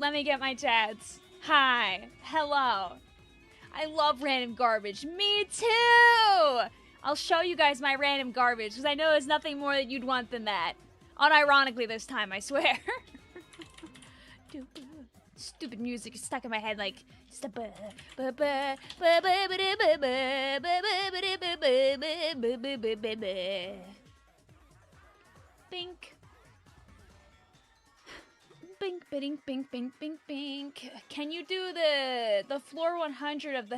Let me get my chats. Hi. Hello. I love random garbage. Me too! I'll show you guys my random garbage, because I know there's nothing more that you'd want than that. Unironically this time, I swear. Stupid music is stuck in my head like... Bink. Bink, bink, bink, bink, bink, bink. Can you do the floor 100 of the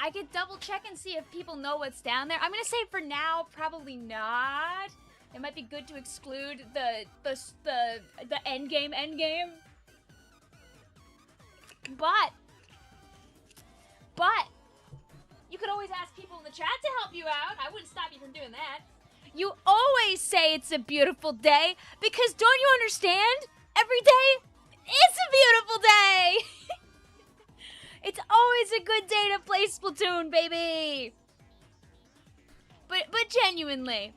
I could double check and see if people know what's down there. I'm gonna say for now, probably not. It might be good to exclude the end game. But you could always ask people in the chat to help you out. I wouldn't stop you from doing that. You always say it's a beautiful day because don't you understand? Every day is a beautiful day. It's always a good day to play Splatoon, baby. But genuinely,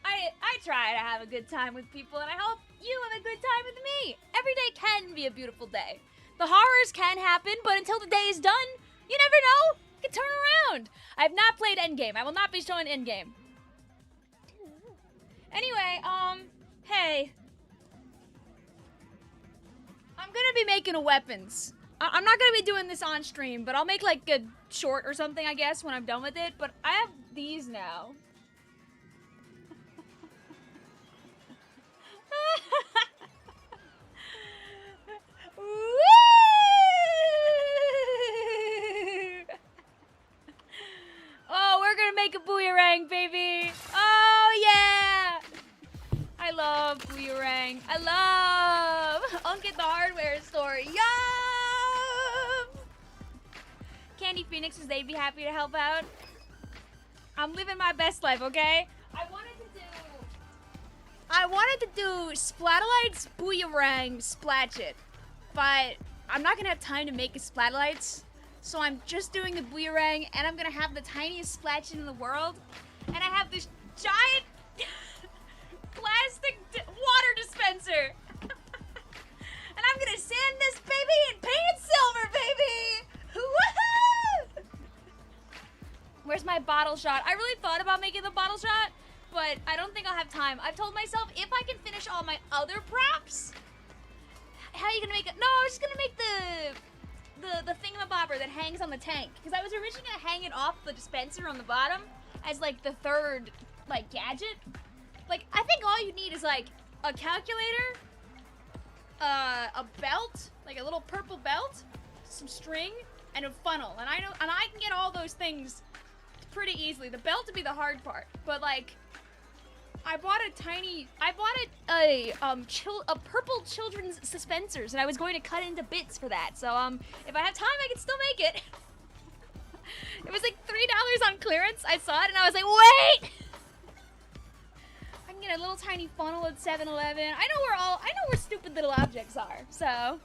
I try to have a good time with people, and I hope you have a good time with me. Every day can be a beautiful day. The horrors can happen, but until the day is done, you never know. It can turn around. I have not played Endgame. I will not be showing Endgame. Anyway, hey. I'm gonna be making a weapons. I'm not gonna be doing this on stream, but I'll make like a short or something, I guess, when I'm done with it. But I have these now. Oh, we're gonna make a booyarang, baby. Oh, yeah. I love booyarang. I love Unc at the hardware store. Yum! Candy Phoenixes, they'd be happy to help out. I'm living my best life, okay? I wanted to do Splatolites, Booyarang, Splatchet, but I'm not gonna have time to make a Splatolites, so I'm just doing the Booyarang, and I'm gonna have the tiniest Splatchet in the world, and I have this giant plastic water dispenser, and I'm gonna sand this baby and paint it silver, baby! Woohoo! Where's my bottle shot? I really thought about making the bottle shot, but I don't think I'll have time. I've told myself if I can finish all my other props, how are you gonna make it? No, I was just gonna make the thingamabobber that hangs on the tank, because I was originally gonna hang it off the dispenser on the bottom as like the third like gadget. Like I think all you need is like a calculator, a belt, like a little purple belt, some string, and a funnel. And I can get all those things pretty easily. The belt would be the hard part, but like. I bought a purple children's suspensors, and I was going to cut into bits for that. So if I have time, I can still make it. It was like $3 on clearance. I saw it and I was like, wait! I can get a little tiny funnel at 7-Eleven. I know where stupid little objects are. So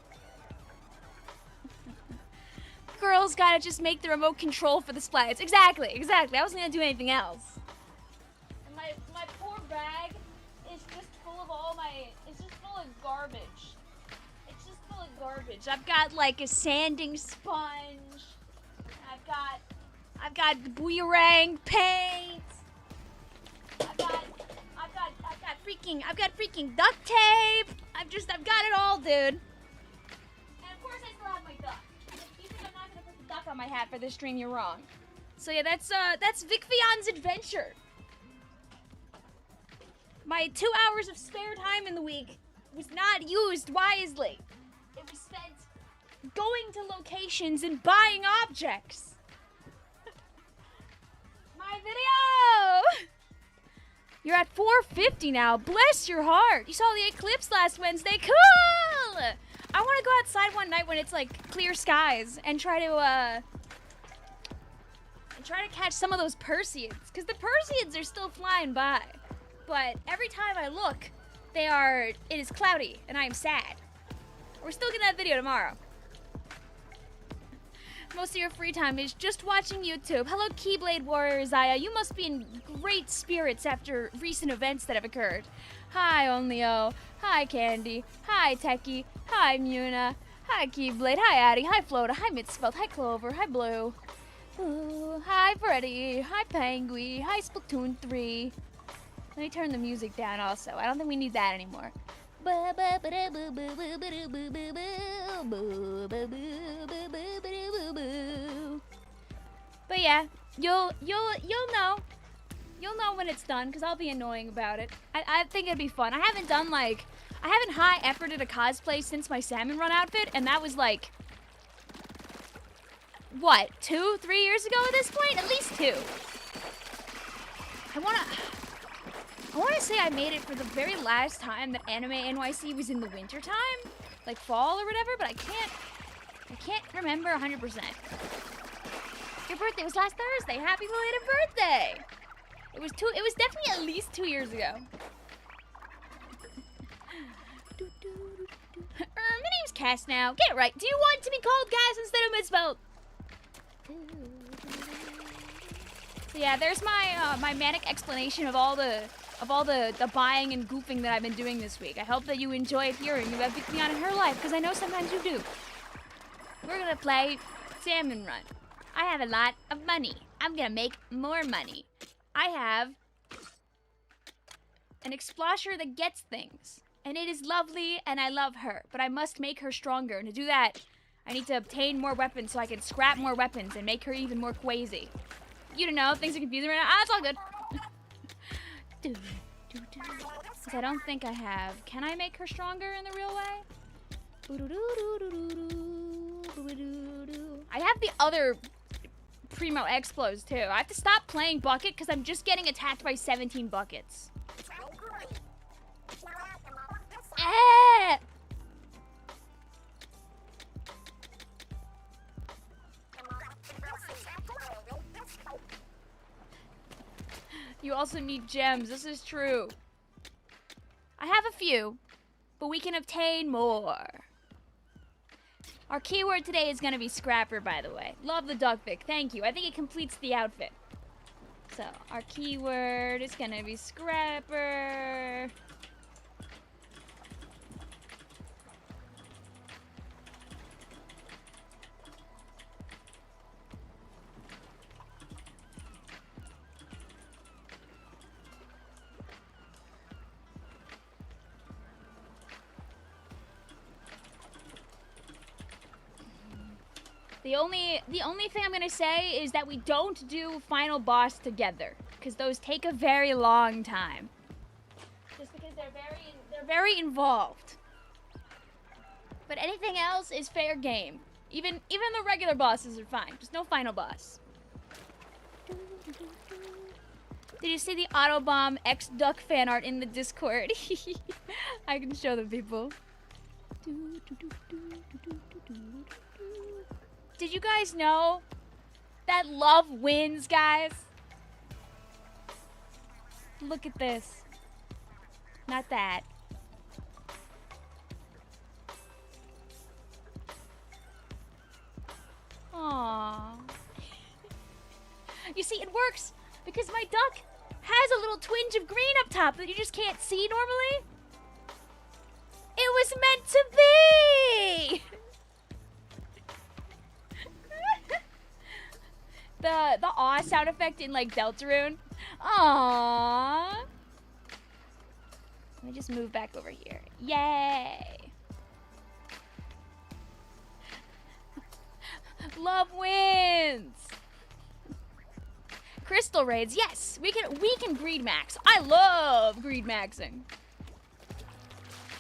girls gotta just make the remote control for the splats. Exactly. I wasn't gonna do anything else. My poor bag is just full of it's just full of garbage. It's just full of garbage. I've got like a sanding sponge. I've got booyarang paint. I've got freaking duct tape. I've got it all, dude. And of course I still have my duck. If you think I'm not gonna put the duck on my hat for this stream, you're wrong. So yeah, that's Vicvillon's adventure. My 2 hours of spare time in the week was not used wisely. It was spent going to locations and buying objects. My video! You're at 450 now. Bless your heart. You saw the eclipse last Wednesday. Cool! I want to go outside one night when it's like clear skies and try to catch some of those Perseids, because the Perseids are still flying by. But every time I look, it is cloudy, and I am sad. We're still getting that video tomorrow. Most of your free time is just watching YouTube. Hello, Keyblade Warrior Zaya. You must be in great spirits after recent events that have occurred. Hi, Onlyo. Hi, Candy. Hi, Techie. Hi, Muna. Hi, Keyblade. Hi, Addie. Hi, Flota. Hi, Mitzvelt. Hi, Clover. Hi, Blue. Ooh, hi, Freddy. Hi, Pangui. Hi, Splatoon 3. Let me turn the music down also. I don't think we need that anymore. But yeah, you'll know. You'll know when it's done, because I'll be annoying about it. I think it'd be fun. I haven't high efforted a cosplay since my salmon run outfit, and that was like, what, 2-3 years ago at this point? At least 2. I wanna say I made it for the very last time that Anime NYC was in the winter time, like fall or whatever, but I can't remember 100%. Your birthday was last Thursday. Happy belated birthday! It was definitely at least 2 years ago. My name's Cass now. Get it right. Do you want to be called Cass instead of misspelled? So yeah, there's my manic explanation of all the buying and goofing that I've been doing this week. I hope that you enjoyed hearing about Vicvillon and her life, because I know sometimes you do. We're gonna play Salmon Run. I have a lot of money. I'm gonna make more money. I have an explosher that gets things, and it is lovely, and I love her, but I must make her stronger, and to do that, I need to obtain more weapons so I can scrap more weapons and make her even more crazy. You don't know, things are confusing right now. Ah, it's all good. Because I don't think I have. Can I make her stronger in the real way? I have the other Primo Explos too. I have to stop playing Bucket because I'm just getting attacked by 17 buckets. You also need gems. This is true. I have a few, but we can obtain more. Our keyword today is going to be Scrapper, by the way. Love the duckpick. Thank you. I think it completes the outfit. So, our keyword is going to be Scrapper. The only thing I'm gonna say is that we don't do final boss together, because those take a very long time. Just because they're very involved. But anything else is fair game. Even the regular bosses are fine. Just no final boss. Did you see the Autobomb X Duck fan art in the Discord? I can show the people. Did you guys know that love wins, guys? Look at this. Not that. Aww. You see, it works because my duck has a little twinge of green up top that you just can't see normally. It was meant to be! The aw sound effect in like Deltarune. Aww. Let me just move back over here. Yay! Love wins. Crystal raids, yes, we can greed max. I love greed maxing.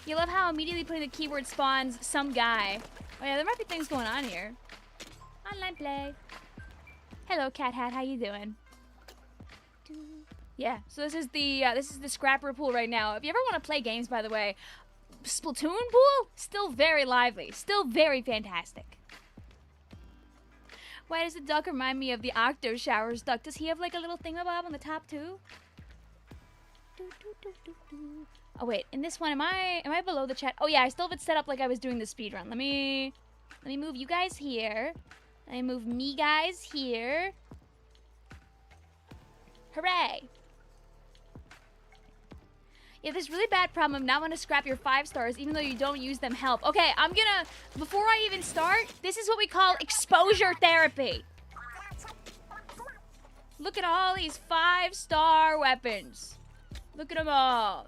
You love how immediately putting the keyword spawns some guy. Oh yeah, there might be things going on here. Online play. Hello, Cat Hat. How you doing? Yeah. So this is the scrapper pool right now. If you ever want to play games, by the way, Splatoon pool still very lively, still very fantastic. Why does the duck remind me of the Octo Showers duck? Does he have like a little thingamabob on the top too? Oh wait, in this one, am I below the chat? Oh yeah, I still have it set up like I was doing the speed run. Let me move you guys here. I move me guys here. Hooray! You have this really bad problem of not want to scrap your 5 stars even though you don't use them help. Okay, I'm gonna, before I even start, this is what we call exposure therapy. Look at all these 5-star weapons. Look at them all.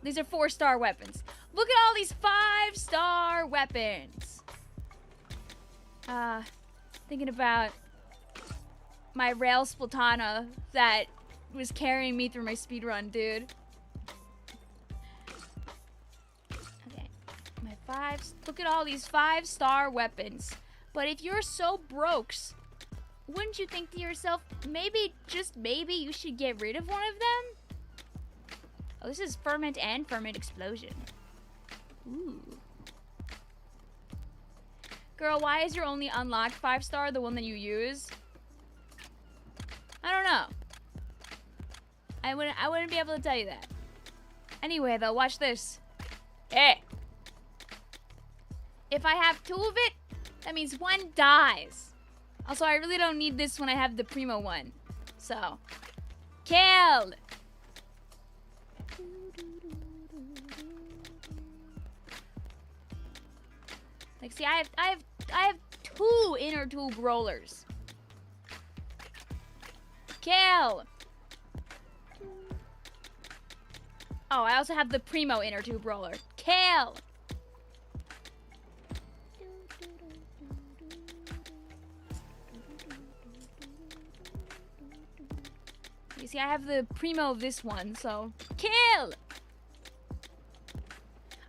These are 4-star weapons. Look at all these 5-star weapons. Thinking about my rail splatana that was carrying me through my speedrun, dude. Okay, my 5s. Look at all these 5-star weapons. But if you're so brokes, wouldn't you think to yourself, maybe, just maybe, you should get rid of one of them? Oh, this is ferment and ferment explosion. Ooh. Girl, why is your only unlocked 5-star the one that you use? I don't know. I wouldn't be able to tell you that. Anyway, though, watch this. Hey. If I have 2 of it, that means 1 dies. Also, I really don't need this when I have the primo one. So, killed. Like, see, I have 2 inner tube rollers. Kill. Oh, I also have the primo inner tube roller. Kill. You see, I have the primo of this one, so kill.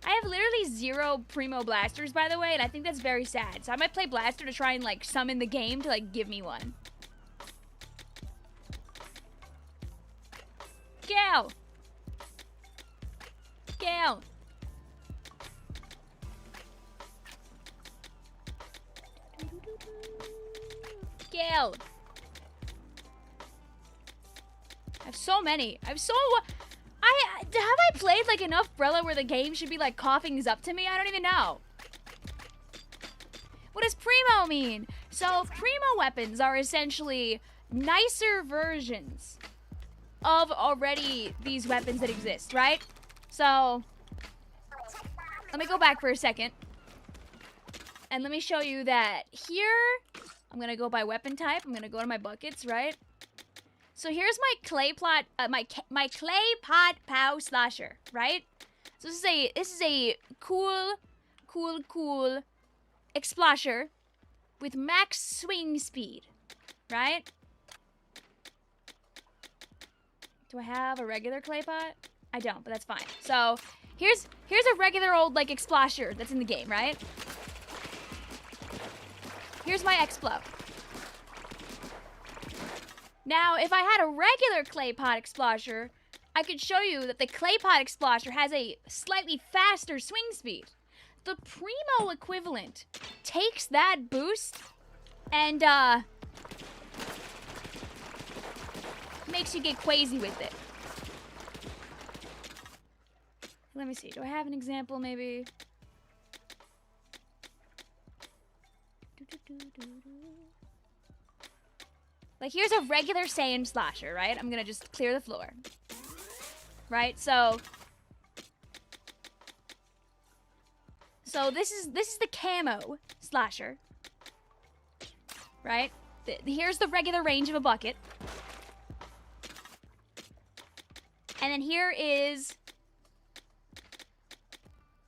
I have literally 0 primo blasters, by the way, and I think that's very sad. So I might play blaster to try and like summon the game to like give me one. Kill. Kill. Kill. I have so many. Have I played like enough Brella where the game should be like coughing up to me? I don't even know. What does primo mean? So primo weapons are essentially nicer versions of already these weapons that exist, right? So let me go back for a second. And let me show you that here, I'm gonna go by weapon type. I'm gonna go to my buckets, right? So here's my clay pot, my clay pot pow slasher, right? So this is a cool explasher with max swing speed, right? Do I have a regular clay pot? I don't, but that's fine. So here's a regular old like explasher that's in the game, right? Here's my Explo. Now, if I had a regular clay pot explasher, I could show you that the clay pot explasher has a slightly faster swing speed. The primo equivalent takes that boost and makes you get crazy with it. Let me see. Do I have an example maybe? Like, here's a regular Saiyan slasher, right? I'm gonna just clear the floor. Right? So this is the camo slasher. Right? Here's the regular range of a bucket. And then here is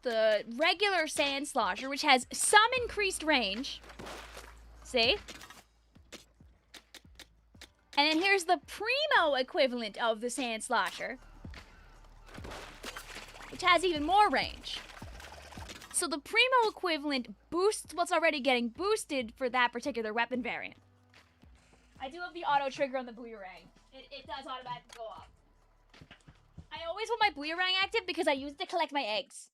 the regular Saiyan slasher, which has some increased range. See? And then here's the primo equivalent of the Saiyan slasher, which has even more range. So the primo equivalent boosts what's already getting boosted for that particular weapon variant. I do have the auto trigger on the boomerang. It does automatically go off. I always want my boomerang active because I use it to collect my eggs.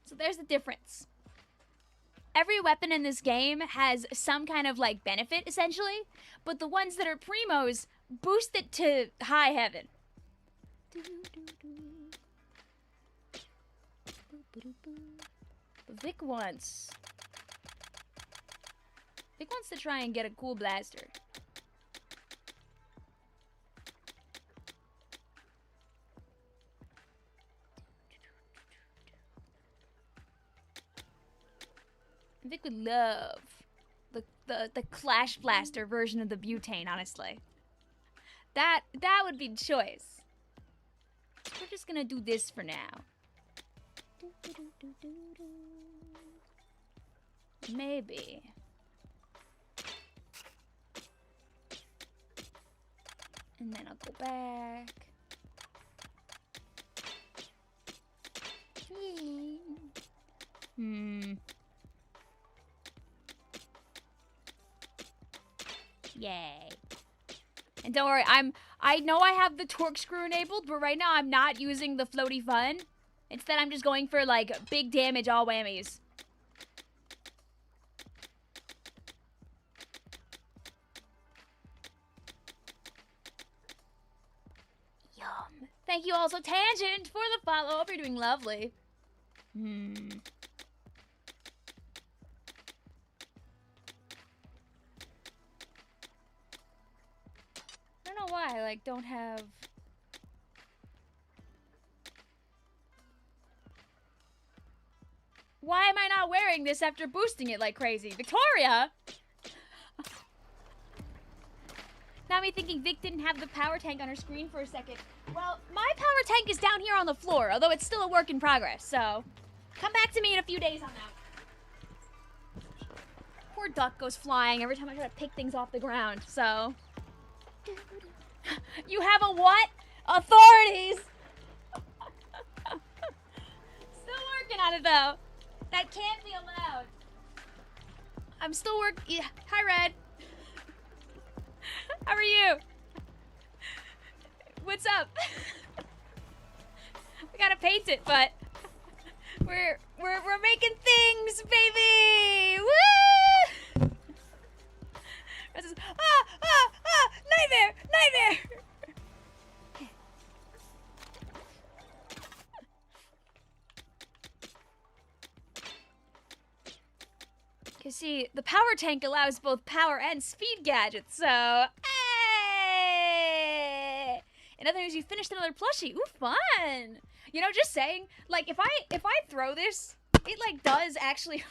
So there's the difference. Every weapon in this game has some kind of like benefit essentially, but the ones that are primos boost it to high heaven. Vic wants to try and get a cool blaster. Vic would love the Clash Blaster version of the butane, honestly. That would be choice. We're just gonna do this for now. Maybe. And then I'll go back. Yay. And don't worry, I know I have the torque screw enabled, but right now I'm not using the floaty fun. Instead, I'm just going for, like, big damage all whammies. Yum. Thank you also, Tangent, for the follow. Hope you're doing lovely. I don't know why I, like, don't have... Why am I not wearing this after boosting it like crazy? Victoria! Now me thinking Vic didn't have the power tank on her screen for a second. Well, my power tank is down here on the floor, although it's still a work in progress, so... Come back to me in a few days on that. Poor duck goes flying every time I try to pick things off the ground, so... You have a what? Authorities! Still working on it, though. That can't be allowed. I'm still working. Yeah. Hi, Red. How are you? What's up? We gotta paint it, but we're making things, baby. Woo! Nightmare, nightmare. You see, the power tank allows both power and speed gadgets, so... Hey! In other words, you finished another plushie. Ooh, fun! You know, just saying, like, if I throw this, it, like, does actually,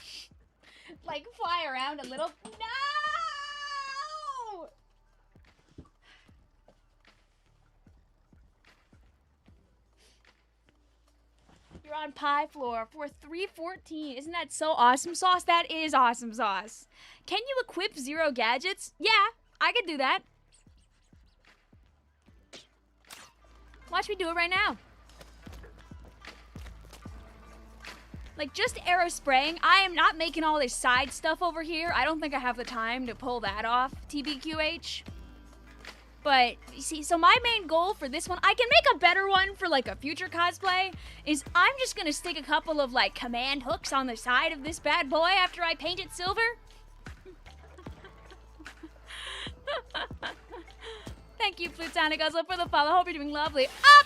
like, fly around a little... No! You're on pie floor for 314. Isn't that so awesome sauce? That is awesome sauce. Can you equip 0 gadgets? Yeah, I could do that. Watch me do it right now. Like, just arrow spraying. I am not making all this side stuff over here. I don't think I have the time to pull that off, TBQH. But, you see, so my main goal for this one, I can make a better one for, like, a future cosplay, is I'm just gonna stick a couple of, like, command hooks on the side of this bad boy after I paint it silver. Thank you, Plutonic Guzzler, for the follow. Hope you're doing lovely. Up!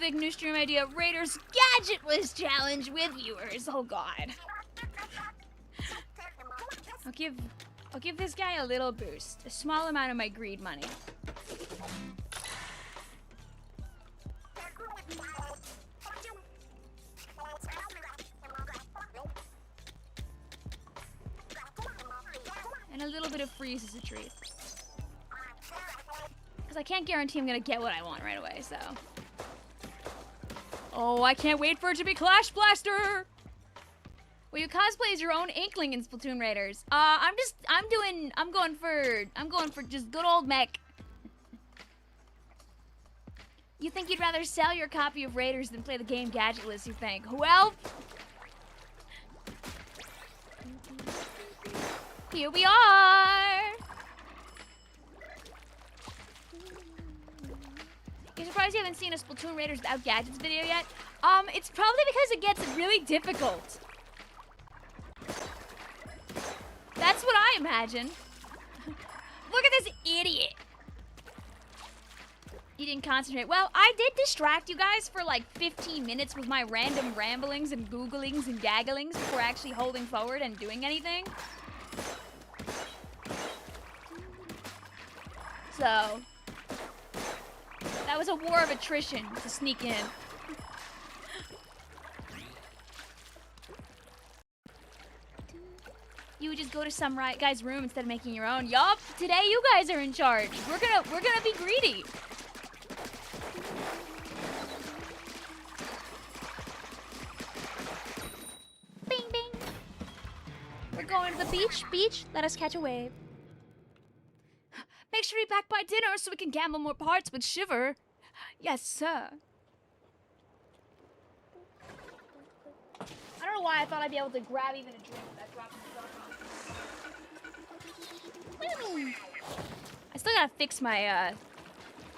Big new stream idea, Raiders gadgetless challenge with viewers. Oh, God. I'll give this guy a little boost. A small amount of my greed money. And a little bit of freeze is a treat. Because I can't guarantee I'm going to get what I want right away, so... Oh, I can't wait for it to be Clash Blaster! Well, you cosplay as your own Inkling in Splatoon Raiders. I'm going for just good old mech. You think you'd rather sell your copy of Raiders than play the game gadgetless, you think? Well, here we are. You're surprised you haven't seen a Splatoon Raiders without gadgets video yet? It's probably because it gets really difficult. That's what I imagine. Look at this idiot. You didn't concentrate. Well, I did distract you guys for like 15 minutes with my random ramblings and googlings and gagglings before actually holding forward and doing anything. So, that was a war of attrition to sneak in. You would just go to some guy's room instead of making your own. Yup, today you guys are in charge. We're gonna be greedy. Bing, bing. We're going to the beach. Beach, let us catch a wave. Make sure you're back by dinner so we can gamble more parts with Shiver. Yes, sir. I don't know why I thought I'd be able to grab even a drink without dropping the drop. I still gotta fix my,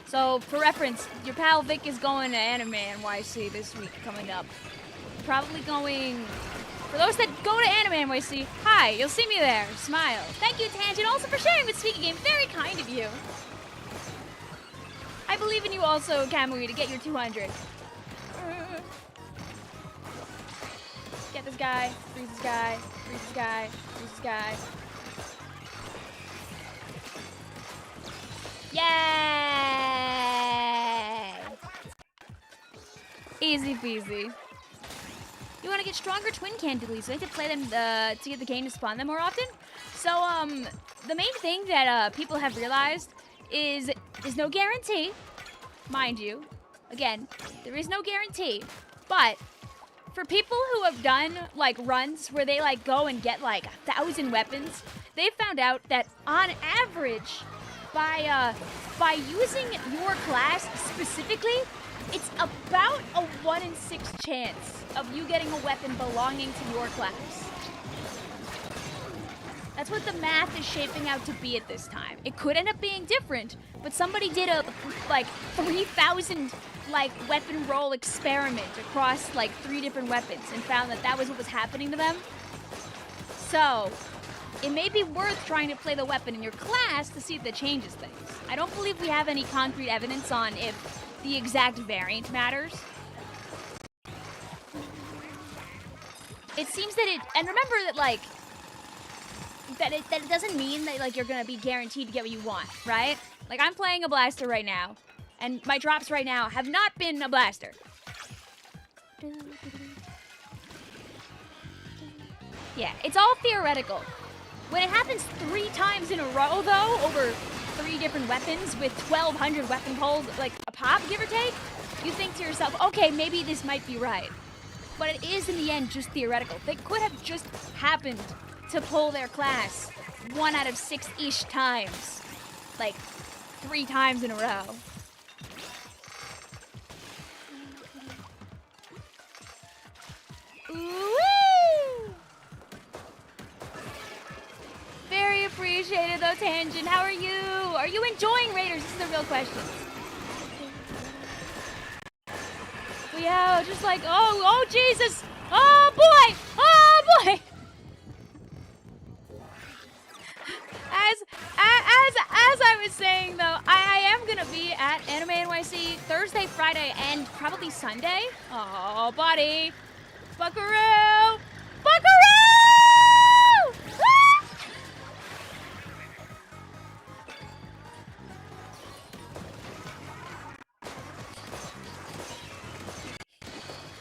So, for reference, your pal Vic is going to Anime NYC this week coming up. Probably going... For those that go to Anime NYC, hi, you'll see me there. Smile. Thank you, Tangent, also for sharing with Speaking Game. Very kind of you. I believe in you also, Kamui, to get your 200. Get this guy, freeze this guy, freeze this guy, freeze this guy. Yay! Easy peasy. You want to get stronger twin candidates, so you have to play them to get the game to spawn them more often. So, the main thing that people have realized is there's no guarantee, mind you. Again, there is no guarantee, but for people who have done like runs where they like go and get like 1,000 weapons, they've found out that on average, by using your class specifically, it's about a 1 in 6 chance of you getting a weapon belonging to your class. That's what the math is shaping out to be at this time. It could end up being different, but somebody did a like 3,000 like weapon roll experiment across like 3 different weapons and found that that was what was happening to them. So, it may be worth trying to play the weapon in your class to see if that changes things. I don't believe we have any concrete evidence on if the exact variant matters. It seems that and remember that like, that it doesn't mean that like you're gonna be guaranteed to get what you want, right? Like I'm playing a blaster right now, and my drops right now have not been a blaster. Yeah, it's all theoretical. When it happens 3 times in a row though, over 3 different weapons with 1,200 weapon pulls, like a pop, give or take, you think to yourself, okay, maybe this might be right. But it is in the end just theoretical. They could have just happened to pull their class 1 out of 6-ish times. Like 3 times in a row. Ooh-wee! Very appreciated though, Tangent. How are you? Are you enjoying Raiders? This is the real question. Yeah, just like, oh Jesus! Oh boy! Oh boy! As I was saying though, I am gonna be at Anime NYC Thursday, Friday, and probably Sunday. Oh, buddy! Buckaroo! Buckaroo! Ah!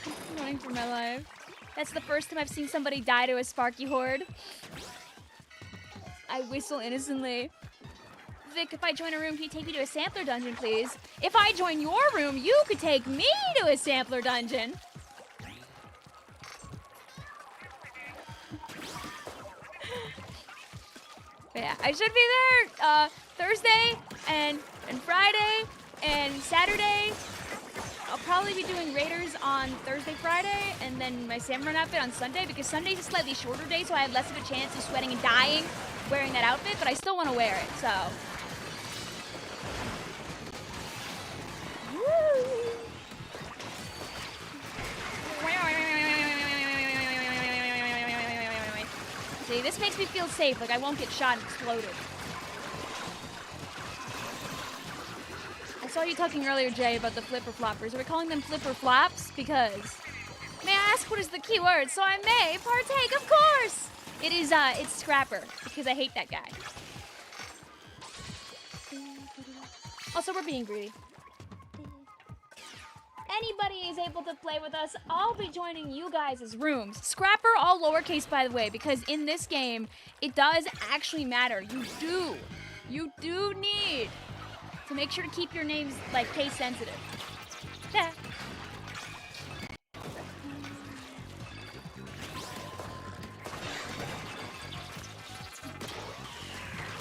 I'm running for my life. That's the first time I've seen somebody die to a Sparky Horde. I whistle innocently. Vic, if I join a room, can you take me to a sampler dungeon, please? If I join your room, you could take me to a sampler dungeon. Yeah, I should be there Thursday and Friday and Saturday. I'll probably be doing Raiders on Thursday, Friday, and then my Samurai outfit on Sunday, because Sunday's a slightly shorter day, so I have less of a chance of sweating and dying wearing that outfit, but I still want to wear it, so. Woo! See, this makes me feel safe, like I won't get shot and exploded. I saw you talking earlier, Jay, about the flipper floppers. Are we calling them flipper flops? Because, may I ask what is the key word so I may partake? Of course! It is, it's Scrapper, because I hate that guy. Also, we're being greedy. Anybody is able to play with us, I'll be joining you guys' rooms. Scrapper, all lowercase, by the way, because in this game, it does actually matter. You do need to make sure to keep your names, like, case sensitive.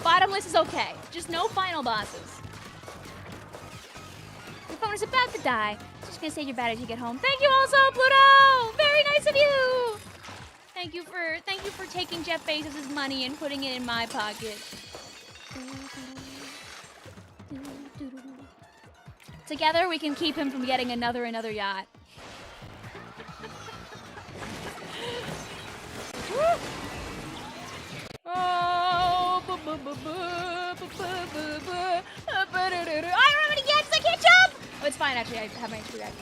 Bottomless is okay, just no final bosses. Your phone is about to die. Just gonna save your battery to get home. Thank you also, Pluto! Very nice of you! Thank you for taking Jeff Bezos' money and putting it in my pocket. Together we can keep him from getting another yacht. Oh, I don't have any gadgets, I can't jump! Oh, it's fine, actually, I have my HP back.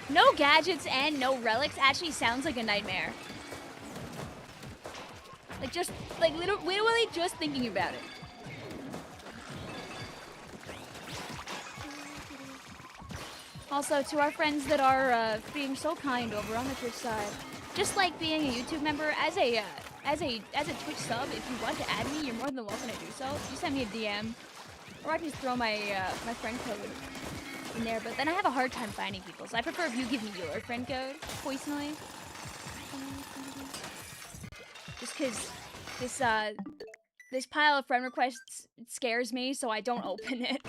No gadgets and no relics actually sounds like a nightmare. Like, literally just thinking about it. Also, to our friends that are being so kind over on the Twitch side, just like being a YouTube member, as a Twitch sub, if you want to add me, you're more than welcome to do so. You send me a DM, or I can just throw my my friend code in there. But then I have a hard time finding people, so I prefer if you give me your friend code personally. Just because this pile of friend requests scares me, so I don't open it.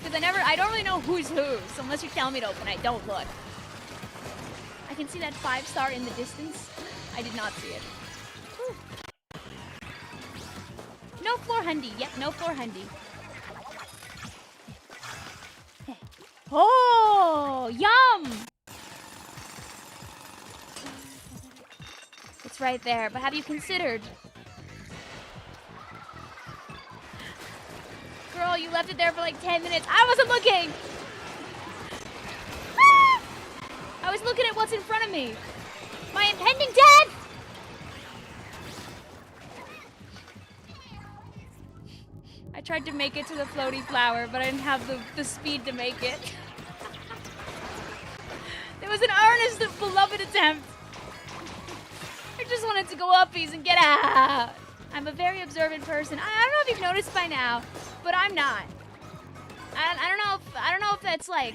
Because I don't really know who's who, so unless you tell me to open, I don't look. I can see that 5-star in the distance. I did not see it. Whew. No floor hundy. Yep, no floor hundy. Oh, yum! It's right there, but have you considered... Girl, you left it there for like 10 minutes. I wasn't looking! Ah! I was looking at what's in front of me. My impending death! I tried to make it to the floaty flower, but I didn't have the speed to make it. It was an earnest and beloved attempt. I just wanted to go uppies and get out. I'm a very observant person. I don't know if you've noticed by now, but I'm not. I don't know if that's like,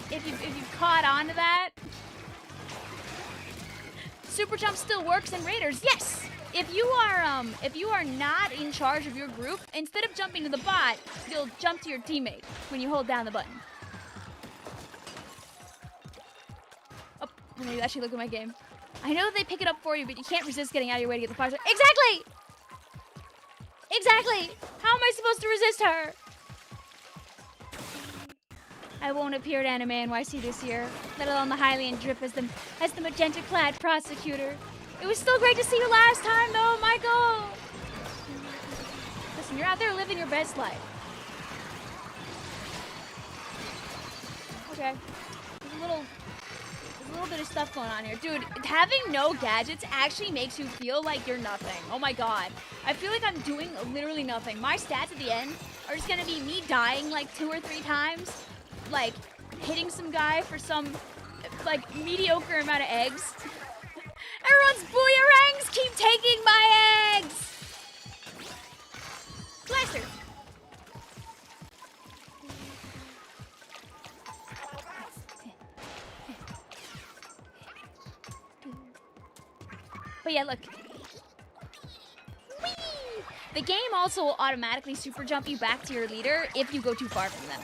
if you've caught on to that. Super jump still works in Raiders. Yes. If you are not in charge of your group, instead of jumping to the bot, you'll jump to your teammate when you hold down the button. Oh, I'm gonna actually look at my game. I know they pick it up for you, but you can't resist getting out of your way to get the fire. Exactly! Exactly! How am I supposed to resist her? I won't appear at Anime NYC this year, let alone the Hylian drip as the magenta-clad prosecutor. It was still great to see you last time, though, Michael! Listen, you're out there living your best life. Okay. There's a little bit of stuff going on here. Dude, having no gadgets actually makes you feel like you're nothing. Oh my god. I feel like I'm doing literally nothing. My stats at the end are just gonna be me dying like 2 or 3 times. Like, hitting some guy for some, like, mediocre amount of eggs. Everyone's booyerangs keep taking my eggs! Blaster! But yeah, look. Whee! The game also will automatically super jump you back to your leader if you go too far from them.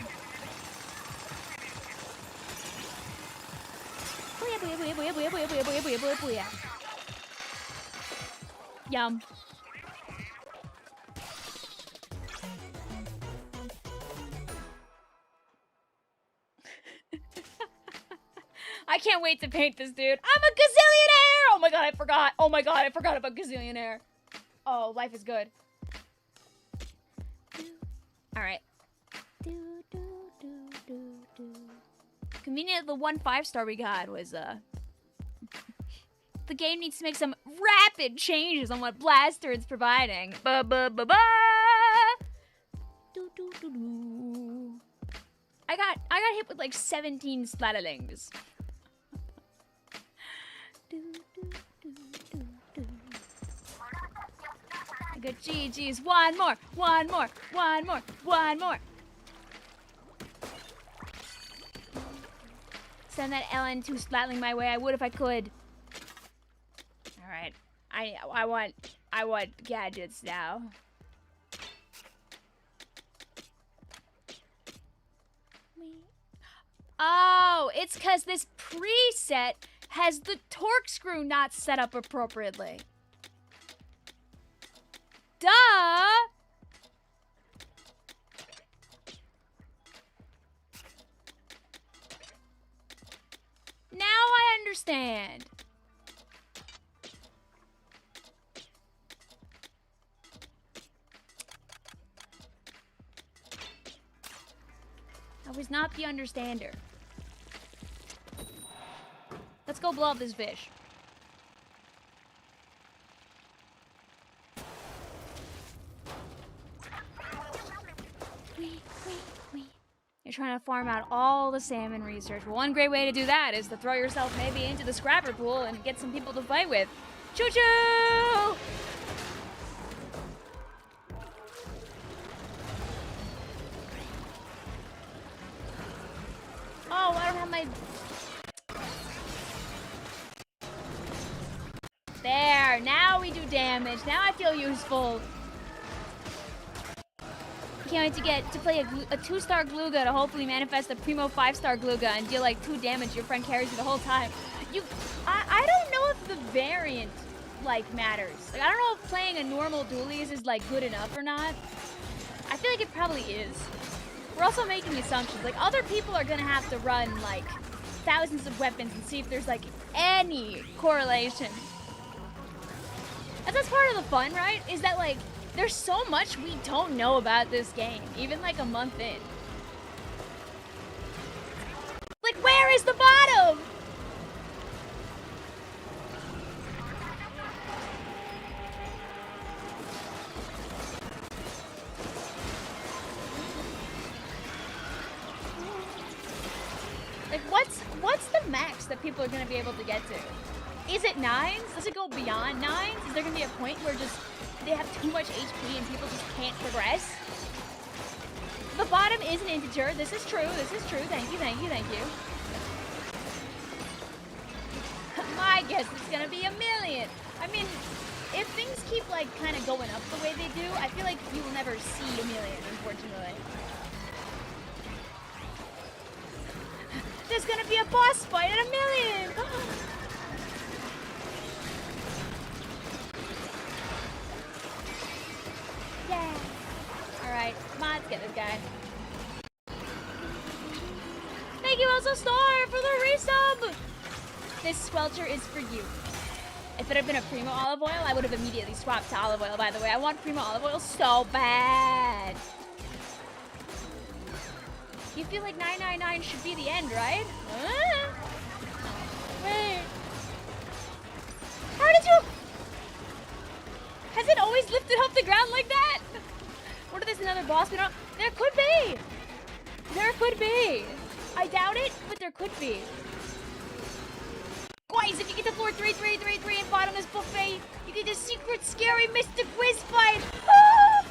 Booyah, booyah, booyah, booyah, booyah, booyah, booyah, booyah, booyah, booyah. Yum. I can't wait to paint this dude. I'm a gazillionaire! Oh my god, I forgot. Oh my god, I forgot about gazillionaire. Oh, life is good. Alright. Convenient, the 1 5-star we got was, the game needs to make some rapid changes on what Blaster is providing. Ba-ba-ba-ba! I got hit with like 17 splatterlings. I got GG's. One more. Send that LN2 splatling my way. I would if I could. All right. I want gadgets now. Oh, it's because this preset has the torque screw not set up appropriately. Duh! Now I understand. I was not the understander. Let's go blow up this fish. You're trying to farm out all the salmon research. Well, one great way to do that is to throw yourself maybe into the scrapper pool and get some people to fight with. Choo-choo! Oh, I don't have my... There, now we do damage. Now I feel useful. Can't wait to play a 2-star Gluga to hopefully manifest a Primo 5-star Gluga and deal like 2 damage. Your friend carries you the whole time. I don't know if the variant like matters. Like, I don't know if playing a normal dualies is like good enough or not. I feel like it probably is. We're also making assumptions. Like, other people are gonna have to run like thousands of weapons and see if there's like any correlation. And that's part of the fun, right? Is that like there's so much we don't know about this game, even like a month in. Like, where is the bottom? Like, what's the max that people are gonna be able to get to? Is it 9s? Does it go beyond 9s? Is there gonna be a point where just they have too much HP and people just can't progress? The bottom is an integer. This is true. This is true. Thank you, thank you, thank you. My guess is gonna be 1,000,000. I mean, if things keep like kind of going up the way they do, I feel like you will never see 1,000,000, unfortunately. There's gonna be a boss fight at 1,000,000. Yeah. Alright, come on, let's get this guy. Thank you also, Star, for the resub! This Squelcher is for you. If it had been a Primo olive oil, I would have immediately swapped to olive oil, by the way. I want Primo olive oil so bad. You feel like 999 should be the end, right? Wait. How did you... Has it always lifted off the ground like that? What if there's another boss we don't... There could be! There could be! I doubt it, but there could be. Guys, if you get to floor 3333 and bottomless buffet, you get a secret scary mystic whiz fight! Ah!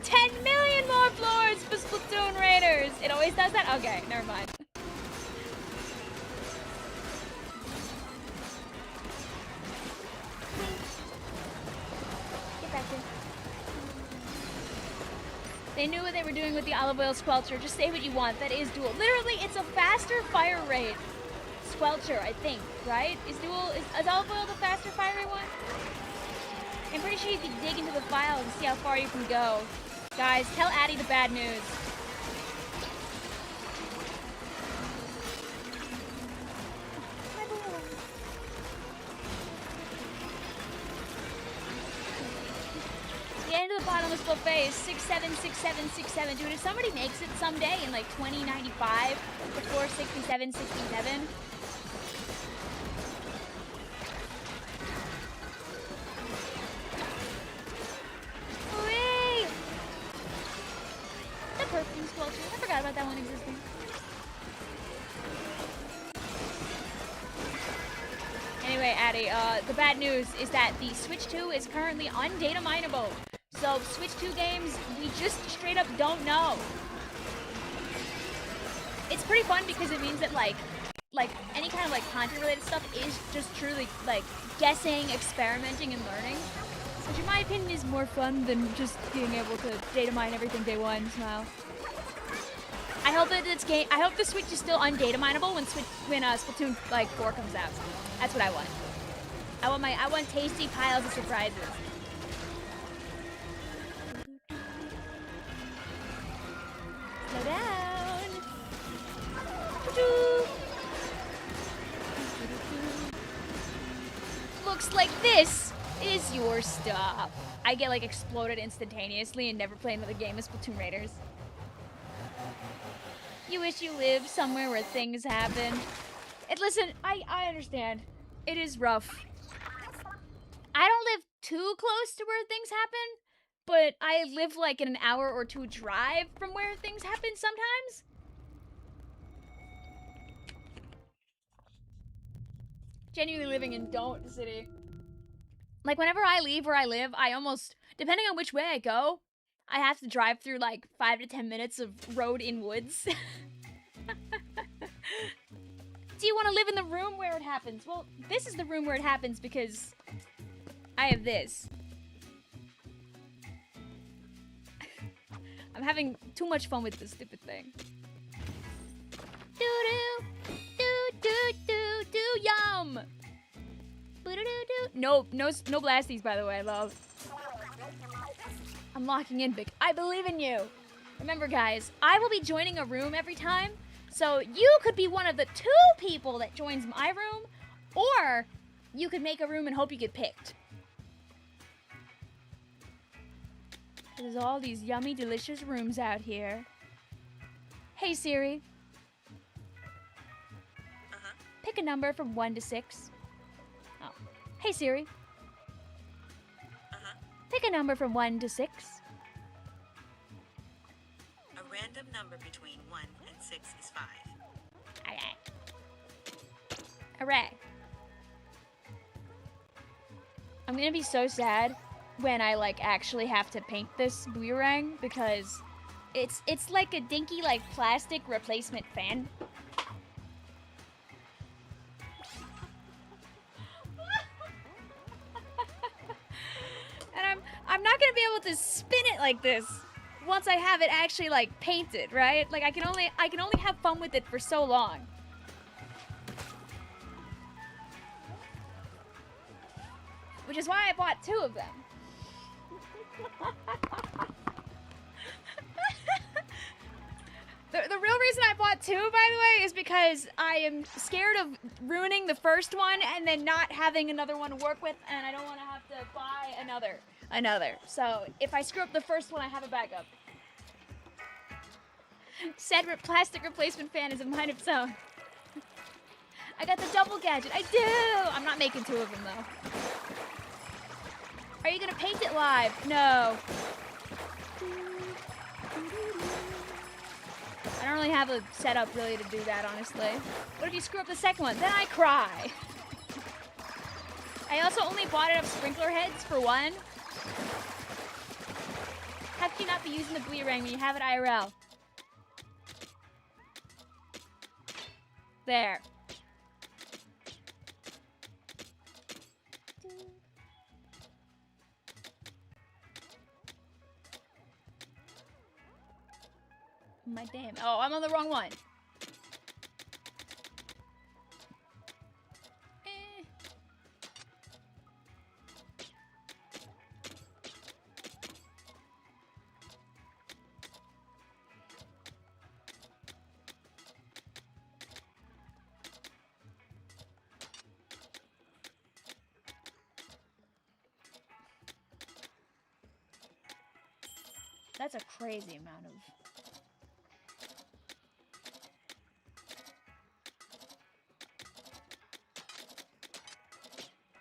$10 million more floors for Splatoon Raiders! It always does that? Okay, never mind. Get back here. They knew what they were doing with the olive oil Squelcher. Just say what you want. That is dual. Literally, it's a faster fire rate Squelcher, I think, right? Is olive oil the faster fire rate one? I'm pretty sure you can dig into the file and see how far you can go. Guys, tell Addie the bad news. Christmas buffet is 676767. Dude, if somebody makes it someday in like 2095 before 6767. Hooray! The perfume squelcher. I forgot about that one existing. Anyway, Addy, the bad news is that the Switch 2 is currently undata mineable. So, Switch 2 games, we just straight up don't know. It's pretty fun because it means that, like any kind of, like, content-related stuff is just truly, like, guessing, experimenting, and learning. Which, in my opinion, is more fun than just being able to data mine everything day one. Smile. I hope that I hope the Switch is still undata mineable when Splatoon like 4 comes out. That's what I want. I want tasty piles of surprises. Slow down. Looks like this is your stop. I get like exploded instantaneously and never play another game of Splatoon Raiders. You wish you lived somewhere where things happen. Listen, I understand. It is rough. I don't live too close to where things happen, but I live like in an hour or two drive from where things happen sometimes. Genuinely living in Don't City. Like, whenever I leave where I live, I almost, depending on which way I go, I have to drive through like 5 to 10 minutes of road in woods. Do you want to live in the room where it happens? Well, this is the room where it happens because I have this. I'm having too much fun with this stupid thing. Do yum. No blasties, by the way, love. I'm locking in, Vic. I believe in you. Remember, guys, I will be joining a room every time, so you could be one of the 2 people that joins my room, or you could make a room and hope you get picked. There's all these yummy, delicious rooms out here. Hey, Siri. Pick a number from 1 to 6. Oh. Hey, Siri. Pick a number from 1 to 6. A random number between 1 and 6 is 5. Okay. Hooray. I'm gonna be so sad when I like actually have to paint this boomerang because it's like a dinky like plastic replacement fan. And I'm not gonna be able to spin it like this once I have it actually like painted, right? Like I can only have fun with it for so long. Which is why I bought 2 of them. The real reason I bought 2, by the way, is because I am scared of ruining the first one and then not having another one to work with, and I don't want to have to buy another. So if I screw up the first one, I have a backup. Said plastic replacement fan is a mind of its own. I got the double gadget. I do! I'm not making 2 of them, though. Are you gonna paint it live? No. I don't really have a setup really to do that, honestly. What if you screw up the second one? Then I cry. I also only bought enough sprinkler heads for 1. How can you not be using the boomerang when you have it IRL? There. My damn. Oh, I'm on the wrong one. That's a crazy amount of...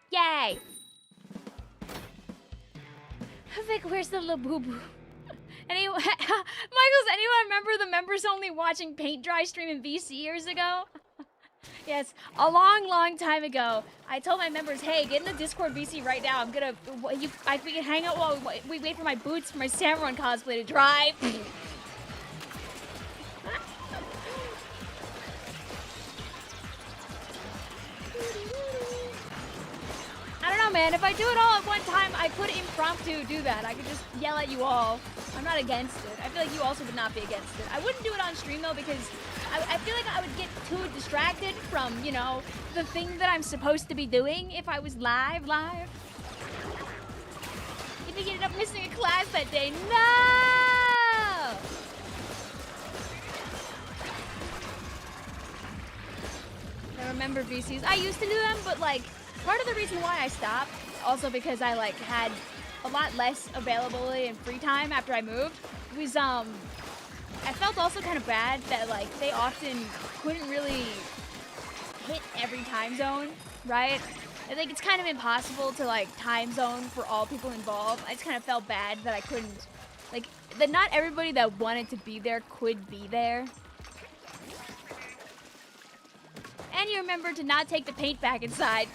Yay! Vic, where's the Labubu? Anyone, Michaels, anyone remember the members only watching paint dry stream in VC years ago? Yes, a long, long time ago, I told my members, hey, get in the Discord VC right now. I'm gonna, we can hang out while we wait for my boots for my Samurai cosplay to dry. I don't know, man. If I do it all at one time, I could impromptu do that. I could just yell at you all. I'm not against it. I feel like you also would not be against it. I wouldn't do it on stream, though, because I feel like I would get too distracted from, you know, the thing that I'm supposed to be doing if I was live. If you ended up missing a class that day, no! I remember VCs. I used to do them, but, like, part of the reason why I stopped, also because I, like, had a lot less availability and free time after I moved, was, I felt also kind of bad that, like, they often couldn't really hit every time zone, right? I think it's kind of impossible to, like, time zone for all people involved. I just kind of felt bad that I couldn't, like, that not everybody that wanted to be there could be there. And you remember to not take the paint back inside.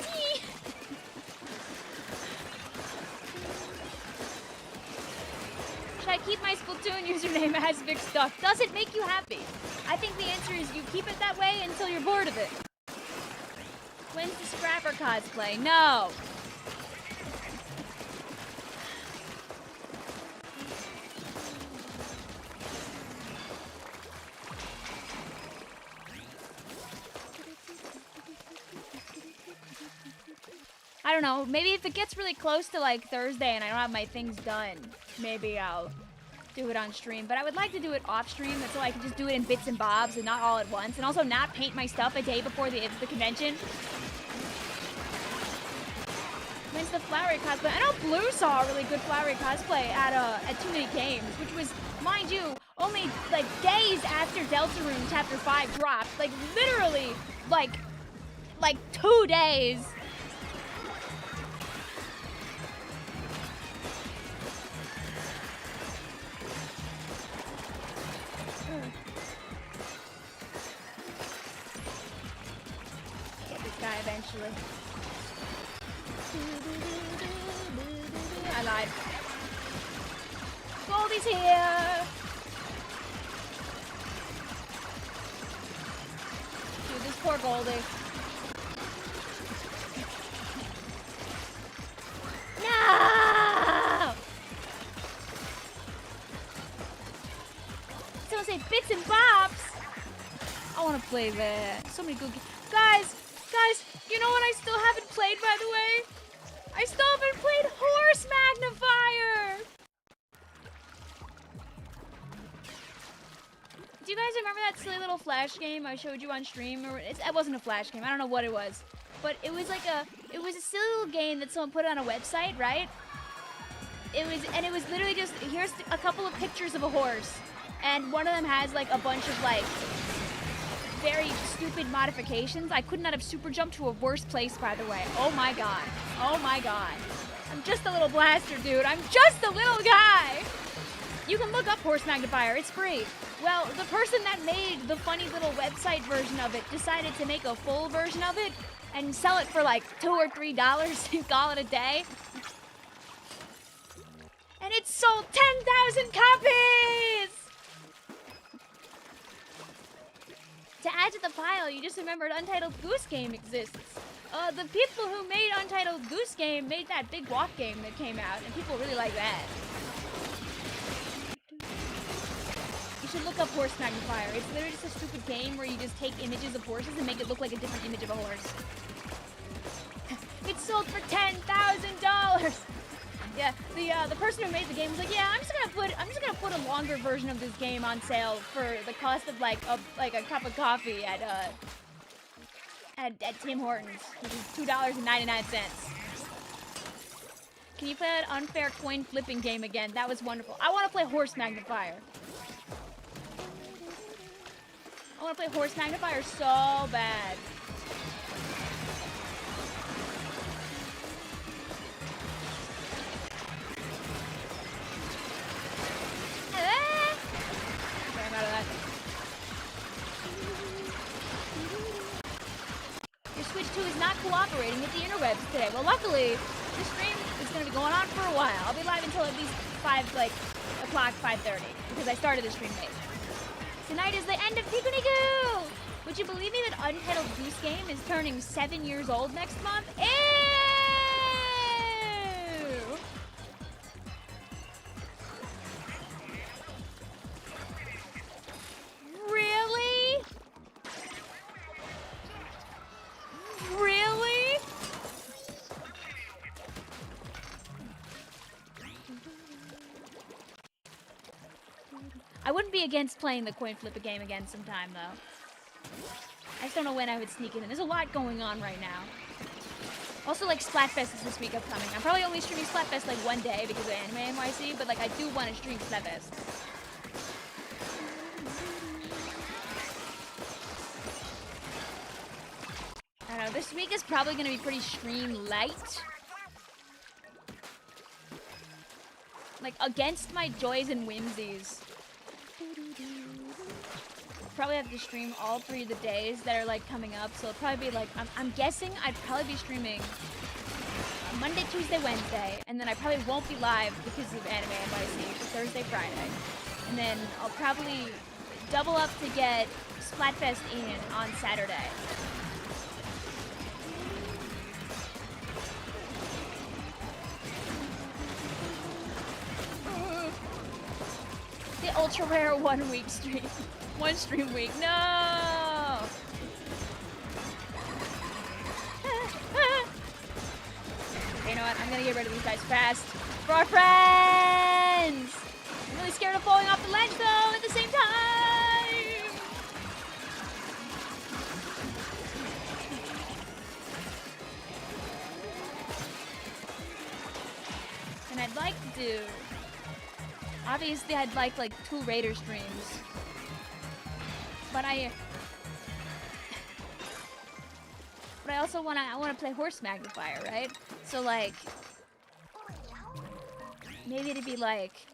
Should I keep my Splatoon username as Vic Stuff? Does it make you happy? I think the answer is you keep it that way until you're bored of it. When's the Scrapper cosplay? No. I don't know, maybe if it gets really close to like Thursday and I don't have my things done, maybe I'll do it on stream. But I would like to do it off stream so I can just do it in bits and bobs and not all at once. And also not paint my stuff a day before the convention. When's the Flowery cosplay? I know Blue saw a really good Flowery cosplay at Too Many Games, which was, mind you, only like days after Deltarune Chapter 5 dropped. Like literally, like 2 days. Get this guy eventually. I lied. Goldie's here! Dude, this poor Goldie. No! Someone say bits and bobs! I wanna play that. So many good games. Guys, you know what I still haven't played, by the way? I still haven't played Horse Magnifier! Do you guys remember that silly little Flash game I showed you on stream? Or it wasn't a Flash game, I don't know what it was. But it was like it was a silly little game that someone put on a website, right? It was literally just, here's a couple of pictures of a horse. And one of them has like a bunch of like very stupid modifications. I could not have super jumped to a worse place, by the way. Oh my god. Oh my god. I'm just a little blaster, dude. I'm just a little guy. You can look up Horse Magnifier. It's free. Well, the person that made the funny little website version of it decided to make a full version of it and sell it for like $2 or $3 and call it a day. And it sold 10,000 copies! To add to the pile, you just remembered Untitled Goose Game exists. The people who made Untitled Goose Game made that big walk game that came out, and people really like that. You should look up Horse Magnifier. It's literally just a stupid game where you just take images of horses and make it look like a different image of a horse. It sold for $10,000! Yeah, the person who made the game was like, yeah, I'm just gonna put a longer version of this game on sale for the cost of like a cup of coffee at Tim Hortons, which is $2.99. Can you play that unfair coin flipping game again? That was wonderful. I want to play Horse Magnifier. I want to play Horse Magnifier so bad. Okay, I'm out of that. Your Switch 2 is not cooperating with the interwebs today. Well, luckily, this stream is going to be going on for a while. I'll be live until at least 5:30, because I started the stream late. Tonight is the end of Pico Niku! Would you believe me that Untitled Goose Game is turning 7 years old next month? Ew! Really? Really? I wouldn't be against playing the coin flip game again sometime, though. I just don't know when I would sneak it in. There's a lot going on right now. Also, like, Splatfest is this week upcoming. I'm probably only streaming Splatfest, like, one day because of Anime NYC, but, like, I do want to stream Splatfest. I don't know, this week is probably going to be pretty stream light. Like, against my joys and whimsies. Probably have to stream all 3 of the days that are like coming up, so it'll probably be like, I'm guessing I'd probably be streaming Monday, Tuesday, Wednesday, and then I probably won't be live because of Anime NYC for Thursday, Friday. And then I'll probably double up to get Splatfest in on Saturday. The ultra rare 1 week stream. 1 stream week. No! Okay, you know what? I'm gonna get rid of these guys fast. For our friends! I'm really scared of falling off the ledge though at the same time! And I'd like to do... Obviously, I'd like 2 Raider streams. But I also wanna play Horse Magnifier, right? So like maybe it'd be like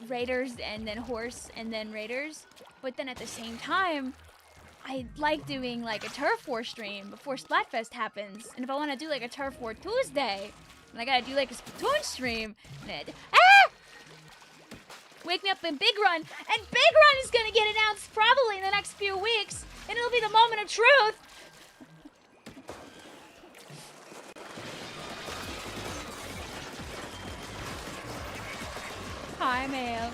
Raiders and then Horse and then Raiders. But then at the same time, I like doing like a Turf War stream before Splatfest happens. And if I wanna do like a Turf War Tuesday, then I gotta do like a Splatoon stream. Wake me up in Big Run, and Big Run is gonna get announced probably in the next few weeks, and it'll be the moment of truth. Hi, Mail.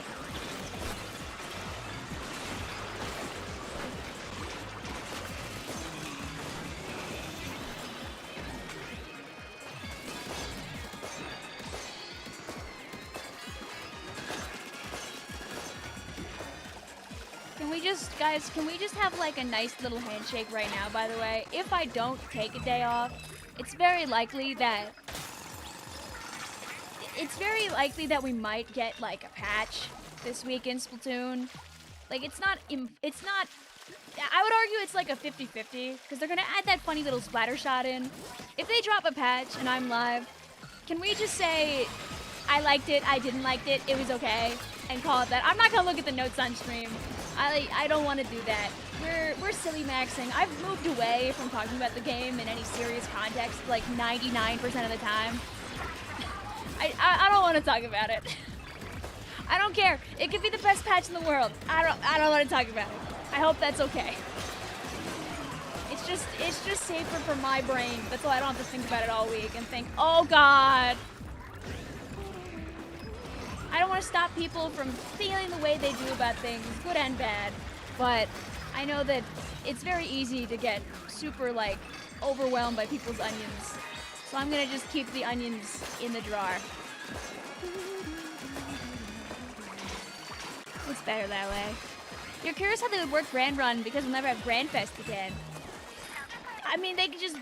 Guys, can we just have like a nice little handshake right now, by the way? If I don't take a day off, it's very likely that we might get like a patch this week in Splatoon. Like it's not, I would argue it's like a 50-50 because they're gonna add that funny little splatter shot in. If they drop a patch and I'm live, can we just say I liked it, I didn't like it, it was okay, and call it that? I'm not gonna look at the notes on stream. I don't want to do that. We're silly maxing. I've moved away from talking about the game in any serious context like 99% of the time. I don't want to talk about it. I don't care. It could be the best patch in the world. I don't want to talk about it. I hope that's okay. It's just safer for my brain. That's why I don't have to think about it all week and think, oh God. I don't want to stop people from feeling the way they do about things, good and bad, but I know that it's very easy to get super, like, overwhelmed by people's onions. So I'm gonna just keep the onions in the drawer. It's better that way. You're curious how they would work Grand Run because we'll never have Grand Fest again. I mean, they could just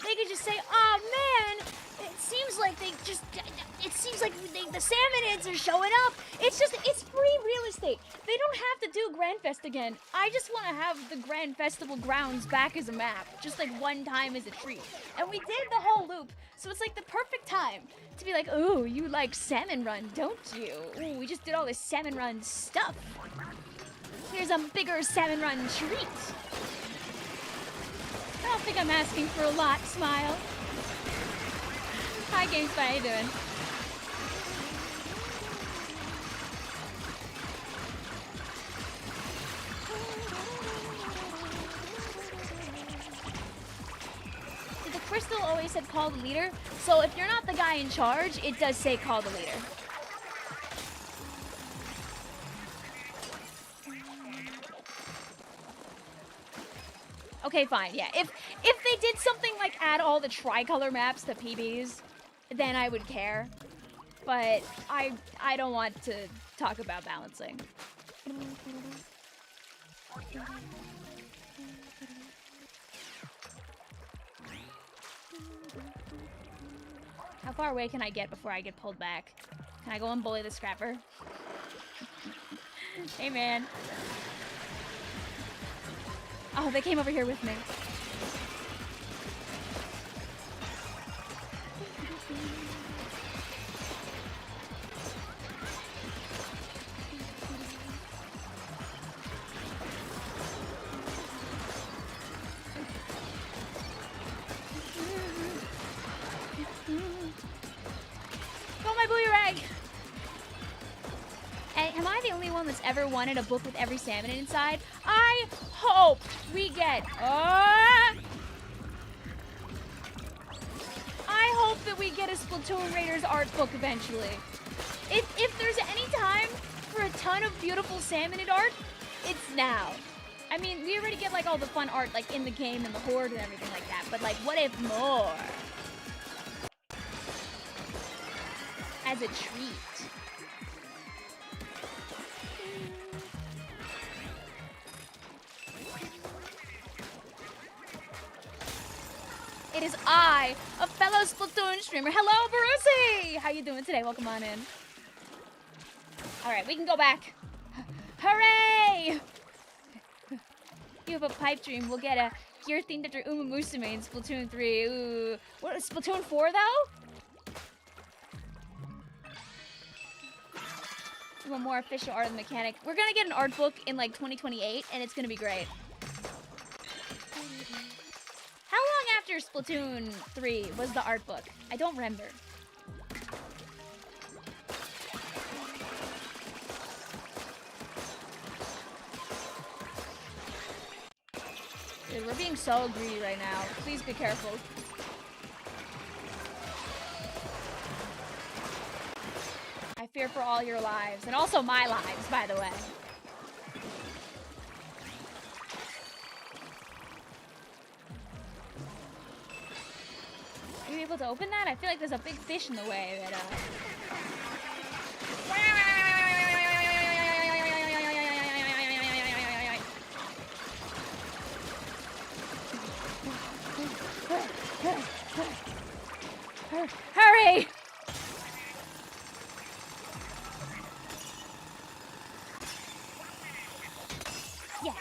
say, oh man, it seems like the salmonids are showing up. It's free real estate. They don't have to do Grand Fest again. I just want to have the Grand Festival grounds back as a map, just like one time as a treat. And we did the whole loop, so it's like the perfect time to be like, ooh, you like Salmon Run, don't you? Ooh, we just did all this Salmon Run stuff. Here's a bigger Salmon Run treat. I don't think I'm asking for a lot, Smile. Hi, GameSpy, how you doing? The crystal always said call the leader, so if you're not the guy in charge, it does say call the leader. Okay, fine, yeah. If they did something like add all the tricolor maps to PBs, then I would care. But I don't want to talk about balancing. How far away can I get before I get pulled back? Can I go and bully the scrapper? Hey, man. Oh, they came over here with me. Go, my booyarag! Hey, am I the only one that's ever wanted a book with every salmon inside? I hope we get... I hope that we get a Splatoon Raiders art book eventually. If there's any time for a ton of beautiful salmonid art, it's now. I mean, we already get like all the fun art like in the game and the horde and everything like that, but like what if more? As a treat. It is I, a fellow Splatoon streamer. Hello, Barusi! How you doing today? Welcome on in. All right, we can go back. Hooray! You have a pipe dream. We'll get a gear themed after Uma Musume in Splatoon 3. Ooh. What, Splatoon 4 though? We want more official art of the mechanic. We're gonna get an art book in like 2028 and it's gonna be great. How long after Splatoon 3 was the art book? I don't remember. Dude, we're being so greedy right now. Please be careful. I fear for all your lives, and also my lives, by the way. Are you able to open that? I feel like there's a big fish in the way that, Hurry! Yeah.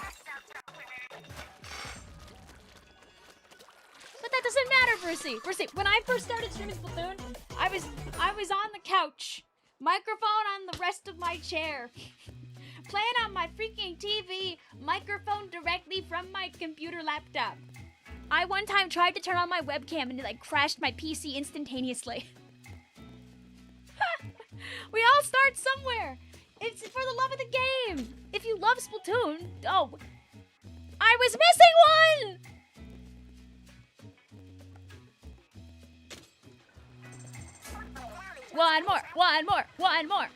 But that doesn't matter, Brucey. Brucey, when I first started streaming Splatoon, I was on the couch, microphone on the rest of my chair, playing on my freaking TV, microphone directly from my computer laptop. I one time tried to turn on my webcam and it like crashed my PC instantaneously. We all start somewhere. It's for the love of the game. If you love Splatoon, oh, I was missing one.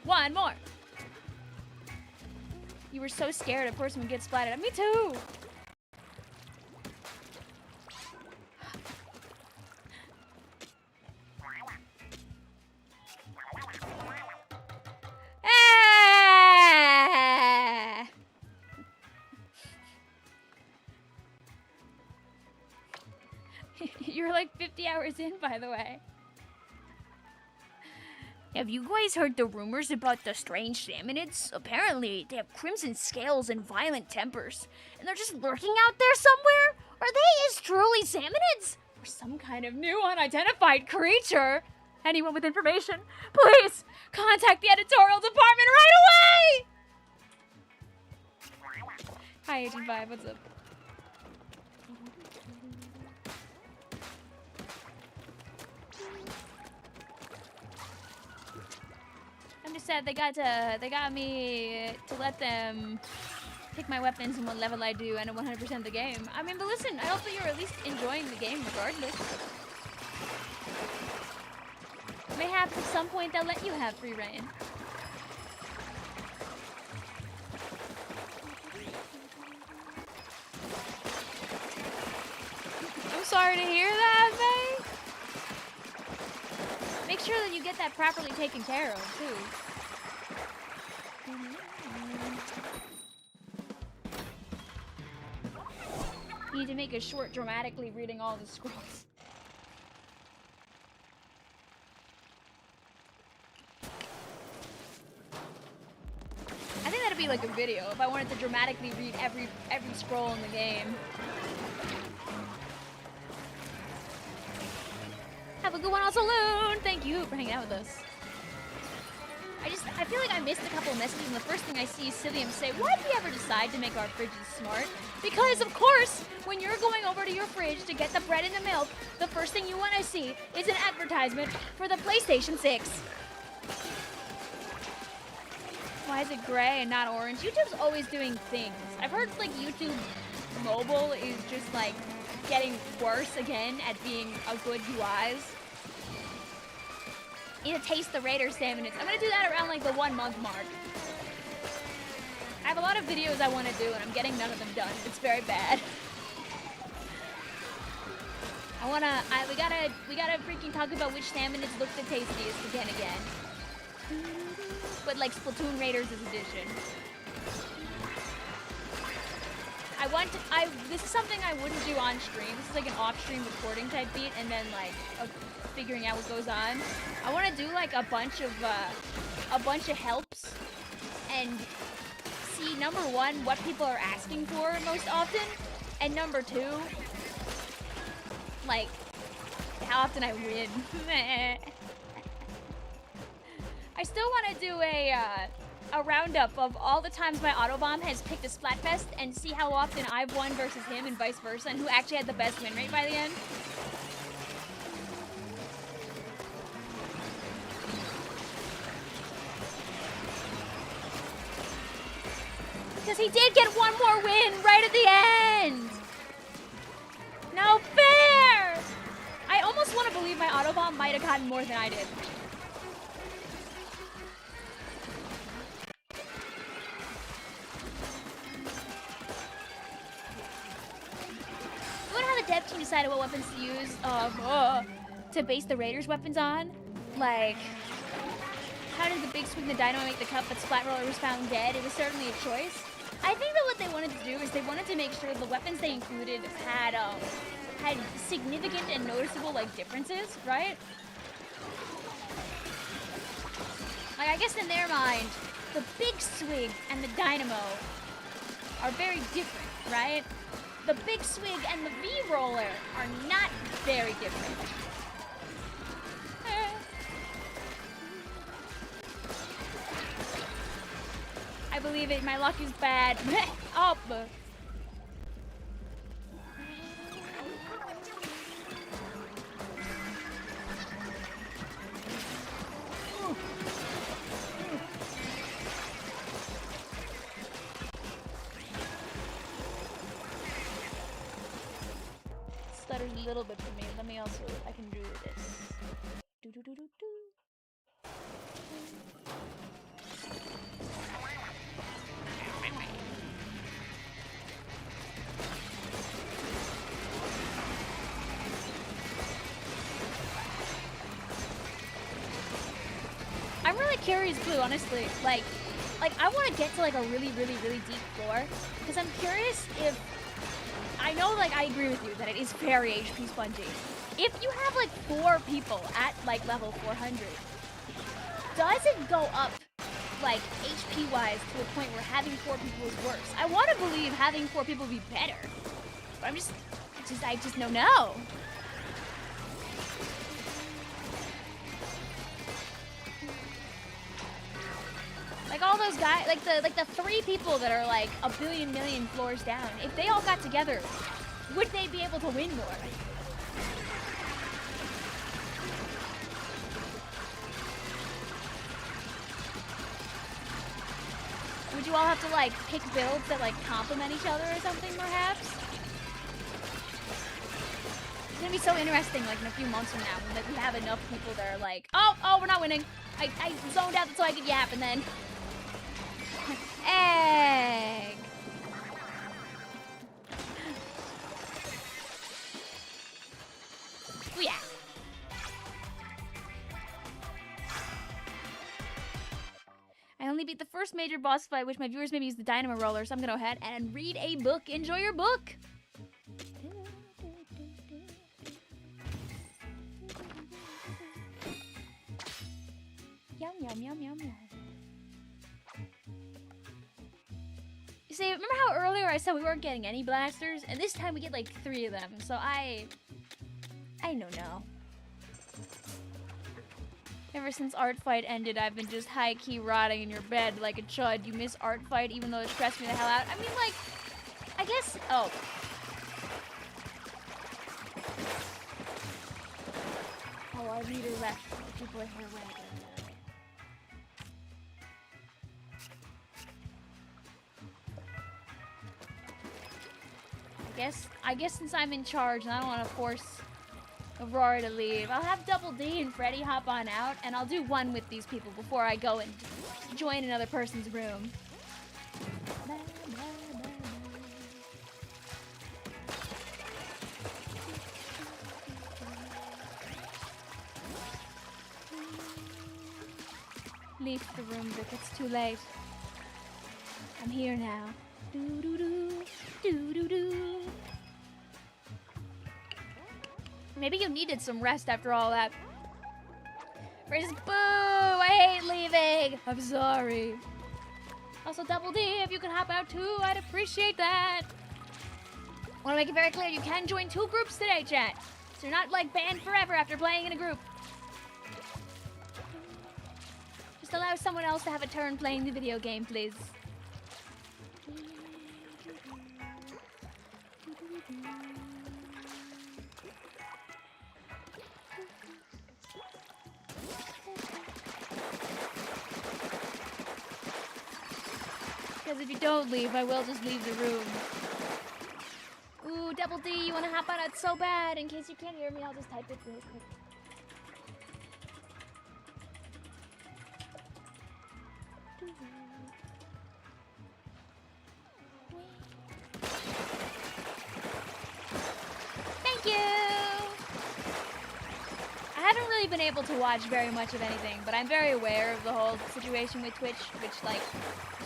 One more. You were so scared a person would get splatted. Me too. You're like 50 hours in, by the way. Have you guys heard the rumors about the strange salmonids? Apparently, they have crimson scales and violent tempers. And they're just lurking out there somewhere? Are they as truly salmonids? Or some kind of new unidentified creature? Anyone with information, please contact the editorial department right away! Hi, Agent Vibe, what's up? I'm just sad they got me to let them pick my weapons and what level I do and 100% the game. I mean, but listen, I hope that you're at least enjoying the game regardless. Mayhaps at some point they'll let you have free reign. I'm sorry to hear that, Faye. Make sure that you get that properly taken care of, too. You need to make a short dramatically reading all the scrolls. I think that'd be like a video if I wanted to dramatically read every scroll in the game. Have a good one, also Loon! Thank you for hanging out with us. I feel like I missed a couple of messages, and the first thing I see is Cillium say, why did we ever decide to make our fridges smart? Because, of course, when you're going over to your fridge to get the bread and the milk, the first thing you want to see is an advertisement for the PlayStation 6. Why is it gray and not orange? YouTube's always doing things. I've heard, like, YouTube mobile is just, like, getting worse again at being a good UIs. Need to taste the Raiders salmon. I'm gonna do that around like the 1 month mark. I have a lot of videos I want to do and I'm getting none of them done. It's very bad. We gotta freaking talk about which salmonids look the tastiest again. But like Splatoon Raiders' edition. This is something I wouldn't do on stream. This is like an off-stream recording type beat, and then like figuring out what goes on. I want to do like a bunch of helps and see, number one, what people are asking for most often, and number two, like how often I win. I still want to do a roundup of all the times my Autobomb has picked a Splatfest and see how often I've won versus him and vice versa, and who actually had the best win rate by the end. Because he did get one more win right at the end! No fair! I almost want to believe my Autobomb might have gotten more than I did. The dev team decided what weapons to use to base the Raiders weapons on. Like, how did the big swing the dynamo make the cut but Splat Roller was found dead? It was certainly a choice. I think that what they wanted to do is they wanted to make sure the weapons they included had significant and noticeable like differences, right? Like, I guess in their mind, the big swig and the dynamo are very different, right? The big swig and the V-roller are not very different. I believe it. My luck is bad. Up. Stutters a little bit for me. Let me also, I can do this. Do do do do do. I'm really curious, Blue, honestly. Like I want to get to like a really deep floor, because I'm curious if, I know, like, I agree with you that it is very HP spongy, if you have like 4 people at like level 400, does it go up like HP wise to a point where having 4 people is worse? I want to believe having 4 people would be better, but I just don't know. Like all those guys, like the 3 people that are like a billion million floors down, if they all got together, would they be able to win more? Would you all have to like pick builds that like complement each other or something perhaps? It's gonna be so interesting like in a few months from now when like, we have enough people that are like, oh, we're not winning. I zoned out so I could yap and then... Egg! Oh yeah. I only beat the first major boss fight, which my viewers maybe use the dynamo roller, so I'm gonna go ahead and read a book. Enjoy your book! Yum, yum, yum, yum, yum. You see, remember how earlier I said we weren't getting any blasters? And this time we get like 3 of them, so I don't know. Ever since Art Fight ended, I've been just high-key rotting in your bed like a chud. You miss Art Fight even though it stressed me the hell out. I mean, like, I guess... Oh. Oh, our leader left. People are here wagon. I guess since I'm in charge and I don't want to force Aurora to leave, I'll have Double D and Freddy hop on out, and I'll do one with these people before I go and join another person's room. Leave the room, Vic. It's too late. I'm here now. Do-do-do, do-do-do. Maybe you needed some rest after all that. Freddy's boo! I hate leaving! I'm sorry. Also, Double D, if you could hop out too, I'd appreciate that. I want to make it very clear, you can join 2 groups today, chat. So you're not, like, banned forever after playing in a group. Just allow someone else to have a turn playing the video game, please. Because if you don't leave, I will just leave the room. Ooh, Double D, you want to hop on it so bad. In case you can't hear me, I'll just type it real quick. Thank you! I haven't really been able to watch very much of anything, but I'm very aware of the whole situation with Twitch, which, like,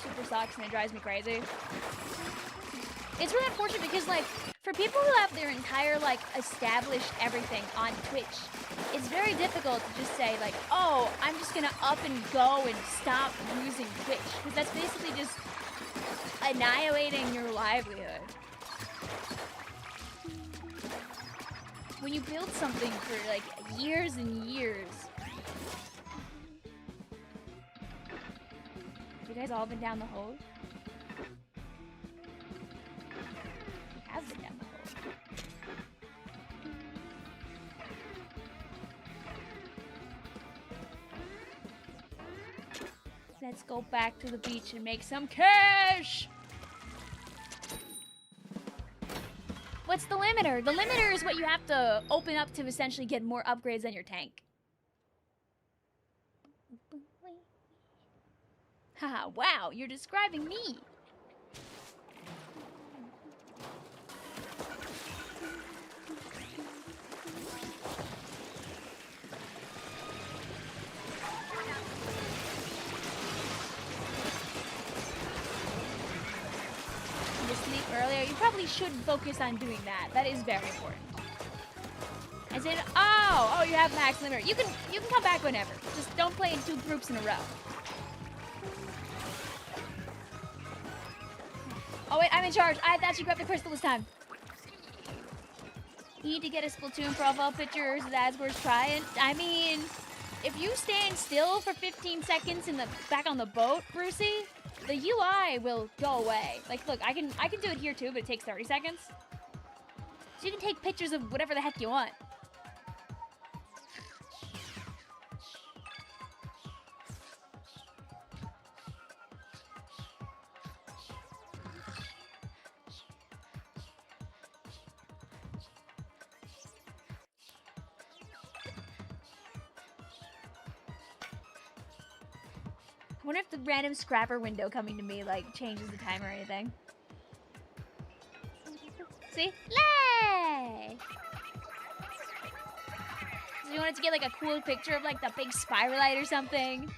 super sucks and it drives me crazy. It's really unfortunate because, like, for people who have their entire, like, established everything on Twitch, it's very difficult to just say, like, oh, I'm just gonna up and go and stop using Twitch. Because that's basically just annihilating your livelihood. When you build something for, like, years and years. You guys all been down the hole? Has been down the hole. Let's go back to the beach and make some cash! What's the limiter? The limiter is what you have to open up to essentially get more upgrades on your tank. Haha, wow, you're describing me. You sleep earlier. You probably should focus on doing that. That is very important. As in, oh, you have max limiter. You can come back whenever. Just don't play in 2 groups in a row. Oh wait, I'm in charge. I thought you grabbed the crystal this time. Need to get a Splatoon profile picture, so that's worth trying. I mean, if you stand still for 15 seconds back on the boat, Brucey, the UI will go away. Like, look, I can do it here too, but it takes 30 seconds. So you can take pictures of whatever the heck you want. I wonder if the random scrapper window coming to me, like, changes the time or anything. See? Lay! So you wanted to get, like, a cool picture of, like, the big spiralite or something?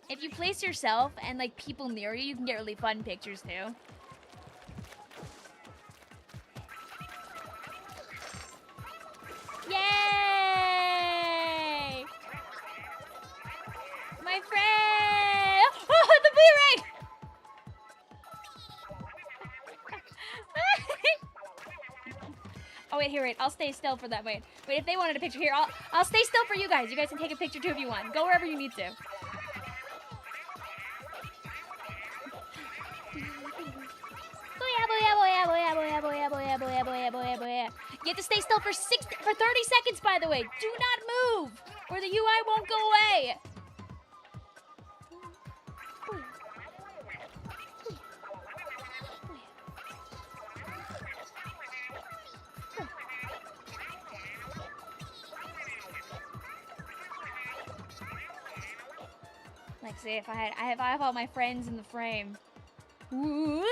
If you place yourself and, like, people near you, you can get really fun pictures, too. Yay! My friend! Oh, the boomerang! Oh wait, here, wait. I'll stay still for that. Wait, if they wanted a picture here, I'll stay still for you guys. You guys can take a picture too if you want. Go wherever you need to. You have to stay still for 30 seconds, by the way. Do not move, or the UI won't go away. Like, see, if I have all my friends in the frame. Ooh.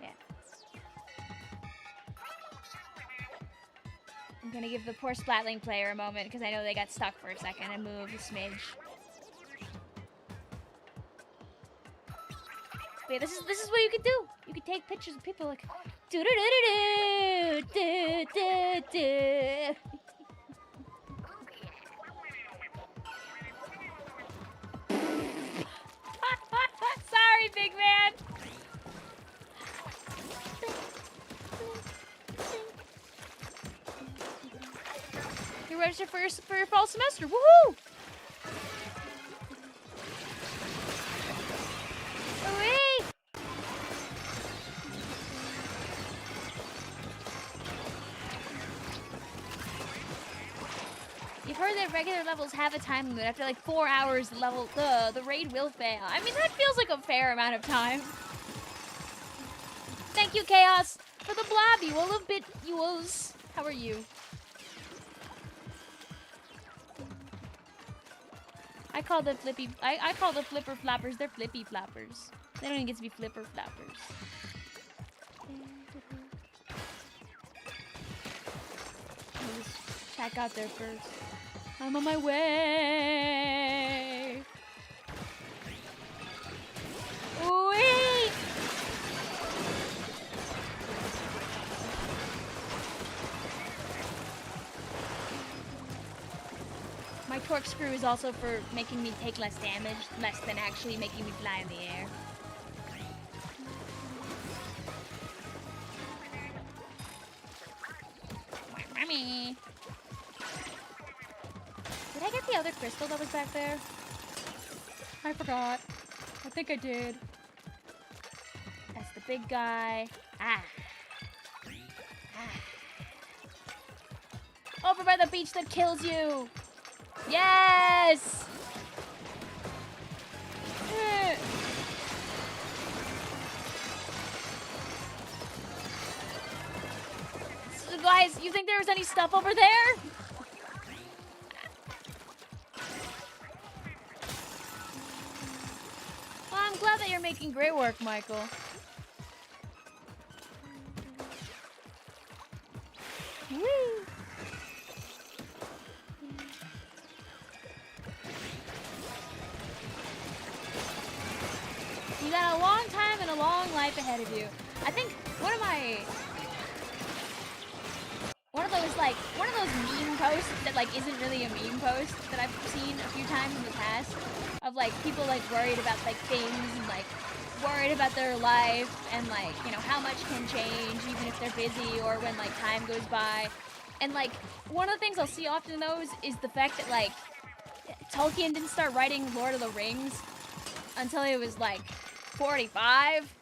Yeah. I'm gonna give the poor Splatling player a moment because I know they got stuck for a second and moved a smidge. But yeah, this is what you can do. You can take pictures of people like do do do do do do. Sorry, big man. You're registered for your fall semester. Woohoo! Hooray! You've heard that regular levels have a time limit. After like 4 hours, the raid will fail. I mean, that feels like a fair amount of time. Thank you, Chaos, for the blobby. Well, a bit yours. How are you? I call the flipper flappers. They're flippy flappers. They don't even get to be flipper flappers. I'll just check out there first. I'm on my way. Wait! My corkscrew is also for making me take less damage, less than actually making me fly in the air. Mommy! Did I get the other crystal that was back there? I forgot. I think I did. That's the big guy. Ah. Over by the beach that kills you! Yes! So guys, you think there was any stuff over there? Well, I'm glad that you're making great work, Michael. Woo! a long time and a long life ahead of you. I think one of those meme posts that like isn't really a meme post that I've seen a few times in the past of like people like worried about like things and like worried about their life and like, you know, how much can change even if they're busy or when like time goes by. And like one of the things I'll see often in those is the fact that like Tolkien didn't start writing Lord of the Rings until he was like 45.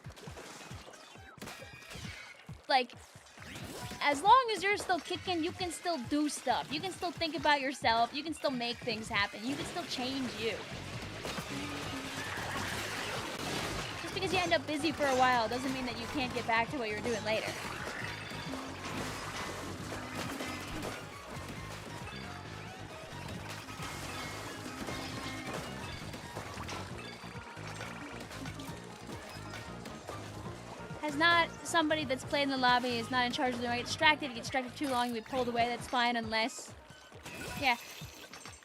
Like, as long as you're still kicking, you can still do stuff. You can still think about yourself. You can still make things happen. You can still change you. Just because you end up busy for a while doesn't mean that you can't get back to what you're doing later. As not somebody that's played in the lobby is not in charge of them. I get distracted too long, we pulled away, that's fine unless... Yeah.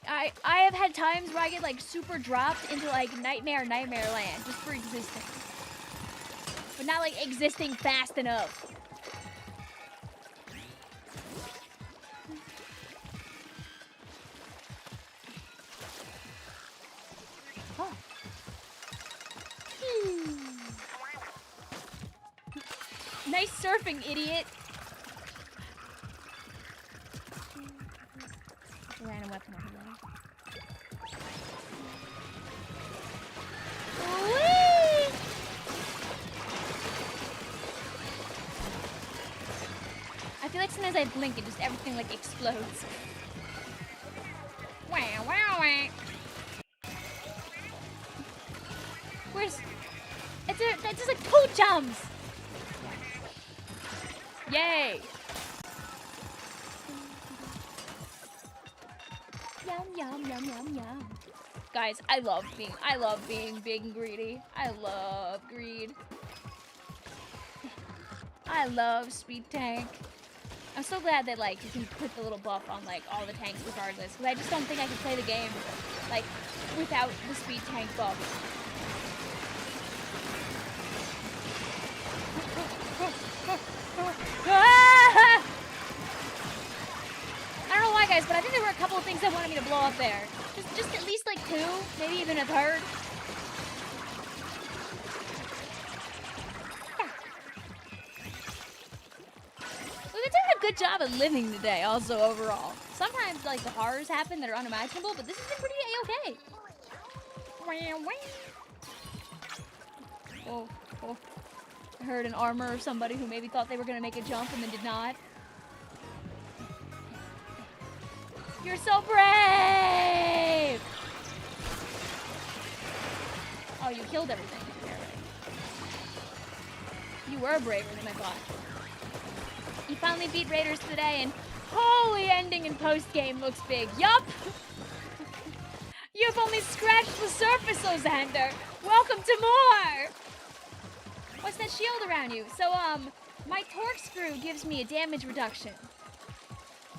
I have had times where I get like super dropped into like nightmare land just for existing. But not like existing fast enough. Oh. Nice surfing, idiot. Random weapon over there. Whee! I feel like sometimes I blink and just everything like explodes. Wow, wow, wow. Where's... It's just like 2 jumps! Yay! Yum, yum, yum, yum, yum. Guys, I love being big and greedy. I love greed. I love speed tank. I'm so glad that like you can put the little buff on like all the tanks regardless, because I just don't think I could play the game like without the speed tank buff. Ah! I don't know why, guys, but I think there were a couple of things that wanted me to blow up there. Just at least like 2, maybe even a third. We've been doing a good job of living today, also overall. Sometimes like the horrors happen that are unimaginable, but this has been pretty a-okay. Oh, oh. I heard an armor of somebody who maybe thought they were gonna make a jump and then did not. You're so brave! Oh, you killed everything. You were braver than I thought. You finally beat Raiders today, and holy, ending and post-game looks big. Yup! You've only scratched the surface, Ozander. Welcome to more! What's that shield around you? So, my torque screw gives me a damage reduction.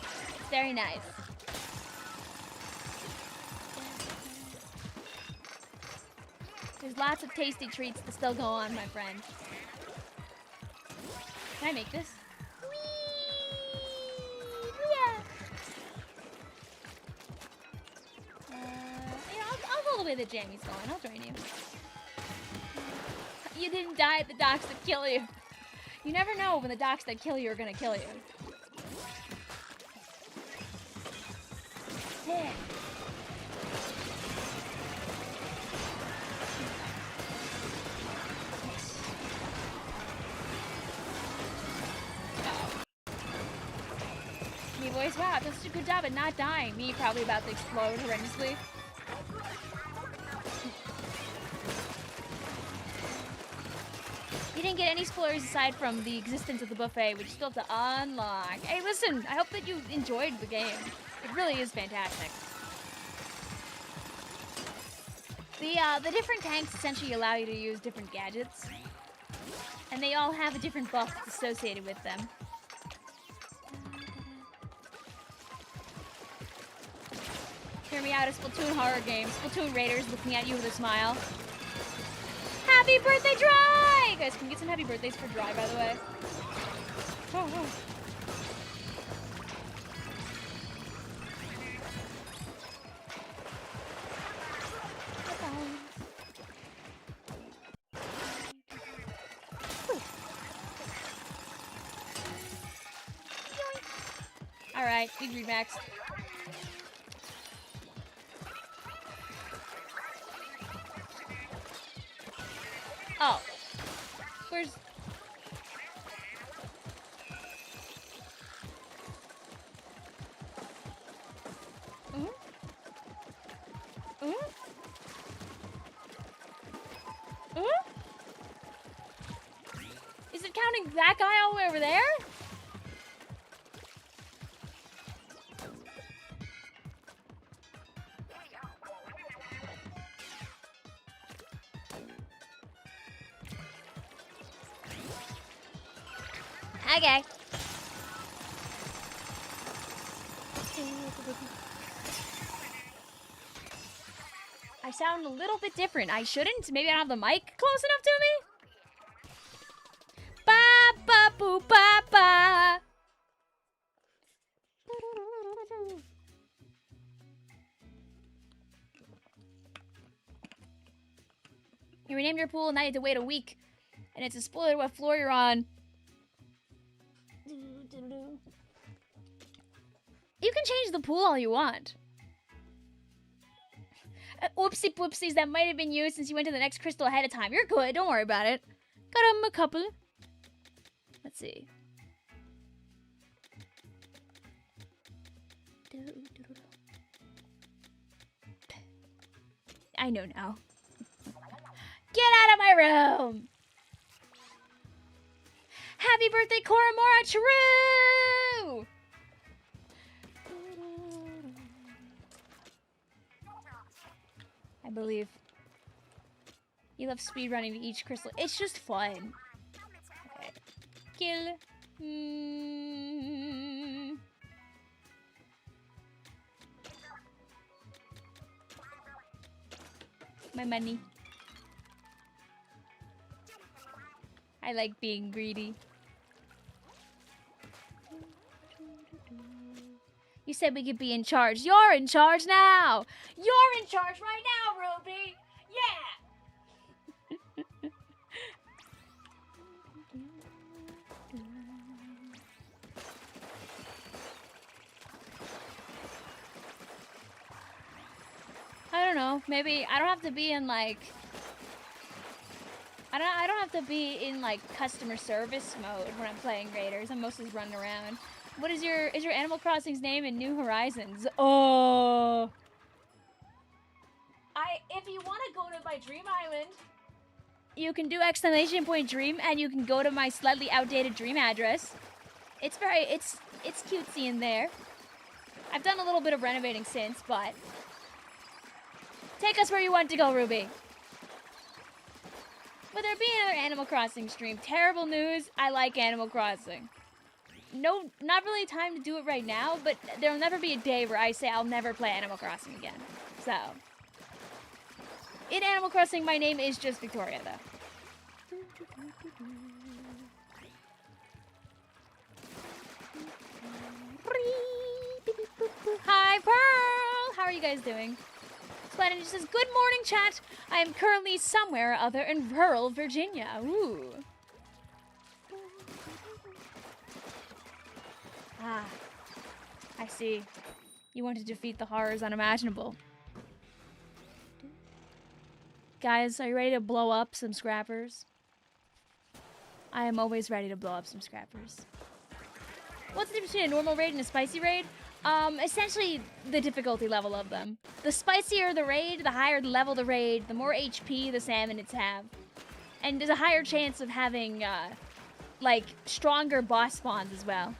It's very nice. There's lots of tasty treats to still go on, my friend. Can I make this? Whee! Yeah. You know, I'll go the way that Jamie's going. I'll join you. You didn't die at the docks that kill you. You never know when the docks that kill you are gonna kill you. Yeah. Me voice, wow, that's such a good job at not dying. Me probably about to explode horrendously. You didn't get any spoilers aside from the existence of the buffet, which you still have to unlock. Hey, listen, I hope that you enjoyed the game. It really is fantastic. The different tanks essentially allow you to use different gadgets. And they all have a different buff associated with them. Hear me out, a Splatoon horror game. Splatoon Raiders looking at you with a smile. Happy birthday, Dry! Guys, can we get some happy birthdays for Dry, by the way? Oh, oh. Alright, big remax. Oh. Where's... Is it counting that guy all the way over there? Okay. I sound a little bit different. I shouldn't. Maybe I don't have the mic close enough to me? Ba ba boo ba ba. You renamed your pool and now you have to wait a week. And it's a spoiler what floor you're on. You can change the pool all you want. Whoopsie poopsies, that might have been you since you went to the next crystal ahead of time. You're good, don't worry about it. Got a couple. Let's see. I know now. Get out of my room! Happy birthday, Koramora! True! I believe. You love speedrunning to each crystal. It's just fun. Okay. Kill. My money. I like being greedy. You said we could be in charge. You're in charge now! You're in charge right now, Ruby! Yeah! I don't know. Maybe I don't have to be in like... I don't have to be in like customer service mode when I'm playing Raiders. I'm mostly running around. What is your Animal Crossing's name in New Horizons? Oh. If you want to go to my dream island, you can do !dream and you can go to my slightly outdated dream address. It's cutesy in there. I've done a little bit of renovating since, but take us where you want to go, Ruby. Will there be another Animal Crossing stream? Terrible news. I like Animal Crossing. No, not really time to do it right now, but there'll never be a day where I say I'll never play Animal Crossing again. So, in Animal Crossing, my name is just Victoria, though. Hi, Pearl! How are you guys doing? Splatoon just says, good morning, chat. I am currently somewhere other in rural Virginia. Ooh. Ah, I see. You want to defeat the horrors unimaginable. Guys, are you ready to blow up some scrappers? I am always ready to blow up some scrappers. What's the difference between a normal raid and a spicy raid? Essentially the difficulty level of them. The spicier the raid, the higher the level the raid, the more HP the salmonids have. And there's a higher chance of having, like, stronger boss spawns as well.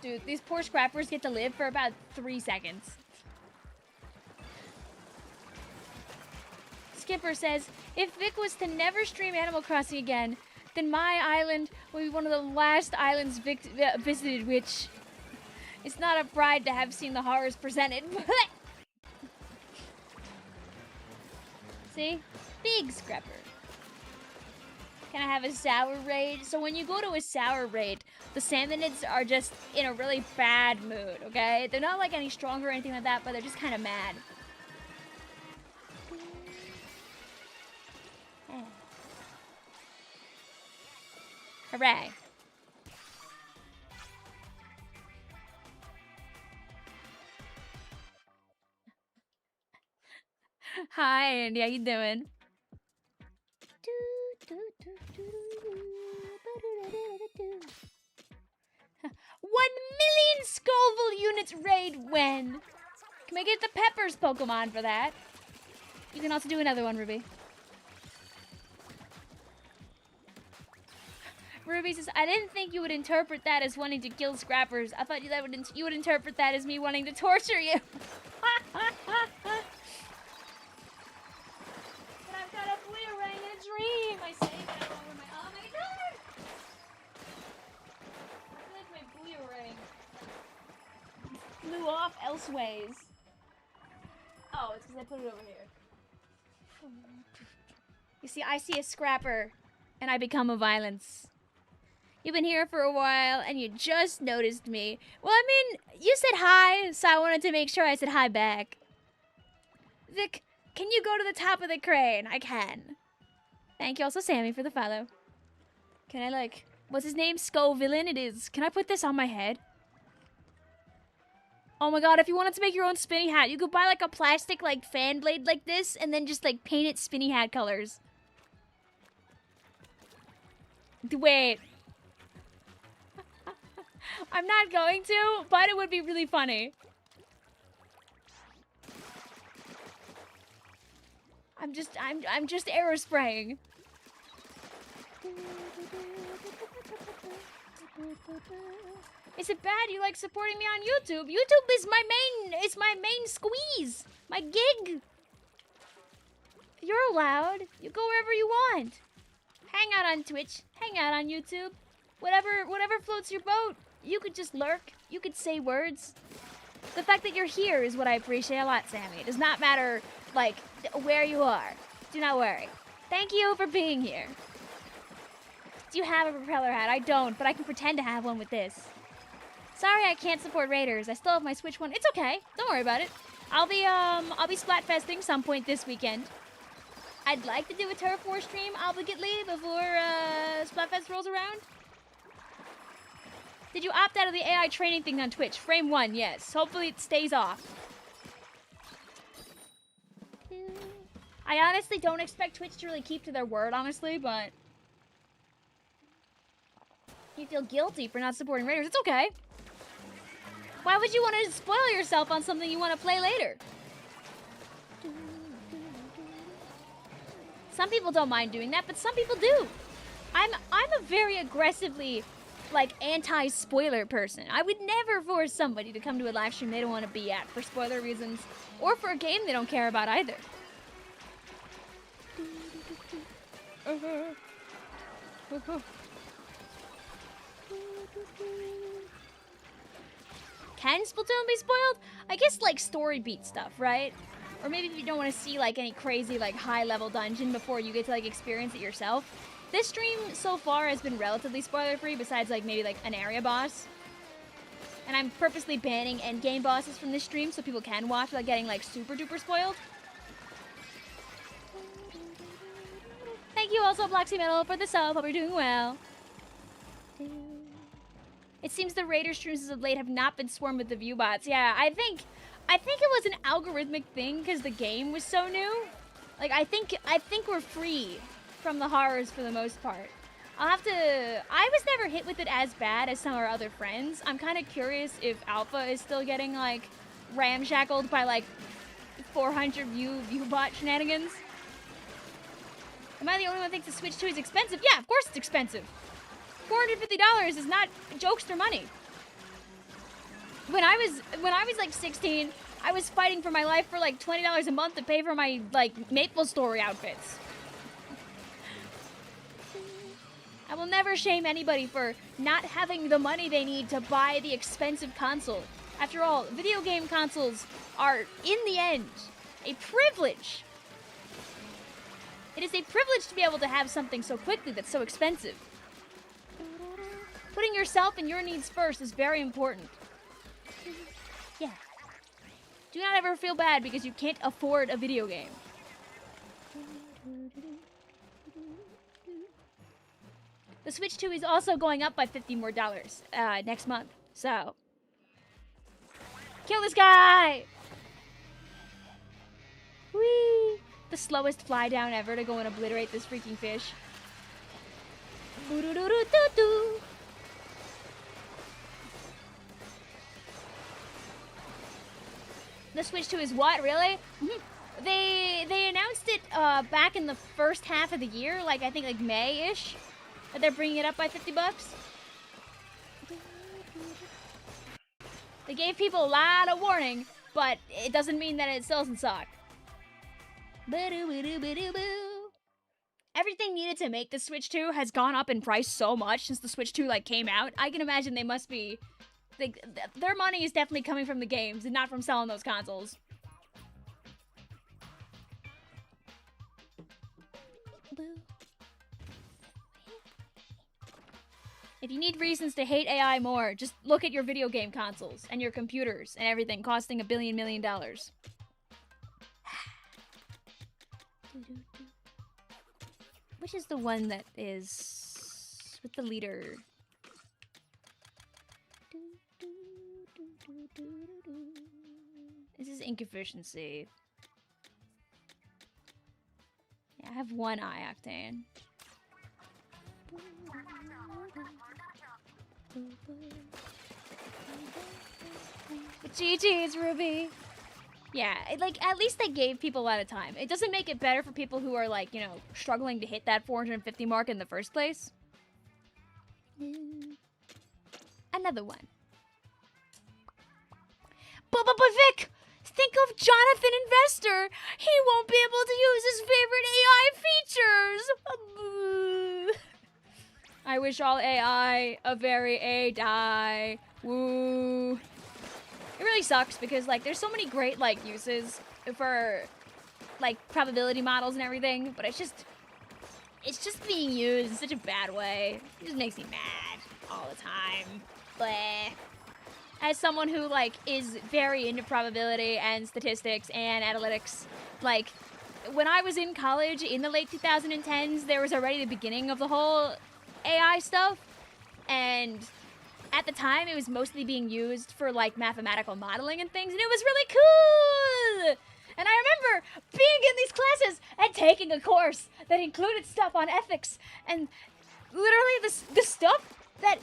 Dude, these poor scrappers get to live for about 3 seconds. Skipper says, if Vic was to never stream Animal Crossing again, then my island will be one of the last islands Vic visited, which It's not a pride to have seen the horrors presented. See? Big scrapper. Can I have a sour raid? So when you go to a sour raid, the salmonids are just in a really bad mood, okay? They're not like any stronger or anything like that, but they're just kind of mad. Hooray. Hi, Andy. How you doing? 1,000,000 Scoville units raid when? Can we get the Peppers Pokemon for that? You can also do another one, Ruby. Ruby says, I didn't think you would interpret that as wanting to kill scrappers. I thought you would interpret that as me wanting to torture you. But I've got a boomerang in a dream. I say that over my... Oh my god! I feel like my boomerang flew off elseways. Oh, it's because I put it over here. You see, I see a scrapper, and I become a violence. You've been here for a while, and you just noticed me. Well, I mean, you said hi, so I wanted to make sure I said hi back. Vic, can you go to the top of the crane? I can. Thank you also, Sammy, for the follow. Can I, like... What's his name? Villon? It is. Can I put this on my head? Oh my god, if you wanted to make your own spinny hat, you could buy, like, a plastic, like, fan blade like this, and then just, like, paint it spinny hat colors. Wait. I'm not going to, but it would be really funny. I'm just arrow spraying. Is it bad you like supporting me on YouTube? YouTube is my main squeeze. My gig. You're allowed. You go wherever you want. Hang out on Twitch. Hang out on YouTube. Whatever floats your boat. You could just lurk. You could say words. The fact that you're here is what I appreciate a lot, Sammy. It does not matter, like, where you are. Do not worry. Thank you for being here. Do you have a propeller hat? I don't, but I can pretend to have one with this. Sorry I can't support Raiders. I still have my Switch one. It's okay. Don't worry about it. I'll be Splatfesting some point this weekend. I'd like to do a Turf War stream obligately before Splatfest rolls around. Did you opt out of the AI training thing on Twitch? Frame 1, yes. Hopefully it stays off. I honestly don't expect Twitch to really keep to their word, honestly, but... You feel guilty for not supporting Raiders. It's okay. Why would you want to spoil yourself on something you want to play later? Some people don't mind doing that, but some people do. I'm a very aggressively... like, anti-spoiler person. I would never force somebody to come to a live stream they don't want to be at for spoiler reasons, or for a game they don't care about either. Can Splatoon be spoiled? I guess, like, story beat stuff, right? Or maybe if you don't want to see, like, any crazy, like, high-level dungeon before you get to, like, experience it yourself. This stream so far has been relatively spoiler-free, besides, like, maybe, like, an area boss. And I'm purposely banning endgame bosses from this stream so people can watch without getting, like, super-duper spoiled. Thank you also, Bloxy Metal, for the sub. Hope you're doing well. It seems the Raider streams as of late have not been swarmed with the view bots. Yeah, I think it was an algorithmic thing because the game was so new. Like, I think we're free from the horrors for the most part. I was never hit with it as bad as some of our other friends. I'm kind of curious if Alpha is still getting, like, ramshackled by, like, 400 view bot shenanigans. Am I the only one who thinks the Switch 2 is expensive? Yeah, of course it's expensive. $450 is not jokester money. When I was like 16, I was fighting for my life for like $20 a month to pay for my, like, Maple Story outfits. I will never shame anybody for not having the money they need to buy the expensive console. After all, video game consoles are, in the end, a privilege. It is a privilege to be able to have something so quickly that's so expensive. Putting yourself and your needs first is very important. Yeah. Do not ever feel bad because you can't afford a video game. The Switch 2 is also going up by $50 more next month. So, kill this guy! Whee! The slowest fly down ever to go and obliterate this freaking fish. Boo-doo-doo-doo-doo-doo. The Switch 2 is what, really? They announced it back in the first half of the year, like I think like May-ish, that they're bringing it up by $50. They gave people a lot of warning, but it doesn't mean that it still doesn't suck. Everything needed to make the Switch 2 has gone up in price so much since the Switch 2 like came out. I can imagine they must be... their money is definitely coming from the games and not from selling those consoles. If you need reasons to hate AI more, just look at your video game consoles and your computers and everything costing $1 billion. Which is the one that is with the leader? This is ink efficiency. Yeah, I have one iOctane. But GG's, Ruby. Yeah, like, at least they gave people a lot of time. It doesn't make it better for people who are, like, you know, struggling to hit that 450 mark in the first place. Another one. But Vic! Think of Jonathan Investor! He won't be able to use his favorite AI features! I wish all AI a very A-die. Woo. It really sucks because, like, there's so many great, like, uses for, like, probability models and everything, but it's just being used in such a bad way. It just makes me mad all the time. Bleh. As someone who, like, is very into probability and statistics and analytics, like, when I was in college in the late 2010s, there was already the beginning of the whole AI stuff, and at the time it was mostly being used for like mathematical modeling and things, and it was really cool. And I remember being in these classes and taking a course that included stuff on ethics, and literally the stuff that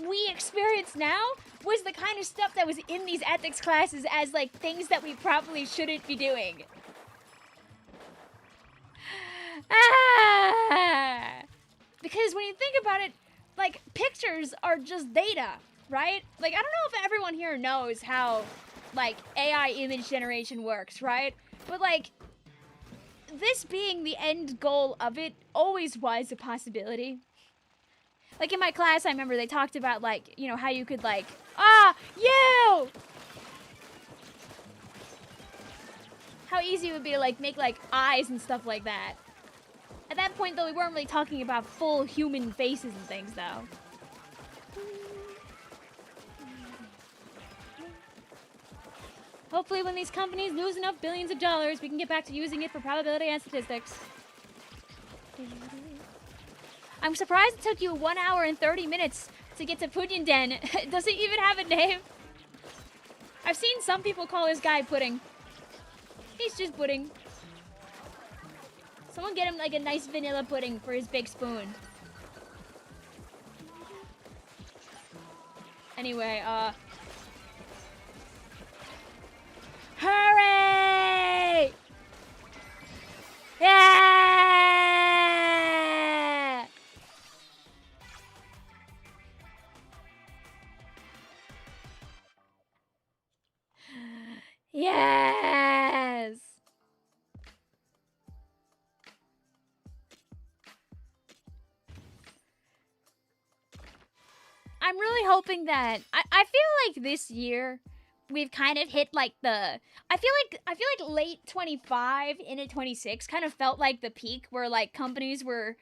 we experience now was the kind of stuff that was in these ethics classes as like things that we probably shouldn't be doing. Because when you think about it, like, pictures are just data, right? Like, I don't know if everyone here knows how, like, AI image generation works, right? But, like, this being the end goal of it always was a possibility. Like, in my class, I remember they talked about, like, you know, how you could, like, you! How easy it would be to, like, make, like, eyes and stuff like that. At that point, though, we weren't really talking about full human faces and things, though. Hopefully, when these companies lose enough billions of dollars, we can get back to using it for probability and statistics. I'm surprised it took you 1 hour and 30 minutes to get to Pudding Den. Does it even have a name? I've seen some people call this guy Pudding. He's just Pudding. Someone get him like a nice vanilla pudding for his big spoon. Anyway, hurry! Yeah! Yes! I'm really hoping that I feel like this year we've kind of hit like the I feel like late 25 into 26 kind of felt like the peak where like companies were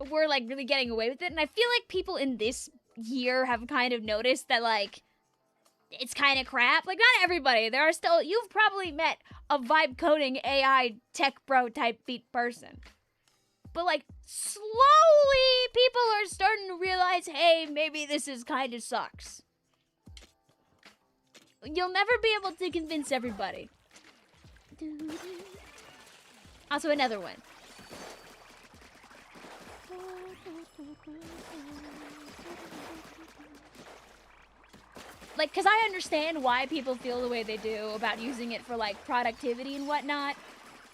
like really getting away with it, and I feel like people in this year have kind of noticed that like it's kind of crap. Like, not everybody. There are still, you've probably met a vibe coding AI tech bro type beat person. But like, slowly people are starting to realize, hey, maybe this is kind of sucks. You'll never be able to convince everybody. Also, another one. Like, because I understand why people feel the way they do about using it for, like, productivity and whatnot.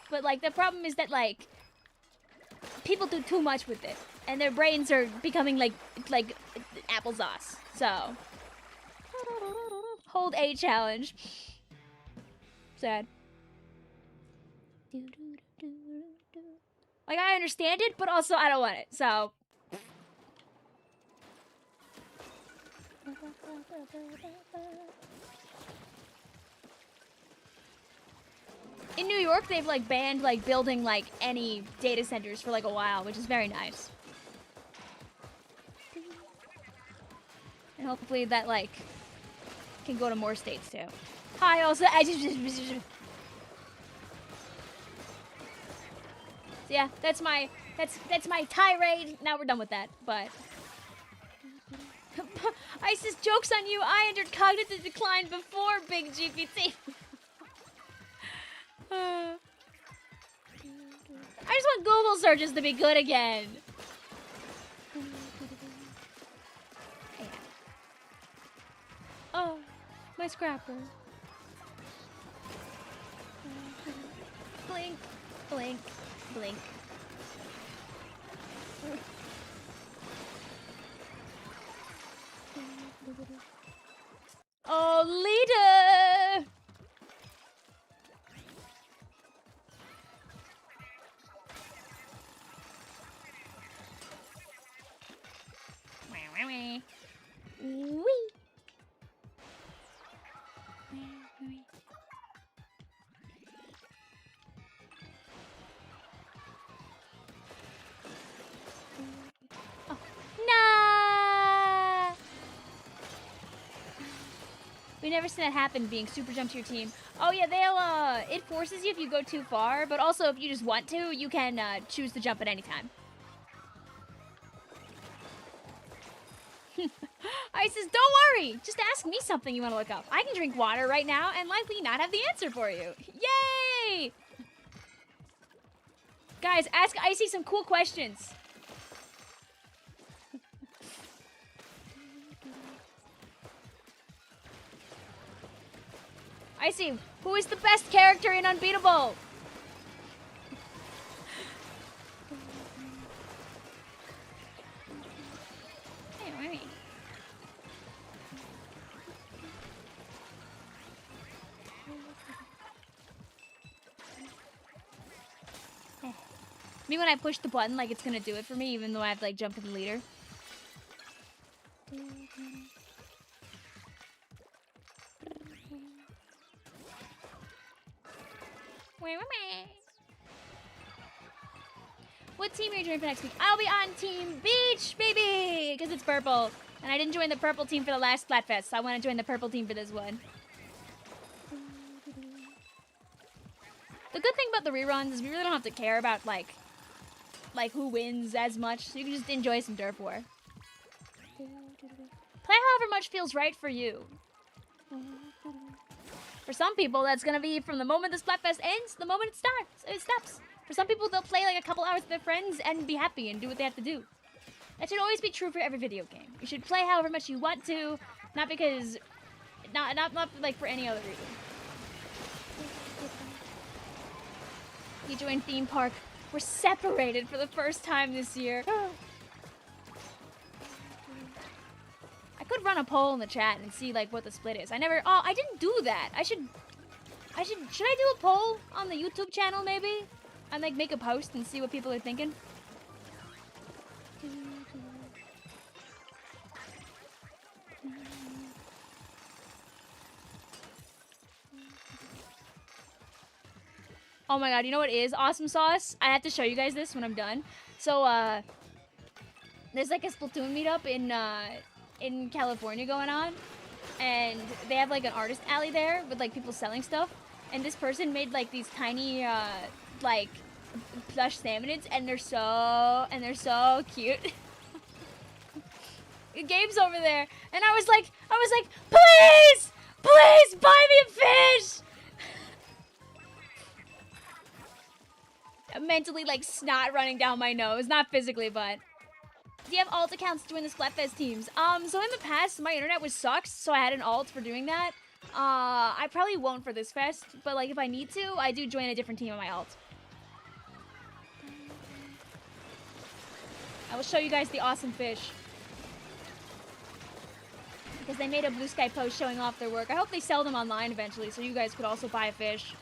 But, like, the problem is that, like, people do too much with it. And their brains are becoming, like applesauce. So. Hold A challenge. Sad. Like, I understand it, but also I don't want it, so. In New York, they've like banned like building like any data centers for like a while, which is very nice. And hopefully that like can go to more states too. Hi, also yeah, that's my tirade. Now we're done with that, but ISIS, joke's on you. I entered cognitive decline before Big GPT. I just want Google searches to be good again. Oh, my scrapper. Blink, blink, blink. Oh, leader! Wee. Oh, nah! We never seen that happen, being super jump to your team. Oh yeah, it forces you if you go too far, but also if you just want to, you can choose to jump at any time. ISIS, don't worry! Just ask me something you want to look up. I can drink water right now and likely not have the answer for you. Yay! Guys, ask Icy some cool questions. Icy, who is the best character in Unbeatable? Hey. Me when I push the button, like it's gonna do it for me, even though I have to like jump to the leader. What team are you joining for next week? I'll be on Team Beach, baby, because it's purple. And I didn't join the purple team for the last Splatfest, so I want to join the purple team for this one. The good thing about the reruns is we really don't have to care about like who wins as much, so you can just enjoy some Derp War. Play however much feels right for you. For some people, that's gonna be from the moment the Splatfest ends, the moment it stops. For some people, they'll play like a couple hours with their friends and be happy and do what they have to do. That should always be true for every video game. You should play however much you want to, not because, not like for any other reason. You joined Theme Park. We're separated for the first time this year. I could run a poll in the chat and see like what the split is. I didn't do that. Should I do a poll on the YouTube channel maybe? And like make a post and see what people are thinking? Oh my god, you know what is awesome sauce? I have to show you guys this when I'm done. So, there's like a Splatoon meetup in California going on. And they have like an artist alley there with like people selling stuff. And this person made like these tiny, like, plush salmonids, and they're so cute. Gabe's over there, and I was like, please, please buy me a fish. I'm mentally like snot running down my nose, not physically, but. Do you have alt accounts to join the Splatfest teams? So in the past, my internet was sucks, so I had an alt for doing that. I probably won't for this fest, but like if I need to, I do join a different team on my alt. I will show you guys the awesome fish. Because they made a Blue Sky post showing off their work. I hope they sell them online eventually, so you guys could also buy a fish.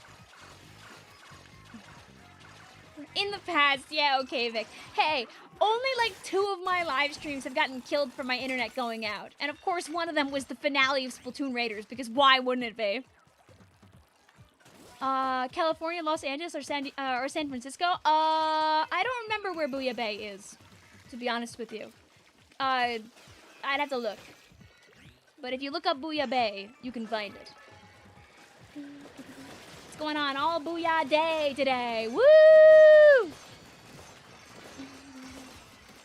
In the past, yeah, okay, Vic. Hey, only like 2 of my live streams have gotten killed from my internet going out. And of course, one of them was the finale of Splatoon Raiders, because why wouldn't it be? California, Los Angeles, or San Francisco? I don't remember where Booyah Bay is, to be honest with you. I'd have to look. But if you look up Booyah Bay, you can find it. What's going on? All Booyah Day today. Woo!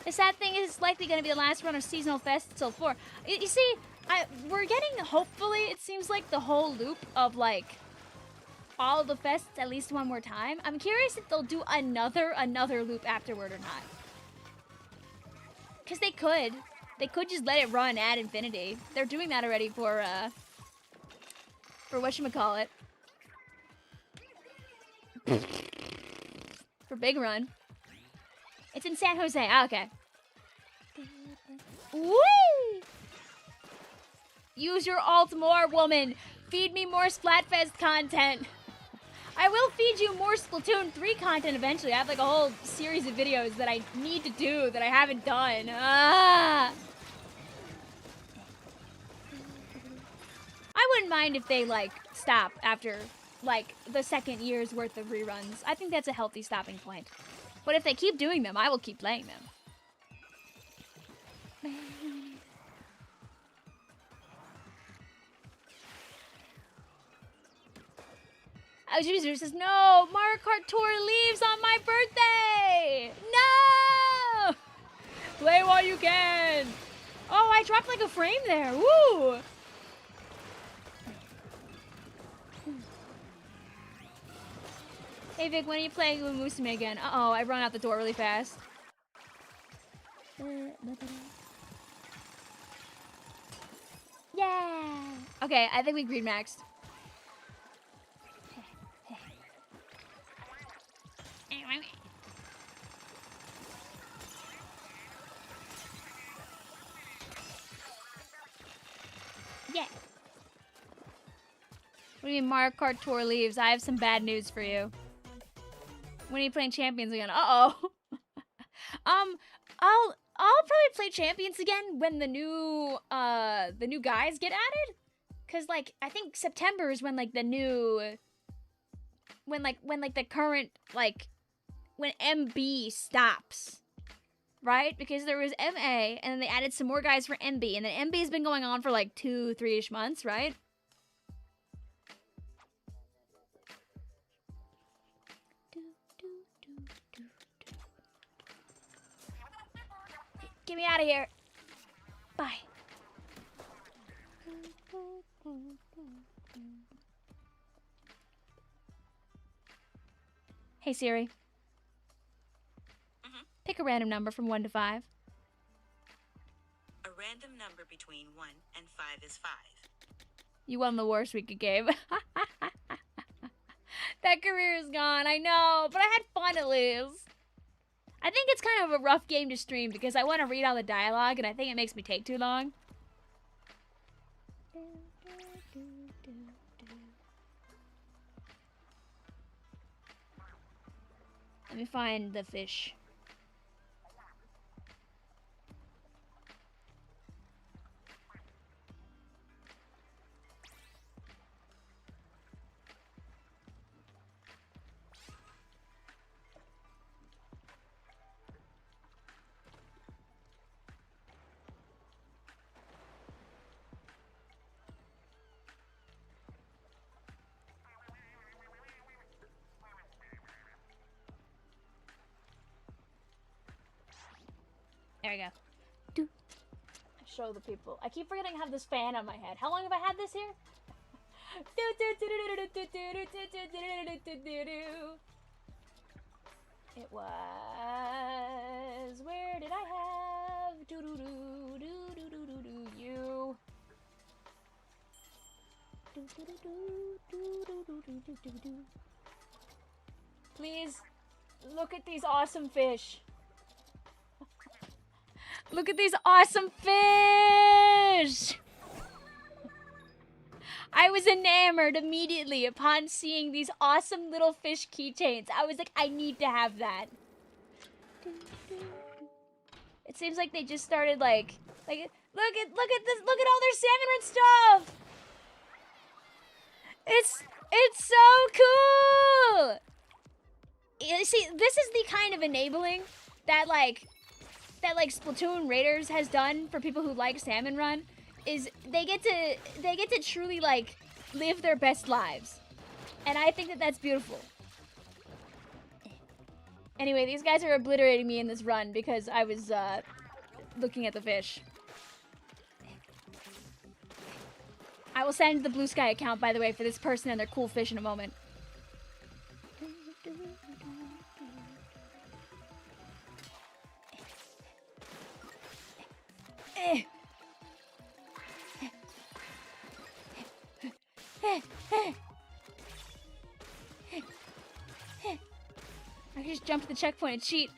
The sad thing is it's likely going to be the last run of Seasonal Fest until 4. You see, we're getting, hopefully, it seems like the whole loop of, like, all the fests at least one more time. I'm curious if they'll do another loop afterward or not. Because they could. They could just let it run ad infinity. They're doing that already for whatchamacallit. For Big Run. It's in San Jose. Ah, okay. Whee! Use your alt more, woman. Feed me more Splatfest content. I will feed you more Splatoon 3 content eventually. I have like a whole series of videos that I need to do that I haven't done. Ah! I wouldn't mind if they, like, stop after, like, the second year's worth of reruns. I think that's a healthy stopping point. But if they keep doing them, I will keep playing them. Oh, Jesus says, no! Mario Kart Tour leaves on my birthday! No! Play while you can! Oh, I dropped like a frame there. Woo! Hey Vic, when are you playing with Musume again? Uh-oh, I run out the door really fast. Yeah! Okay, I think we green maxed. Yeah. What do you mean Mario Kart Tour leaves? I have some bad news for you. When are you playing Champions again? Uh-oh. I'll probably play Champions again when the new guys get added. Cause like I think September is when like the new when the current like when MB stops. Right? Because there was MA and then they added some more guys for MB and then MB's been going on for like 2-3-ish months, right? Get me out of here. Bye. Hey Siri. Pick a random number from 1 to 5. A random number between 1 and 5 is 5. You won the worst we could give. That career is gone, I know, but I had fun at least. I think it's kind of a rough game to stream because I want to read all the dialogue and I think it makes me take too long. Let me find the fish. There we go. Do. Show the people. I keep forgetting I have this fan on my head. How long have I had this here? It was... Where did I have... You... Please, look at these awesome fish. Look at these awesome fish! I was enamored immediately upon seeing these awesome little fish keychains. I was like, I need to have that. It seems like they just started like look at this, look at all their salmon run stuff. It's so cool. You see, this is the kind of enabling that like Splatoon Raiders has done for people who like salmon run. Is they get to truly like live their best lives, and I think that that's beautiful. Anyway, these guys are obliterating me in this run because I was looking at the fish. I will send the Blue Sky account, by the way, for this person and their cool fish in a moment. I can just jump to the checkpoint and cheat.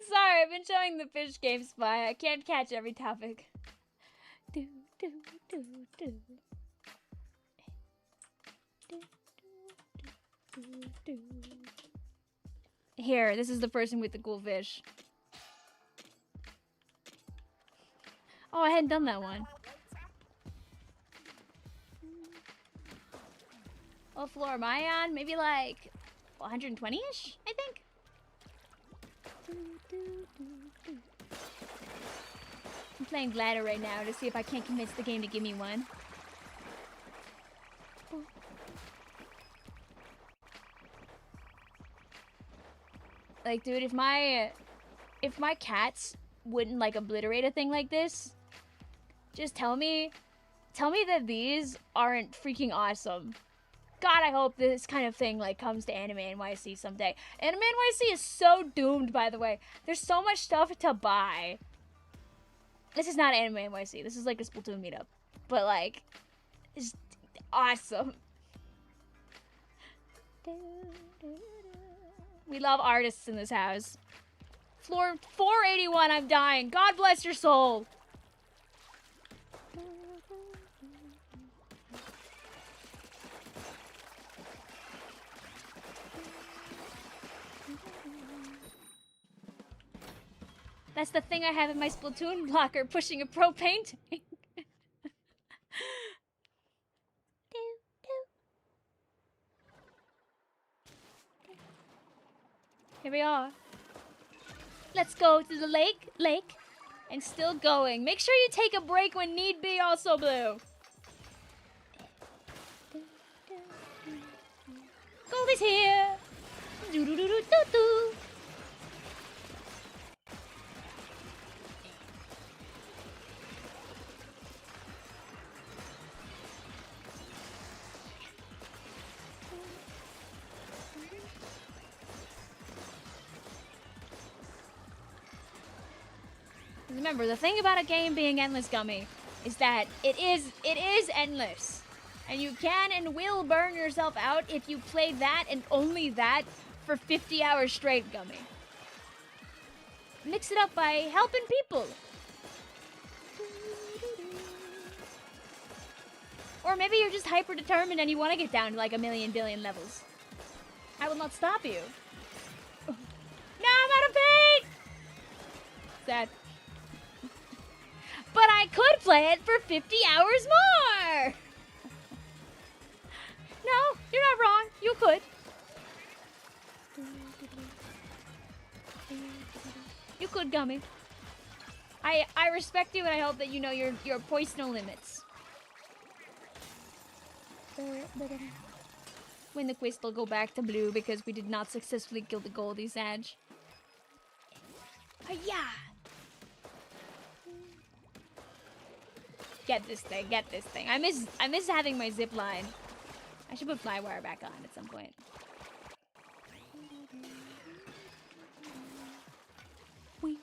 Sorry, I've been showing the fish game spy. I can't catch every topic. Do, do, do, do. Do, do, do, do. Here, this is the person with the cool fish. Oh, I hadn't done that one. What floor am I on? Maybe like 120-ish, I think? I'm playing Ladder right now to see if I can't convince the game to give me one. Like, dude, if my cats wouldn't like obliterate a thing like this, just tell me that these aren't freaking awesome. God, I hope this kind of thing like comes to Anime NYC someday. Anime NYC is so doomed, by the way. There's so much stuff to buy. This is not Anime NYC. This is like a Splatoon meetup. But like, it's awesome. We love artists in this house. Floor 481, I'm dying. God bless your soul. That's the thing I have in my Splatoon blocker, pushing a pro painting. Here we are. Let's go to the lake, and still going. Make sure you take a break when need be, also Blue. Gold is here. Do do do do do do. Remember, the thing about a game being endless, Gummy, is that it is endless. And you can and will burn yourself out if you play that and only that for 50 hours straight, Gummy. Mix it up by helping people. Or maybe you're just hyper determined and you want to get down to like 1,000,000 billion levels. I will not stop you. Now I'm out of paint! Sad. But I could play it for 50 hours more! No, You're not wrong. You could. You could, Gummy. I respect you, and I hope that you know your poisonal limits. When the quest will go back to blue because we did not successfully kill the Goldie Sag. Yeah. Get this thing, get this thing. I miss having my zip line. I should put Flywire back on at some point. Whee.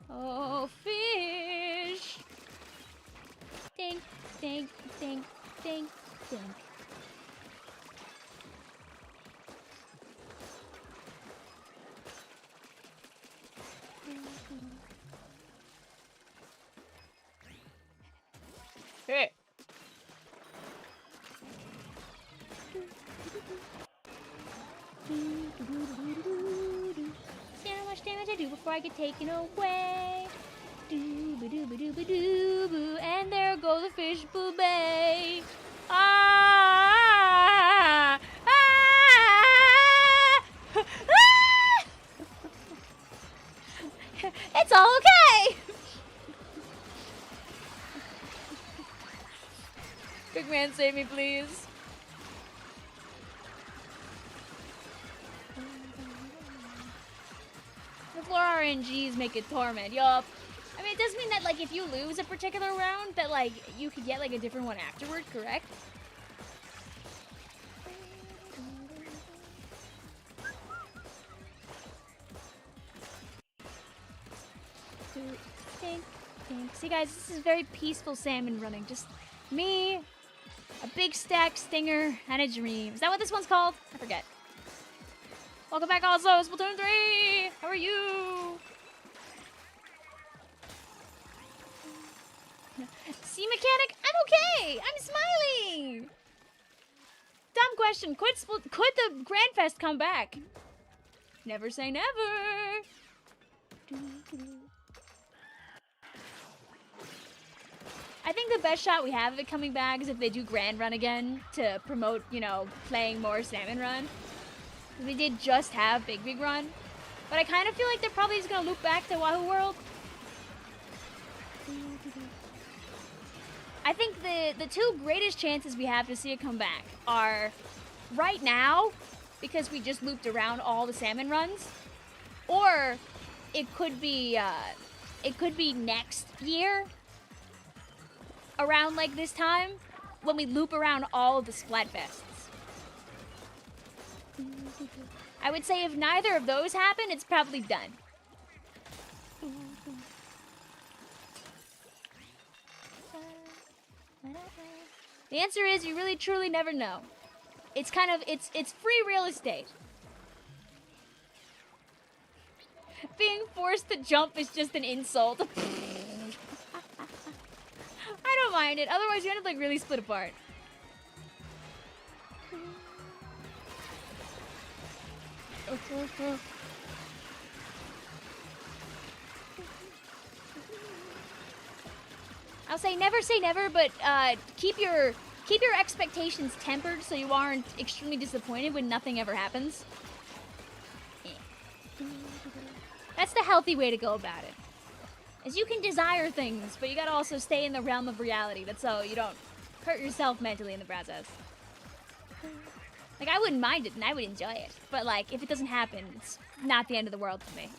Oh, fish! Dink, dink, dink, dink, dink. Hey. See how much damage I do before I get taken away. Doo-ba-doo-ba-doo-ba-doo-boo. And there go the fish boobay. Ah! Ah! Ah! It's all okay! Big man, save me, please. The floor RNGs make it torment. Yup. I mean, it does mean that, like, if you lose a particular round, that, like, you could get, like, a different one afterward, correct? Think. See, guys, this is very peaceful salmon running. Just me, a big stack stinger, and a dream. Is that what this one's called? I forget. Welcome back also, Splatoon 3! How are you? See, mechanic, I'm okay! I'm smiling! Dumb question, could the Grand Fest come back? Never say never! I think the best shot we have of it coming back is if they do Grand Run again to promote, you know, playing more Salmon Run. They did just have Big Run. But I kind of feel like they're probably just going to loop back to Wahoo World. I think the two greatest chances we have to see it come back are right now, because we just looped around all the Salmon Runs, or it could be next year, around like this time, when we loop around all of the Splatfests. I would say if neither of those happen, it's probably done. The answer is you really truly never know. It's kind of, it's free real estate. Being forced to jump is just an insult. I don't mind it, otherwise you end up like really split apart. I'll say never, but keep your expectations tempered so you aren't extremely disappointed when nothing ever happens. That's the healthy way to go about it. Is you can desire things, but you gotta also stay in the realm of reality. That's so you don't hurt yourself mentally in the process. Like, I wouldn't mind it and I would enjoy it, but like, if it doesn't happen, it's not the end of the world for me.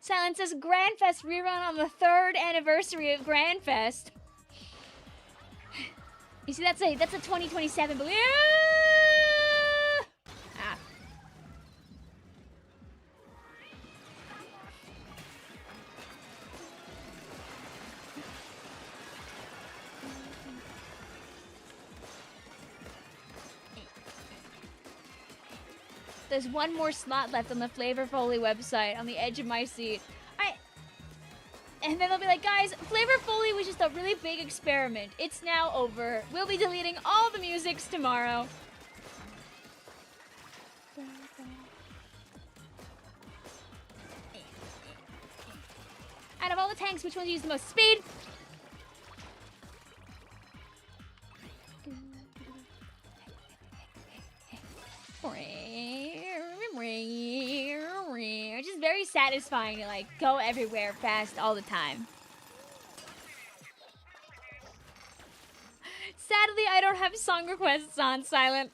Silence says Grandfest rerun on the 3rd anniversary of Grandfest. You see, that's a 2027, but ah. There's one more slot left on the Flavor Foley website on the edge of my seat. And then they'll be like, guys, Flavor Foley was just a really big experiment. It's now over. We'll be deleting all the musics tomorrow. Out of all the tanks, which one use the most speed? It's just very satisfying to like go everywhere fast all the time. Sadly, I don't have song requests on silent.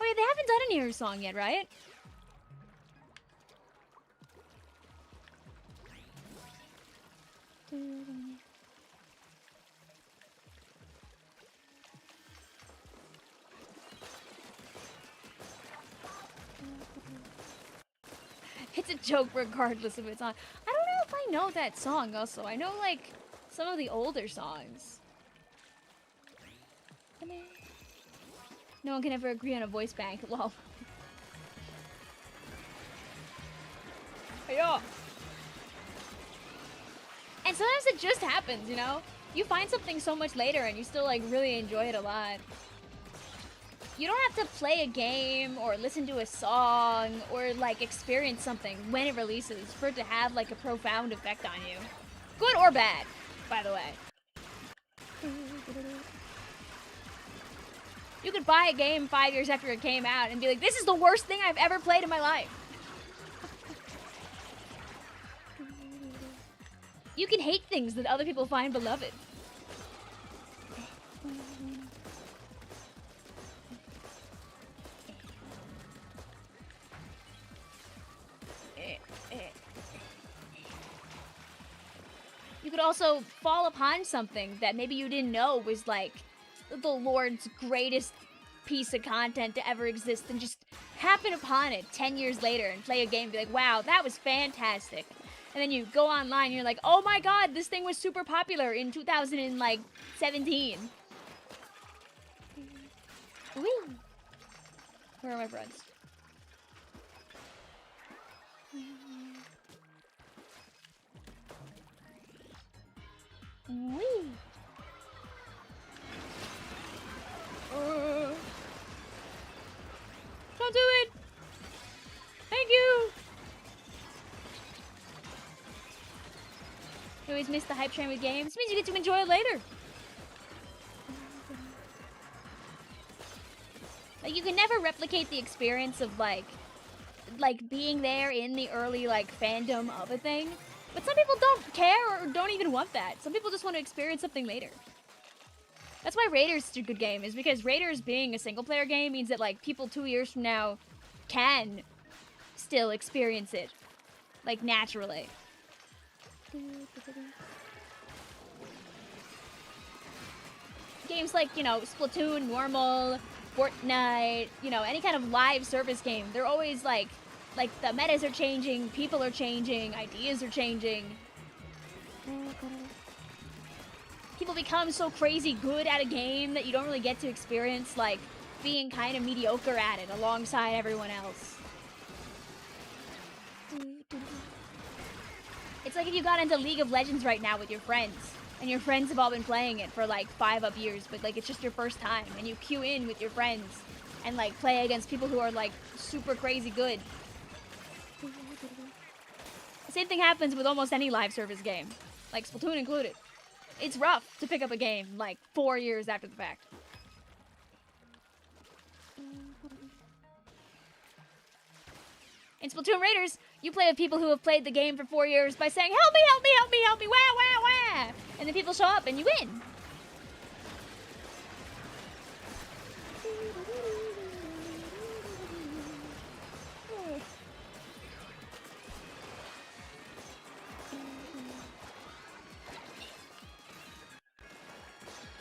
Wait, they haven't done a Nier song yet, right? It's a joke regardless of its on. I don't know if I know that song also. I know like some of the older songs. No one can ever agree on a voice bank. Lol. Yeah. And sometimes it just happens, you know? You find something so much later and you still like really enjoy it a lot. You don't have to play a game or listen to a song or like experience something when it releases for it to have like a profound effect on you. Good or bad, by the way. You could buy a game 5 years after it came out and be like, this is the worst thing I've ever played in my life. You can hate things that other people find beloved. You could also fall upon something that maybe you didn't know was like the Lord's greatest piece of content to ever exist and just happen upon it 10 years later and play a game and be like, wow, that was fantastic. And then you go online and you're like, oh my god, this thing was super popular in 2017. Whee! Where are my friends? Whee! Don't do it! Thank you! You always miss the hype train with games. This means you get to enjoy it later. Like, you can never replicate the experience of, like being there in the early, like, fandom of a thing. But some people don't care or don't even want that. Some people just want to experience something later. That's why Raiders is a good game, is because Raiders being a single-player game means that, like, people 2 years from now can still experience it, like, naturally. Games like, you know, Splatoon, normal, Fortnite, you know, any kind of live service game, they're always, like, the metas are changing, people are changing, ideas are changing. People become so crazy good at a game that you don't really get to experience, like, being kind of mediocre at it alongside everyone else. It's like if you got into League of Legends right now with your friends, and your friends have all been playing it for, like, 5 up years, but, like, it's just your first time, and you queue in with your friends and, like, play against people who are, like, super crazy good. The same thing happens with almost any live service game, like Splatoon included. It's rough to pick up a game, like, 4 years after the fact. In Splatoon Raiders, you play with people who have played the game for 4 years by saying, help me, help me, help me, help me, wah, wah, wah! And then people show up and you win.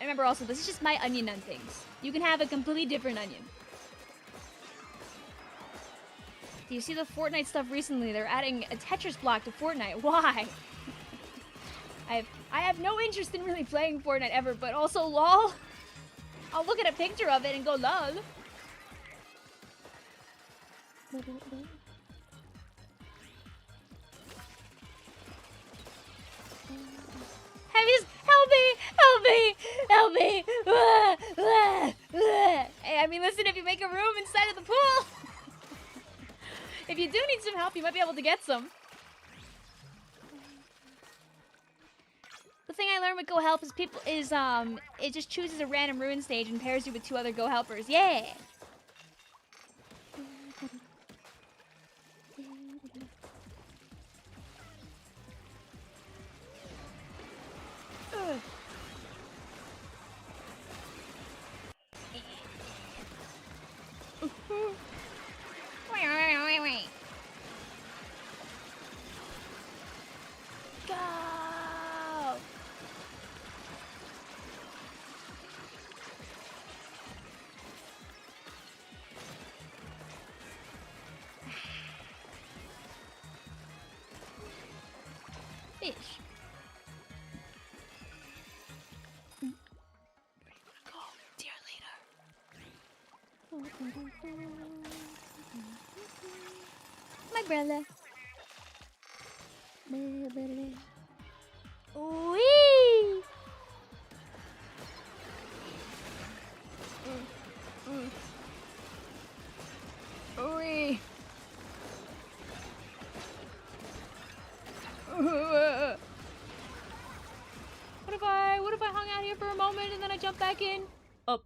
And remember also, this is just my onion on things. You can have a completely different onion. Do you see the Fortnite stuff recently? They're adding a Tetris block to Fortnite. Why? I have no interest in really playing Fortnite ever, but also lol. I'll look at a picture of it and go lol. Help me! Help me! Help me! Hey, I mean, listen, if you make a room inside of the pool. you do need some help, you might be able to get some. The thing I learned with Go Help is it just chooses a random ruin stage and pairs you with 2 other Go Helpers. Yeah! Ugh. Go! Fish. Go, dear leader. My brother. Wee! Wee! What if I hung out here for a moment and then I jump back in? Oh.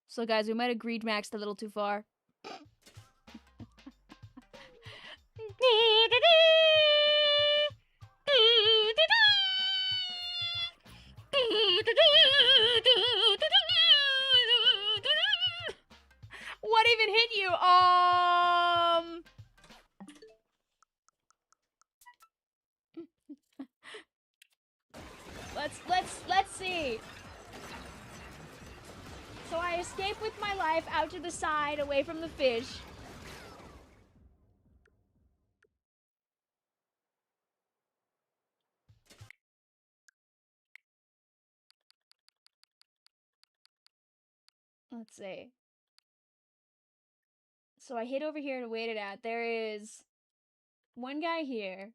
So guys, we might have greed maxed a little too far. What even hit you? Let's see. So I escape with my life out to the side, away from the fish. Let's see. So I hit over here to wait it out. There is one guy here.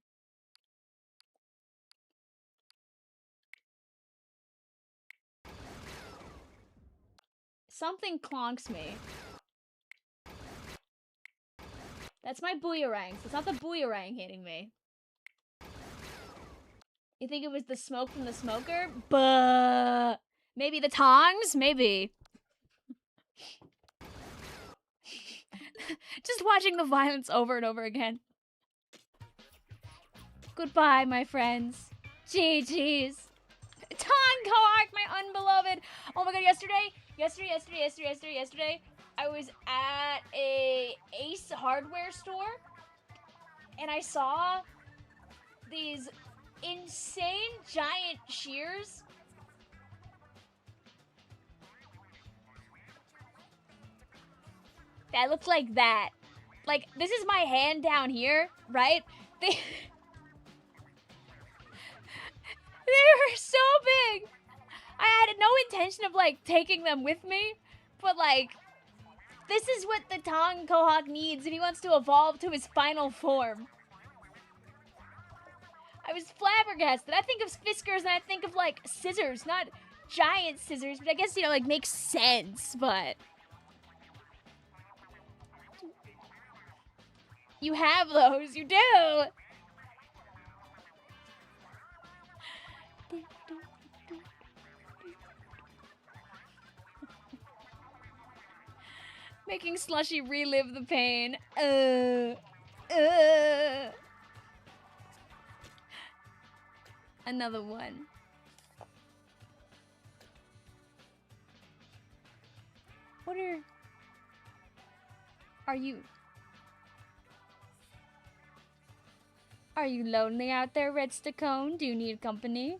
Something clonks me. That's my booyarang. So it's not the booyarang hitting me. You think it was the smoke from the smoker? But maybe the tongs? Maybe. Just watching the violence over and over again. Goodbye, my friends. GG's. Tongue-cock, my unbeloved. Oh my god, yesterday, I was at a Ace hardware store and I saw these insane giant shears. That looked like that. Like, this is my hand down here, right? They were so big. I had no intention of, like, taking them with me, but, like, this is what the Tong Kohawk needs if he wants to evolve to his final form. I was flabbergasted. I think of Fiskars and I think of, like, scissors, not giant scissors, but I guess, you know, like, makes sense, but... You have those, you do! Making Slushy relive the pain. Another one. What are you? Are you lonely out there, Red Stacone? Do you need company?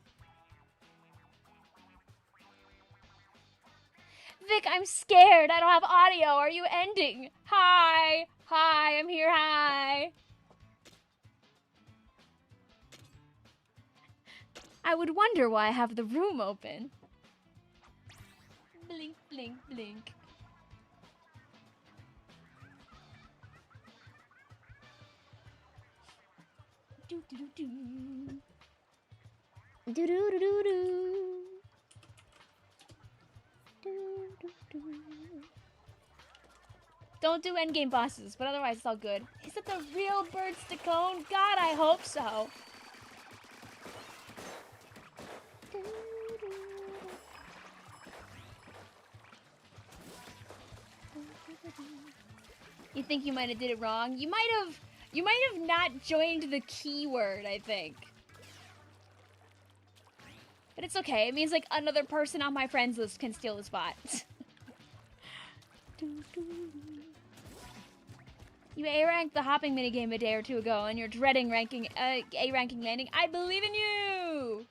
Vic, I'm scared. I don't have audio. Are you ending? Hi. Hi, I'm here. Hi. I would wonder why I have the room open. Blink, blink, blink. Do do do do. Do do do do do. Do do do. Don't do endgame bosses, but otherwise it's all good. Is it the real bird Stacone? God, I hope so. You think you might have did it wrong? You might have not joined the keyword, I think. But it's okay. It means like another person on my friends list can steal the spot. You A-ranked the hopping minigame a day or two ago, and you're dreading A-ranking landing. I believe in you!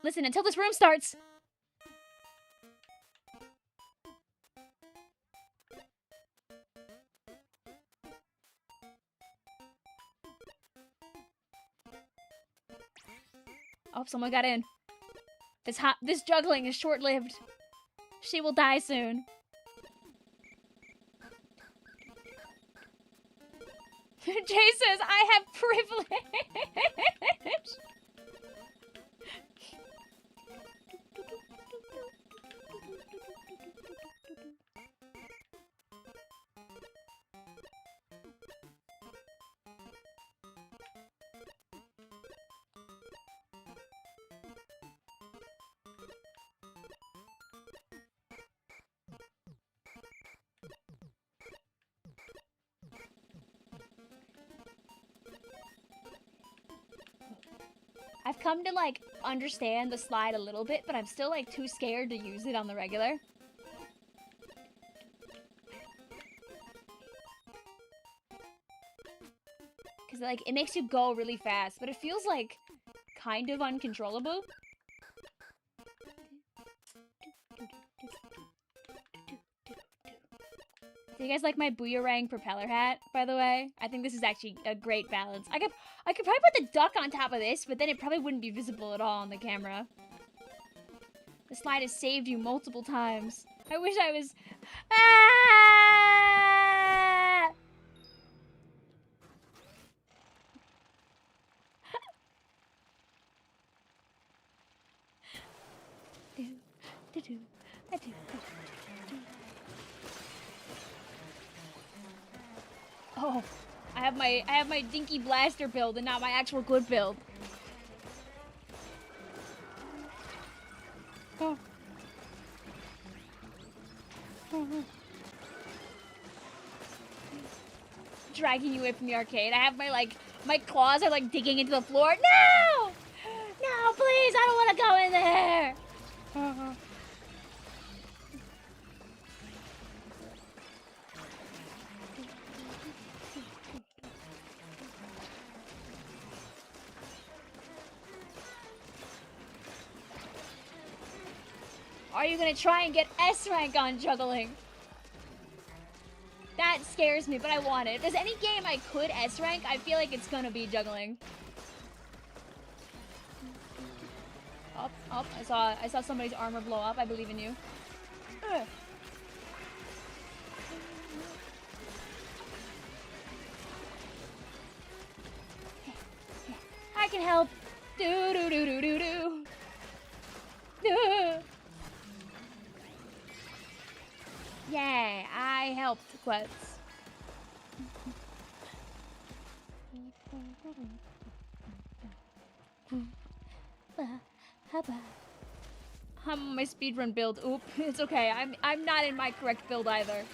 Listen, until this room starts... Oh, someone got in. This juggling is short-lived. She will die soon. Jay says, I have privilege. I've come to, like, understand the slide a little bit, but I'm still, like, too scared to use it on the regular. Because, like, it makes you go really fast, but it feels, like, kind of uncontrollable. Do you guys like my Booyarang propeller hat, by the way? I think this is actually a great balance. I could probably put the duck on top of this, but then it probably wouldn't be visible at all on the camera. The slide has saved you multiple times. I wish I was... Ah! Oh, I have my dinky blaster build and not my actual good build. Oh. Dragging you away from the arcade. I have my claws are like digging into the floor. No! No, please, I don't want to go in there. Are you gonna try and get S rank on juggling? That scares me, but I want it. If there's any game I could S rank, I feel like it's gonna be juggling. Oh, I saw somebody's armor blow up. I believe in you. Ugh. I can help. Do do do do do do. Yay, I helped Quetz. I'm on my speedrun build. Oop, it's okay. I'm not in my correct build either.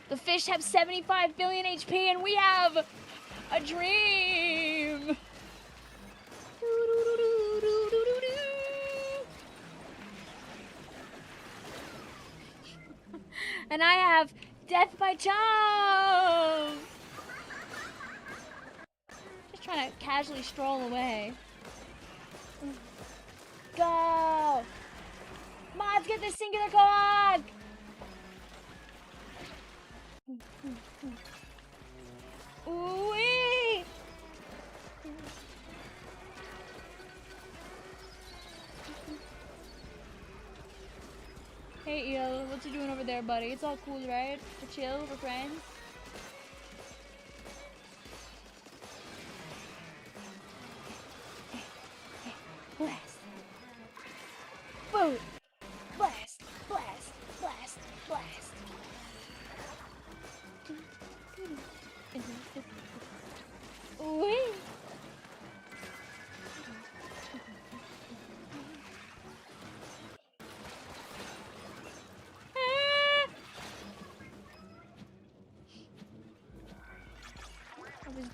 The fish have 75 billion HP and we have a dream. And I have death by chomp. Just trying to casually stroll away. Go! Mods, get this singular cog! Ooh-wee! Hey, Eel, what you doing over there, buddy? It's all cool, right? We're chill, we're friends. Blast.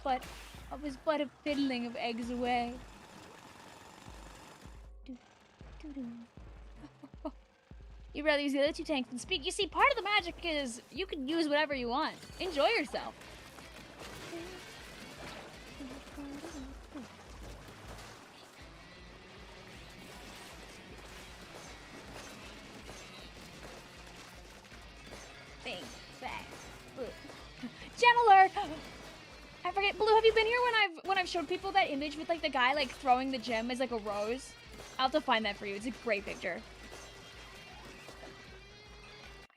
but a fiddling of eggs away. You'd rather use the other two tanks than speak. You see, part of the magic is you can use whatever you want. Enjoy yourself. Bing, bang, blue. Gem alert! I forget, Blue, have you been here when I've showed people that image with like the guy like throwing the gem as like a rose? I'll have to find that for you. It's a great picture.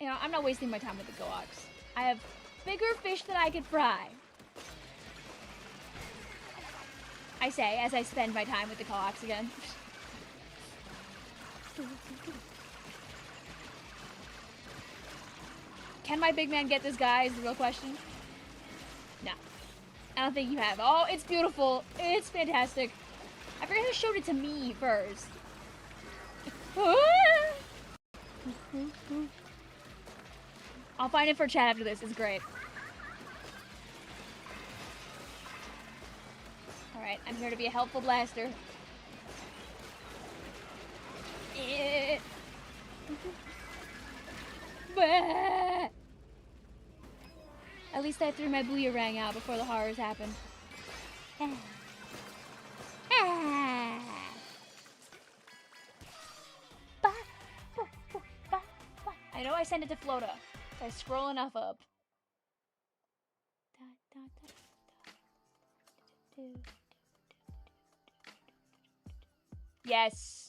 You know, I'm not wasting my time with the Goaks. I have bigger fish that I could fry. I say as I spend my time with the Goaks again. Can my big man get this guy is the real question. No. I don't think you have. Oh, it's beautiful. It's fantastic. I forget who showed it to me first. I'll find it for chat after this. It's great. Alright, I'm here to be a helpful blaster. At least I threw my booyarang out before the horrors happened. I know I sent it to Flota. If I scroll enough up. Yes.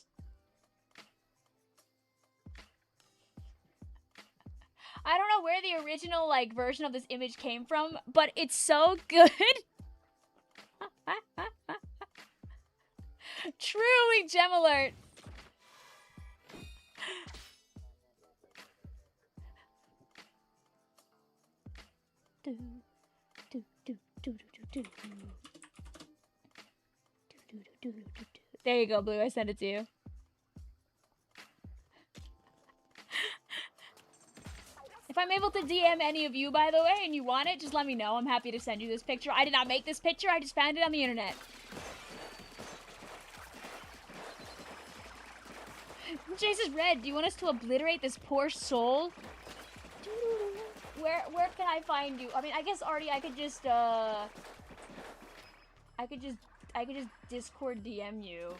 I don't know where the original like version of this image came from, but it's so good. Truly gem alert. There you go, Blue. I sent it to you. If I'm able to DM any of you, by the way, and you want it, just let me know. I'm happy to send you this picture. I did not make this picture. I just found it on the internet. Jace is red. Do you want us to obliterate this poor soul? Where can I find you? I mean, I guess already I could just Discord DM you.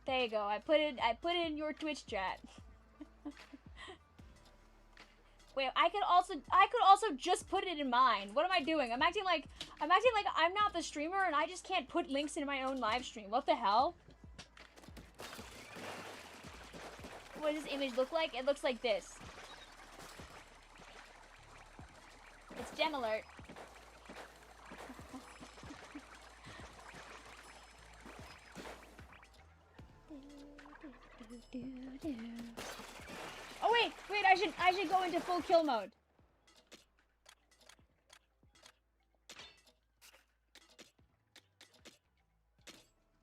There you go. I put it in your Twitch chat. Wait, I could also just put it in mine. What am I doing? I'm acting like I'm not the streamer and I just can't put links in my own live stream. What the hell? What does this image look like? It looks like this. It's gem alert. Oh wait, I should go into full kill mode.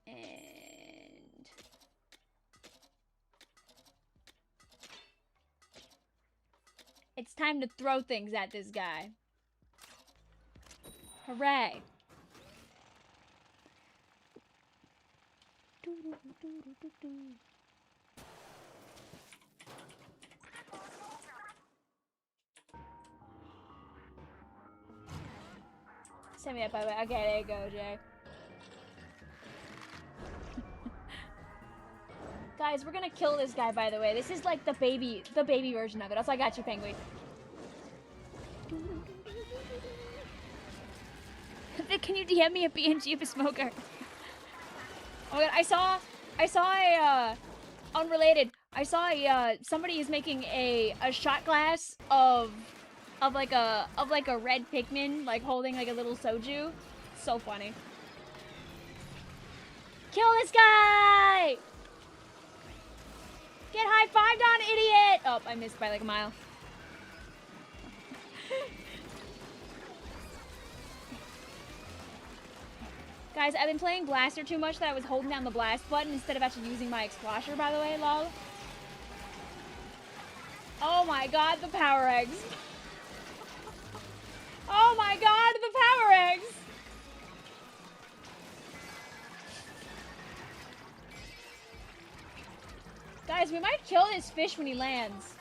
And it's time to throw things at this guy. Hooray. Send me that, by the way. Okay, there you go, Jay. Guys, we're gonna kill this guy, by the way. This is like the baby version of it. Also, I got you, Penguin. Can you DM me a PNG of a smoker? Oh my god, I saw a, unrelated. I saw a, somebody is making a shot glass of like a red Pikmin, like holding like a little soju. So funny. Kill this guy! Get high-fived on, idiot! Oh, I missed by like a mile. Guys, I've been playing Blaster too much that I was holding down the blast button instead of actually using my Explasher, by the way, lol. Oh my god, the power eggs. Oh my god, the power eggs. Guys, we might kill this fish when he lands.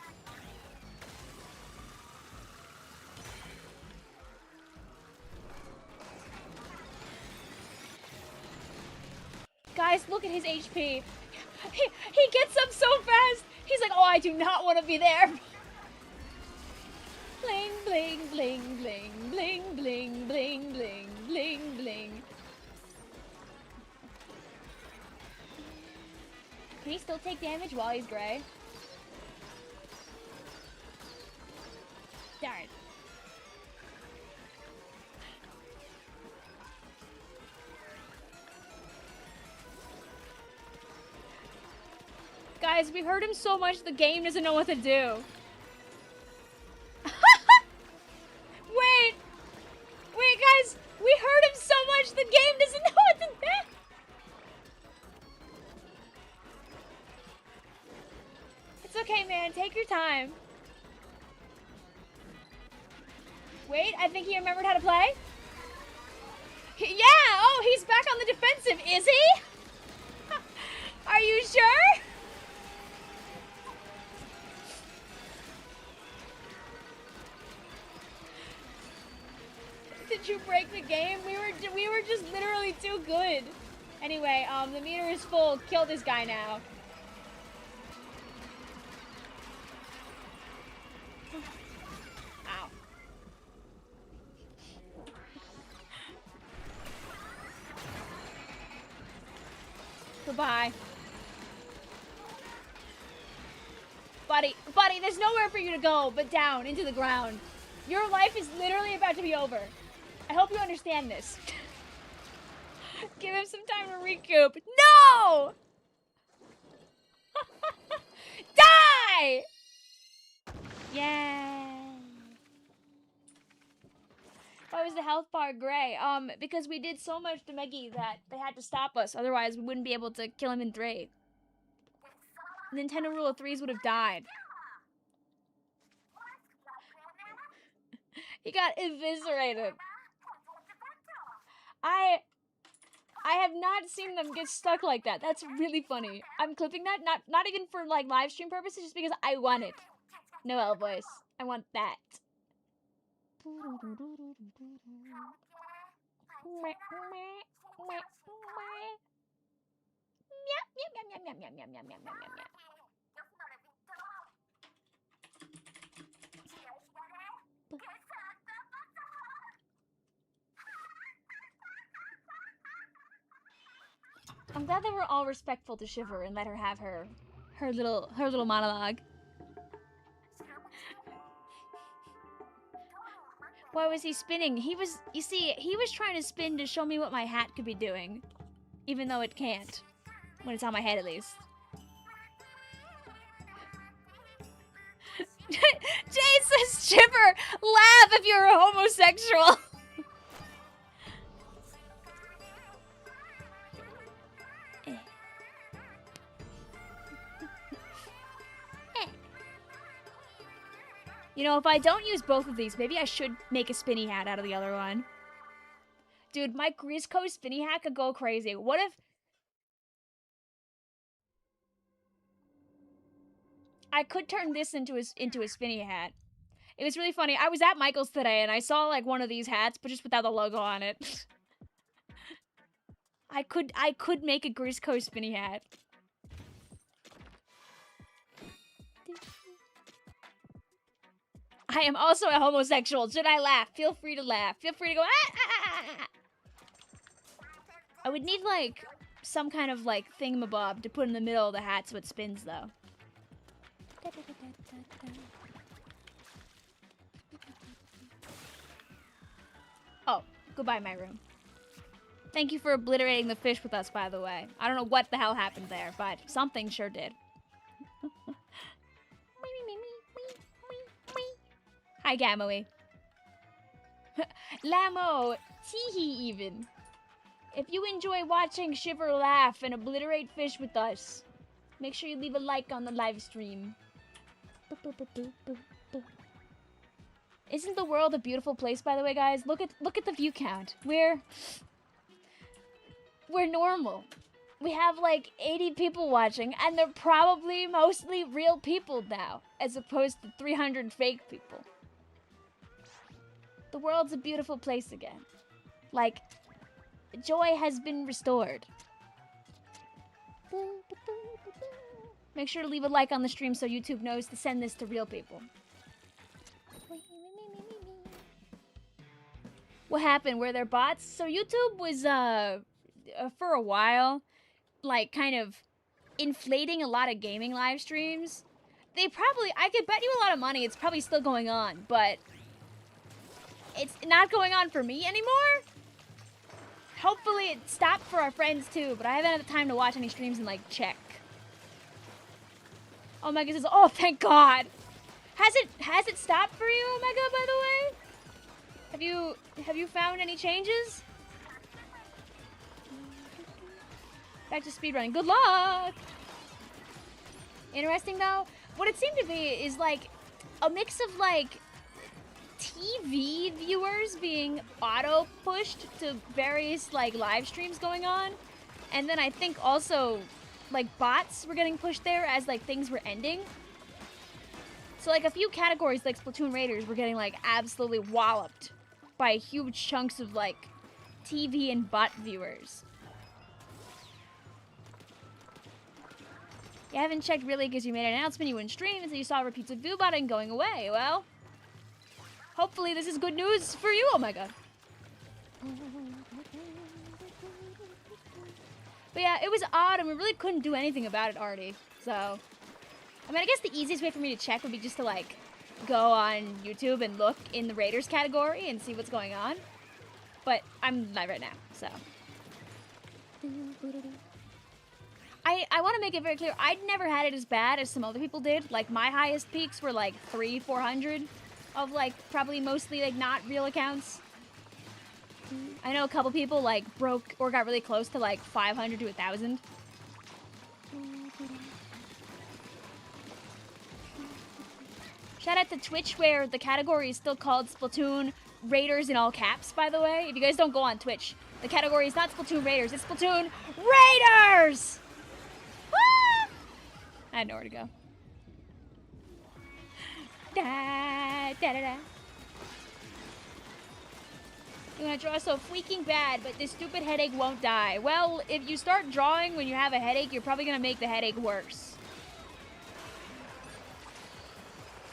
Guys, look at his HP. He gets up so fast. He's like, oh, I do not want to be there. Bling, bling, bling, bling, bling, bling, bling, bling, bling, bling. Can he still take damage while he's gray? Darn. Guys, we've heard him so much the game doesn't know what to do. Wait! Wait, guys! We heard him so much the game doesn't know what to do! It's okay, man. Take your time. Wait, I think he remembered how to play? Yeah! Oh, he's back on the defensive, is he? Are you sure? Did you break the game? We were just literally too good. Anyway, the meter is full. Kill this guy now. Ow. Goodbye. Buddy, there's nowhere for you to go but down into the ground. Your life is literally about to be over. I hope you understand this. Give him some time to recoup. No! Die! Yay. Why was the health bar gray? Because we did so much to Meggy that they had to stop us. Otherwise, we wouldn't be able to kill him in 3. Nintendo Rule of Threes would have died. He got eviscerated. I have not seen them get stuck like that. That's really funny. I'm clipping that, not even for like live stream purposes, just because I want it. Noelle voice. I want that. I'm glad they were all respectful to Shiver and let her have her little monologue. Why was he spinning? You see, he was trying to spin to show me what my hat could be doing. Even though it can't. When it's on my head, at least. Jay says, Shiver, laugh if you're a homosexual. You know, if I don't use both of these, maybe I should make a spinny hat out of the other one. Dude, my Grisco spinny hat could go crazy. What if... I could turn this into a spinny hat. It was really funny. I was at Michael's today and I saw like one of these hats, but just without the logo on it. I could make a Grisco spinny hat. I am also a homosexual. Should I laugh? Feel free to laugh. Feel free to go, ah, ah, ah, ah. I would need, like, some kind of, like, thingamabob to put in the middle of the hat so it spins, though. Oh, goodbye, my room. Thank you for obliterating the fish with us, by the way. I don't know what the hell happened there, but something sure did. Hi, Gamoe. Lamo. Teehee, even. If you enjoy watching Shiver laugh and obliterate fish with us, make sure you leave a like on the live stream. Isn't the world a beautiful place, by the way, guys? Look at the view count. We're normal. We have like 80 people watching, and they're probably mostly real people now, as opposed to 300 fake people. The world's a beautiful place again. Like, joy has been restored. Make sure to leave a like on the stream so YouTube knows to send this to real people. What happened? Were there bots? So YouTube was, for a while, like, kind of inflating a lot of gaming live streams. They probably, I could bet you a lot of money it's probably still going on, but it's not going on for me anymore. Hopefully it stopped for our friends too, but I haven't had the time to watch any streams and like check. Omega says, oh, thank God. Has it stopped for you, Omega, by the way? Have you found any changes? Back to speedrunning. Good luck! Interesting, though. What it seemed to be is, like, a mix of, like, TV viewers being auto-pushed to various, like, live streams going on. And then I think also, like, bots were getting pushed there as, like, things were ending. So, like, a few categories, like Splatoon Raiders, were getting, like, absolutely walloped by huge chunks of, like, TV and bot viewers. You haven't checked really because you made an announcement you wouldn't stream, and so you saw repeats of ViewBot and going away. Well, hopefully this is good news for you, Omega. But yeah, it was odd, and we really couldn't do anything about it already. So, I mean, I guess the easiest way for me to check would be just to, like, go on YouTube and look in the Raiders category and see what's going on. But I'm live right now, so. I want to make it very clear, I'd never had it as bad as some other people did. Like, my highest peaks were, like, 300-400 of, like, probably mostly, like, not real accounts. I know a couple people, like, broke or got really close to, like, 500 to 1,000. Shout out to Twitch, where the category is still called Splatoon Raiders in all caps, by the way. If you guys don't go on Twitch, the category is not Splatoon Raiders, it's Splatoon Raiders! Ah! I had nowhere to go. Da, da, da, da. You're gonna draw so freaking bad, but this stupid headache won't die. Well, if you start drawing when you have a headache, you're probably gonna make the headache worse.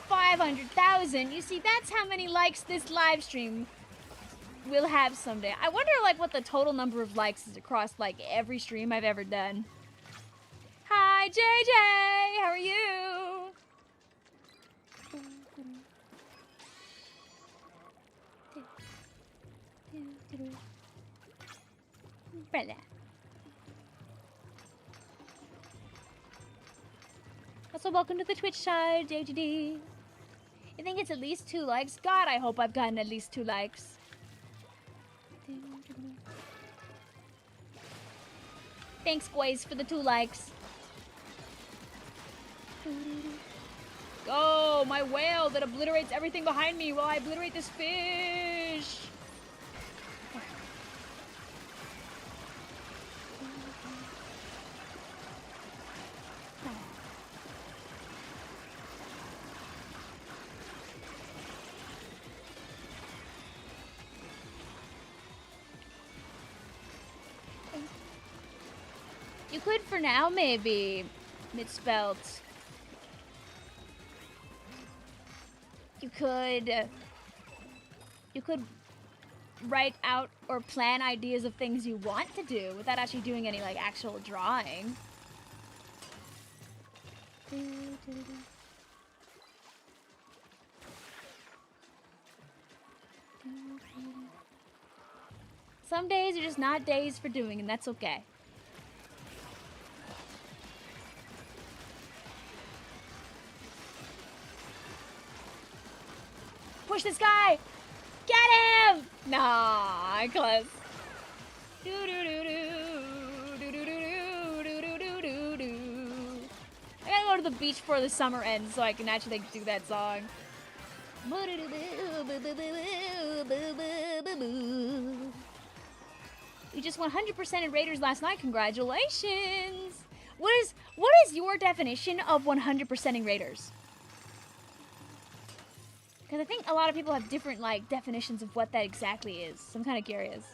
500,000. You see, that's how many likes this live stream will have someday. I wonder, like, what the total number of likes is across, like, every stream I've ever done. Hi, JJ! How are you? Brother. Also, welcome to the Twitch side, JGD. You think it's at least 2 likes? God, I hope I've gotten at least 2 likes. Thanks, boys, for the 2 likes. Go, my whale that obliterates everything behind me while I obliterate this fish. You could, for now, maybe, misspelled. You could write out or plan ideas of things you want to do without actually doing any, like, actual drawing. Some days are just not days for doing, and that's okay. Push this guy! Get him! Nah, close. I gotta go to the beach before the summer ends so I can actually do that song. You just 100% in Raiders last night. Congratulations. What is your definition of 100%ing Raiders? Because I think a lot of people have different like definitions of what that exactly is. So I'm kind of curious.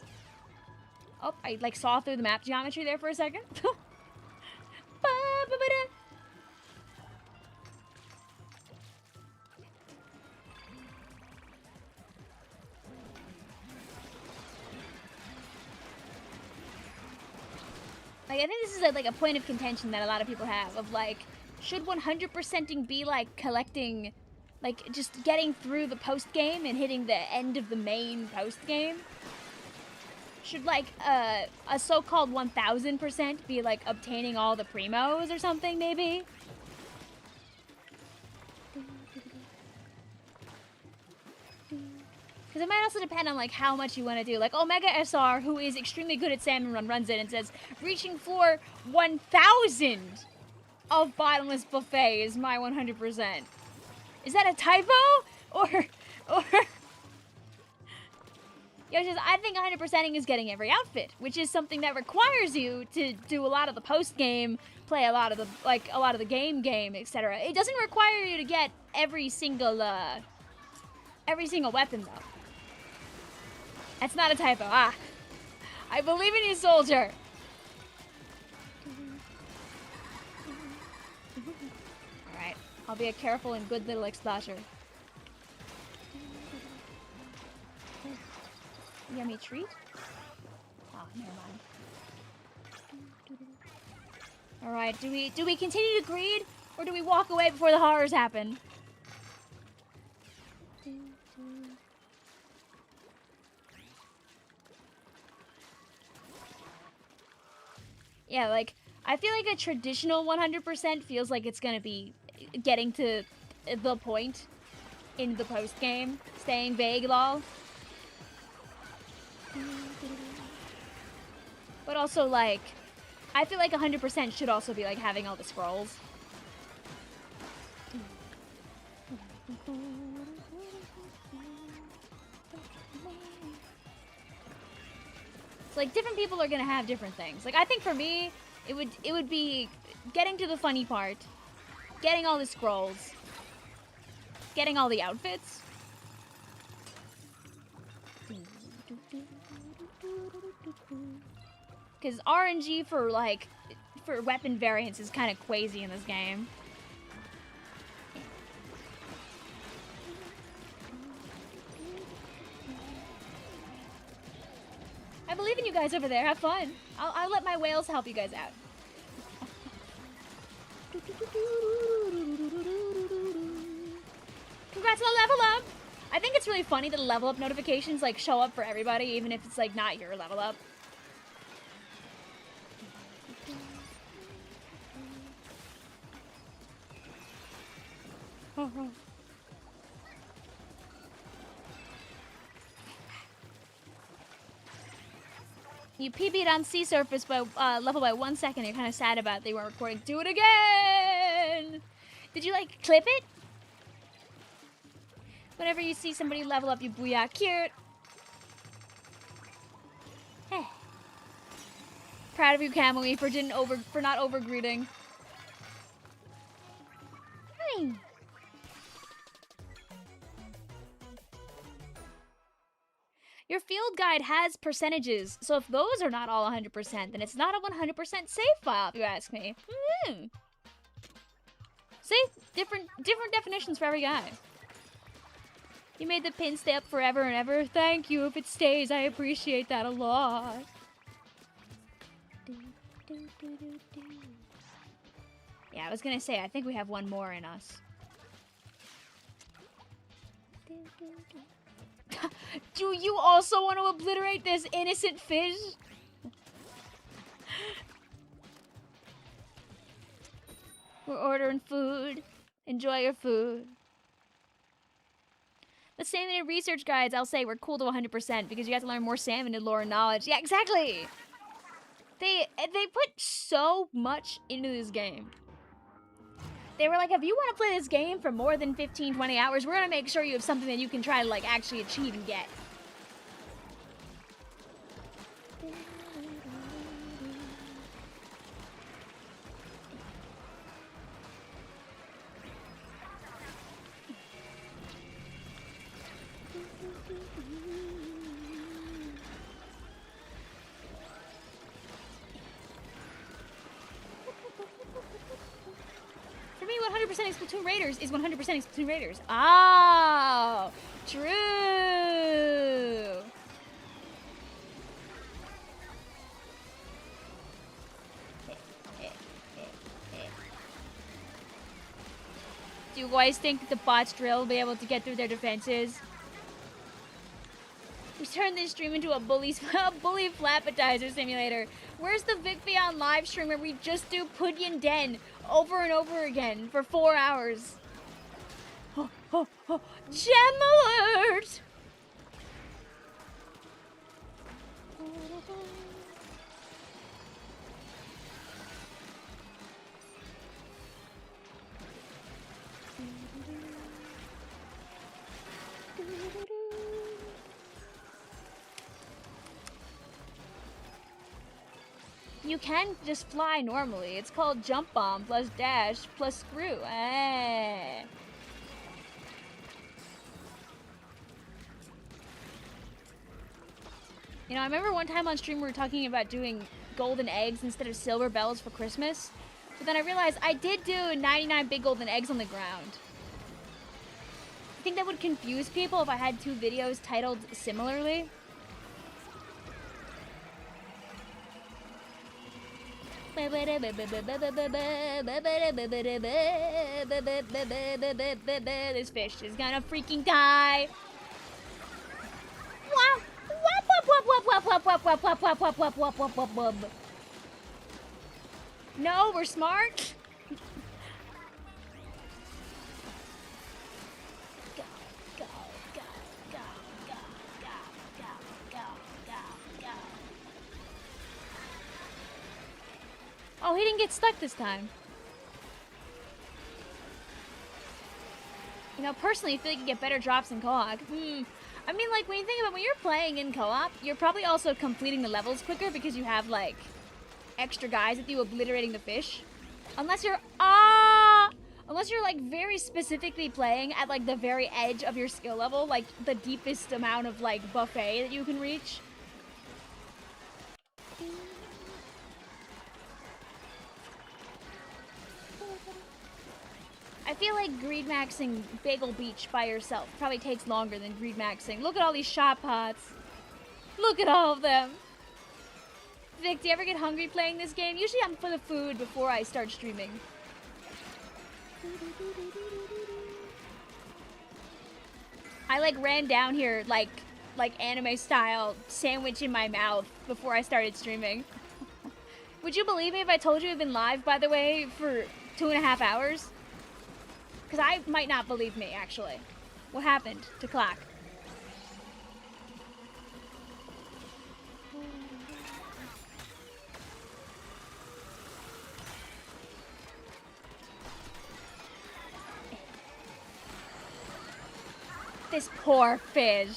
Oh, I like saw through the map geometry there for a second. Like, I think this is like a point of contention that a lot of people have of like, should 100%ing be like collecting, like just getting through the post game and hitting the end of the main post game? Should like a so-called 1000% be like obtaining all the primos or something maybe? Because it might also depend on like how much you want to do. Like Omega SR, who is extremely good at Salmon Run, runs it and says, reaching for 1000 of Bottomless Buffet is my 100%. Is that a typo? Or Yo, says, I think 100%ing is getting every outfit, which is something that requires you to do a lot of the post game, play a lot of the game, etc. It doesn't require you to get every single weapon though. That's not a typo. Ah, I believe in you, soldier. All right, I'll be a careful and good little explorer. Yummy treat? Oh, never mind. Alright, do we continue to greed? Or do we walk away before the horrors happen? Yeah, like, I feel like a traditional 100% feels like it's gonna be getting to the point in the post-game. Staying vague, lol. But also, like, I feel like 100% should also be, like, having all the scrolls. It's like, different people are gonna have different things. Like, I think for me, it would be getting to the funny part, getting all the scrolls, getting all the outfits. Because RNG for weapon variants is kind of crazy in this game. I believe in you guys over there. Have fun. I'll let my whales help you guys out. Congrats on the level up! I think it's really funny that level up notifications like show up for everybody, even if it's like not your level up. You PB'd on sea surface by level by 1 second. You're kind of sad about they weren't recording. Do it again! Did you like clip it? Whenever you see somebody level up, you booyah. Cute. Hey. Proud of you, Camille, for not over greeting. Hi. Your field guide has percentages, so if those are not all 100%, then it's not a 100% save file, if you ask me. See? Different definitions for every guy. You made the pin stay up forever and ever. Thank you. If it stays, I appreciate that a lot. Yeah, I was gonna say, I think we have one more in us. Do you also want to obliterate this innocent fish? We're ordering food. Enjoy your food. The same in research guides, I'll say we're cool to 100% because you have to learn more salmon and lore and knowledge. Yeah, exactly! They put so much into this game. They were like, if you want to play this game for more than 15, 20 hours, we're going to make sure you have something that you can try to, like, actually achieve and get. For me, 100% Splatoon Raiders is 100% Splatoon Raiders. Oh, true. Do you guys think that the bots drill will be able to get through their defenses? We turned this stream into a bully flappetizer simulator. Where's the Vicvillon live stream where we just do Pudyin Den over and over again for 4 hours? Gem alert! You can just fly normally. It's called jump bomb plus dash plus screw. Eh. You know, I remember one time on stream we were talking about doing golden eggs instead of silver bells for Christmas. But then I realized I did do 99 big golden eggs on the ground. I think that would confuse people if I had two videos titled similarly. This fish is gonna freaking die. No, we're smart. Oh, he didn't get stuck this time. You know, personally, I feel like you get better drops in co-op. I mean, like, when you think about when you're playing in co-op, you're probably also completing the levels quicker because you have, like, extra guys with you obliterating the fish. Unless you're, like, very specifically playing at, like, the very edge of your skill level, like, the deepest amount of, like, buffet that you can reach. I feel like greed maxing Bagel Beach by yourself probably takes longer than greed maxing. Look at all these shot pots. Look at all of them. Vic, do you ever get hungry playing this game? Usually I'm for the food before I start streaming. I like ran down here like anime style, sandwich in my mouth before I started streaming. Would you believe me if I told you I've been live, by the way, for 2.5 hours? Because I might not believe me, actually. What happened to Clock? This poor fish.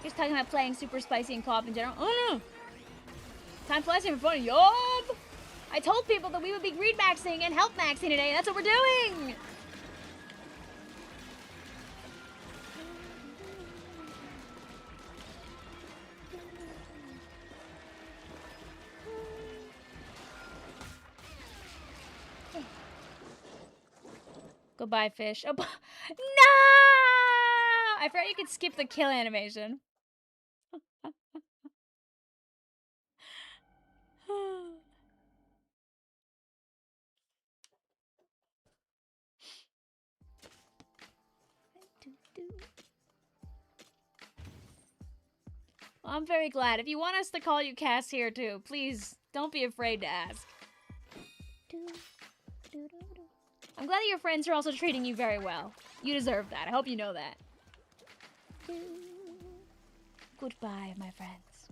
He's talking about playing super spicy and co-op in general. Oh no! Time flies in front of yob! I told people that we would be greed maxing and health maxing today. That's what we're doing! Goodbye, fish. Oh, no! I forgot you could skip the kill animation. Well, I'm very glad. If you want us to call you Cass here too, please don't be afraid to ask. I'm glad that your friends are also treating you very well. You deserve that. I hope you know that. Goodbye, my friends.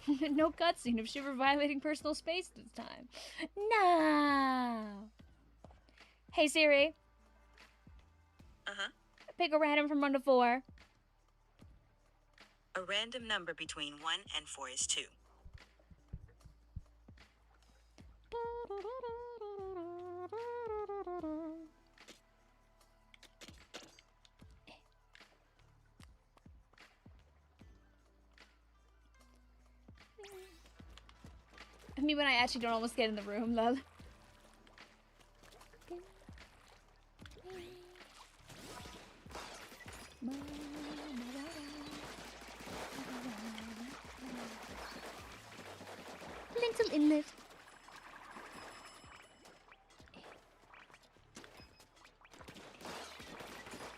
No cutscene of Shiver violating personal space this time. No. Hey Siri. Uh-huh. Pick a random from 1 to 4. A random number between 1 and 4 is 2. I mean, when I actually don't almost get in the room, lol. Little inlet.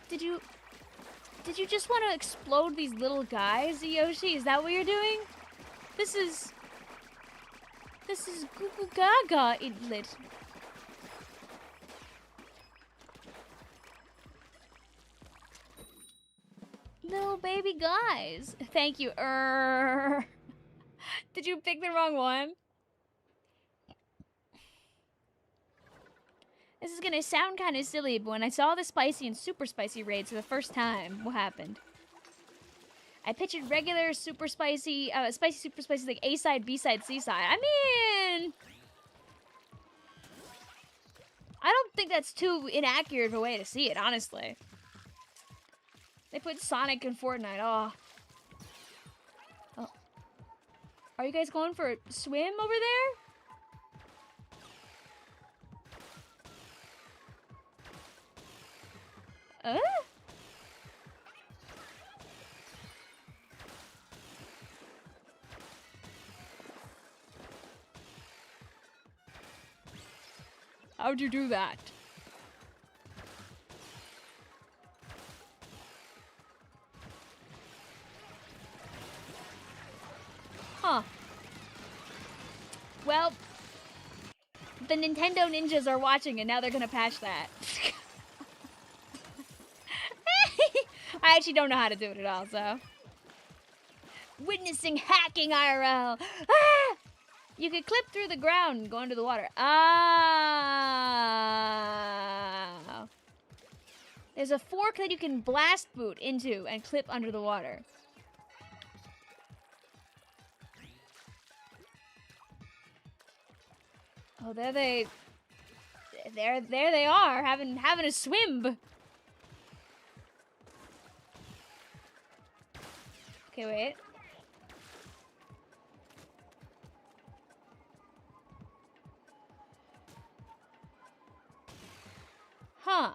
Did you just want to explode these little guys, Yoshi? Is that what you're doing? This is Goo Goo Gaga inlet. Little baby guys. Thank you. Did you pick the wrong one? This is gonna sound kind of silly, but when I saw the spicy and super spicy raids for the first time, what happened? I pictured regular super spicy, spicy super spicy, like A side, B side, C side. I mean, I don't think that's too inaccurate of a way to see it, honestly. They put Sonic in Fortnite. Oh. Are you guys going for a swim over there? How'd you do that? Huh. Well, the Nintendo ninjas are watching and now they're gonna patch that. I actually don't know how to do it at all, so. Witnessing hacking IRL. Ah! You could clip through the ground and go under the water. Ah. There's a fork that you can blast boot into and clip under the water. Oh, there they are, having a swim. Okay, wait. Huh.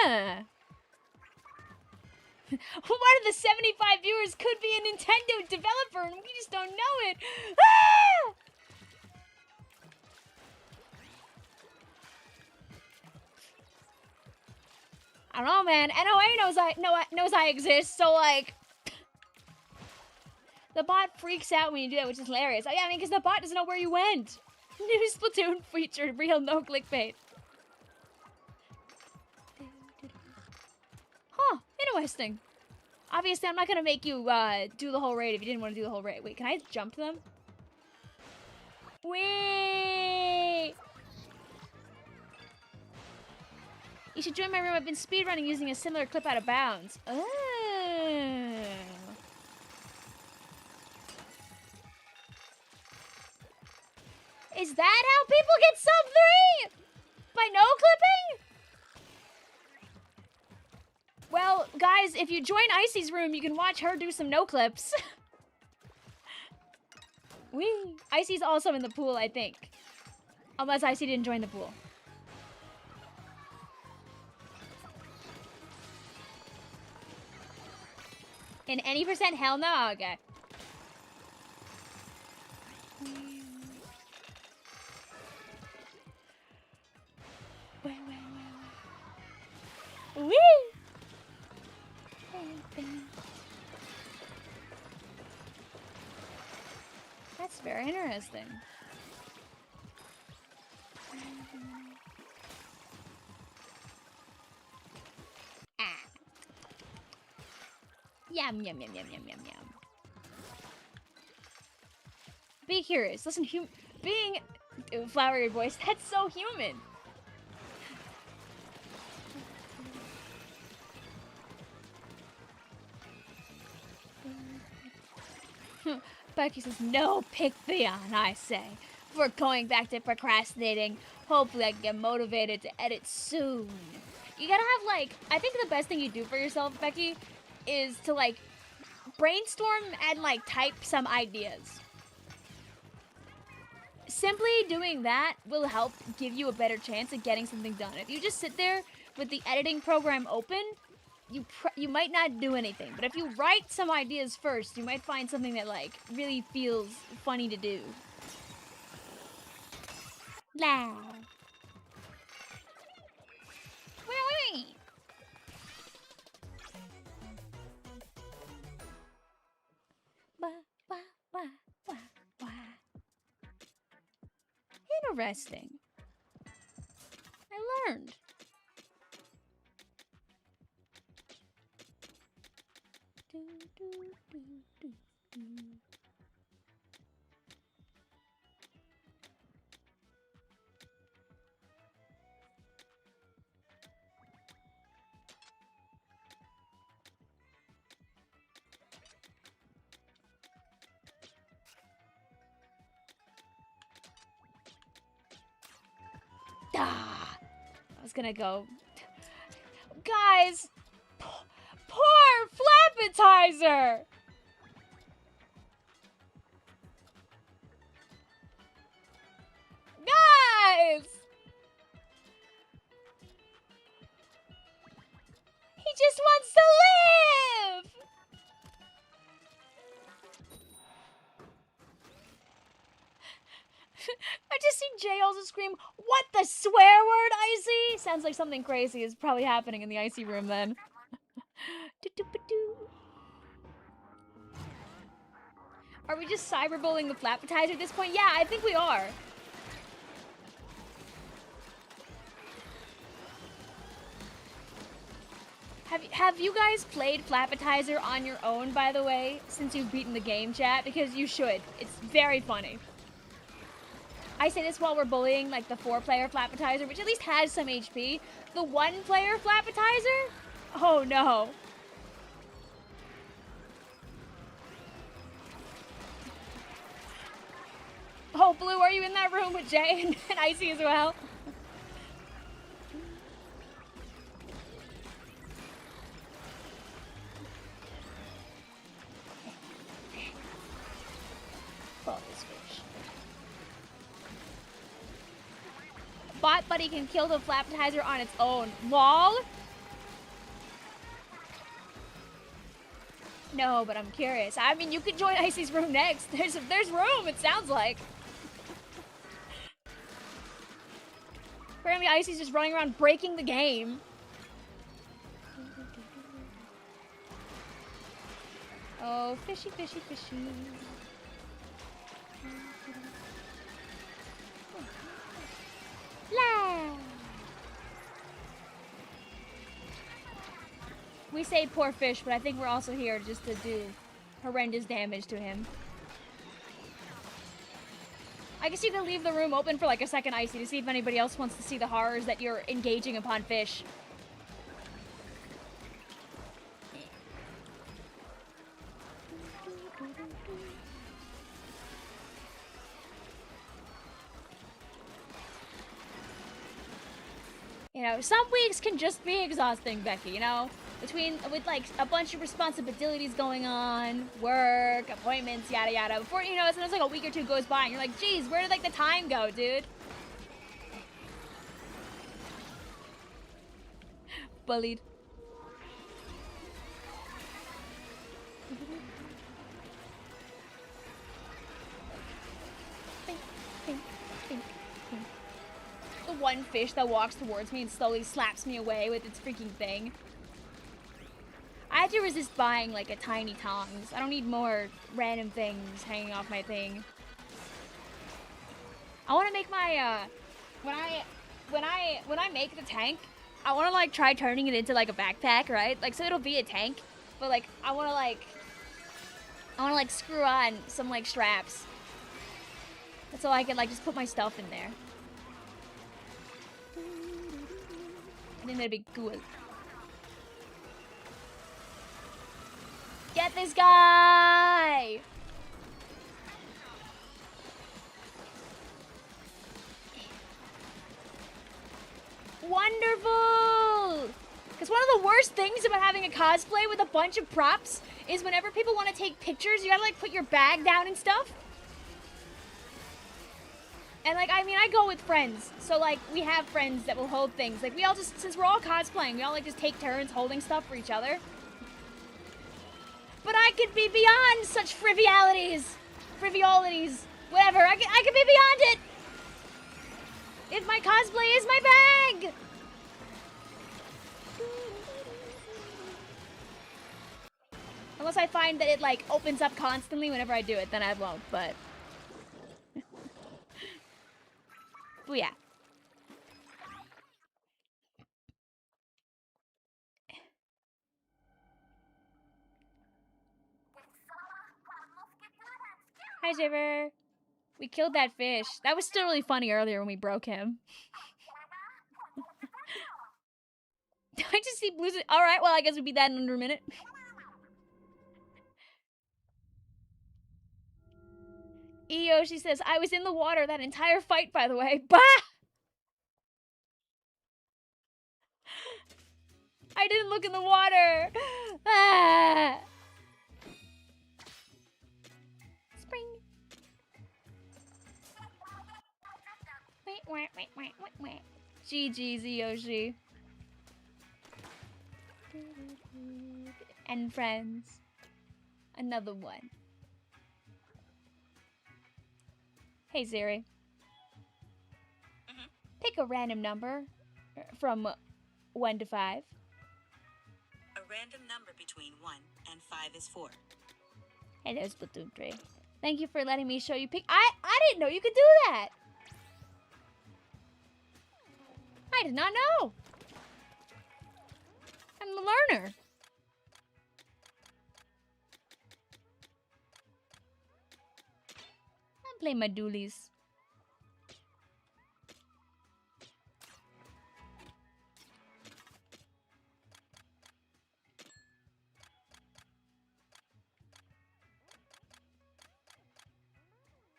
Meh. One of the 75 viewers could be a Nintendo developer and we just don't know it. Ah! I don't know, man. NOA knows I exist, so like the bot freaks out when you do that, which is hilarious. Oh yeah, I mean, because the bot doesn't know where you went. New Splatoon featured real no clickbait. Huh, interesting. Obviously, I'm not gonna make you do the whole raid if you didn't want to do the whole raid. Wait, can I jump them? Wait! You should join my room. I've been speedrunning using a similar clip out of bounds. Oh. Is that how people get sub 3? By no clipping? Well, guys, if you join Icy's room, you can watch her do some no clips. Wee. Icy's also in the pool, I think. Unless Icy didn't join the pool. In any percent? Hell no? Oh, okay. Wee! That's very interesting. Yum, yum, yum, yum, yum, yum, yum. Be curious. Listen, being flowery voice, that's so human. Becky says, no, pick Villon, I say. We're going back to procrastinating. Hopefully I can get motivated to edit soon. You gotta have, like, I think the best thing you do for yourself, Becky, is to, like, brainstorm and, like, type some ideas. Simply doing that will help give you a better chance at getting something done. If you just sit there with the editing program open, you might not do anything. But if you write some ideas first, you might find something that, like, really feels funny to do. La. Wait. Ba. Interesting. I learned. I was gonna go. Guys! Poor Flappetizer! Guys! He just wants to live! I just see Jay also scream, what the swear word, Icy? Sounds like something crazy is probably happening in the Icy room then. Are we just cyberbullying the Flappetizer at this point? Yeah, I think we are. Have you guys played Flappetizer on your own, by the way, since you've beaten the game, chat? Because you should. It's very funny. I say this while we're bullying, like, the 4-player Flappetizer, which at least has some HP. The 1-player Flappetizer? Oh, no. Oh, Blue, are you in that room with Jay and Icy as well? Bot Buddy can kill the Flappetizer on its own. Lol? No, but I'm curious. I mean, you could join Icy's room next. There's room, it sounds like. Apparently Icy's just running around breaking the game. Oh, fishy, fishy, fishy. La. We say poor fish, but I think we're also here just to do horrendous damage to him. I guess you can leave the room open for like a second, Icy, to see if anybody else wants to see the horrors that you're engaging upon fish. You know, some weeks can just be exhausting, Becky, you know? With like a bunch of responsibilities going on, work, appointments, yada yada. Before you know, sometimes like a week or two goes by and you're like, geez, where did like the time go, dude? Bullied. The one fish that walks towards me and slowly slaps me away with its freaking thing. I had to resist buying like a tiny tongs. I don't need more random things hanging off my thing. I want to make my when I make the tank, I want to like try turning it into like a backpack, right? Like so it'll be a tank, but like I want to like screw on some like straps. That's so I can like just put my stuff in there. I think that'd be cool. Get this guy! Wonderful! Because one of the worst things about having a cosplay with a bunch of props is whenever people want to take pictures, you gotta like put your bag down and stuff. And like, I mean, I go with friends, so like, we have friends that will hold things. Like, we all just, since we're all cosplaying, we all like just take turns holding stuff for each other. But I could be beyond such frivolities, whatever. I could be beyond it. If my cosplay is my bag. Unless I find that it like opens up constantly whenever I do it, then I won't, but. Booyah. Hi, Javer. We killed that fish. That was still really funny earlier when we broke him. I just see blues. Alright, well, I guess we'll beat that in under a minute. She says, I was in the water that entire fight, by the way. Bah! I didn't look in the water. Ah! Spring. Wait. GG's, Yoshi. And friends. Another one. Hey, Ziri. Pick a random number from 1 to 5. A random number between 1 and 5 is 4. Hello, Splatoon 3. Thank you for letting me show you pick. I didn't know you could do that. I did not know. I'm a learner. I'm playing my dualies.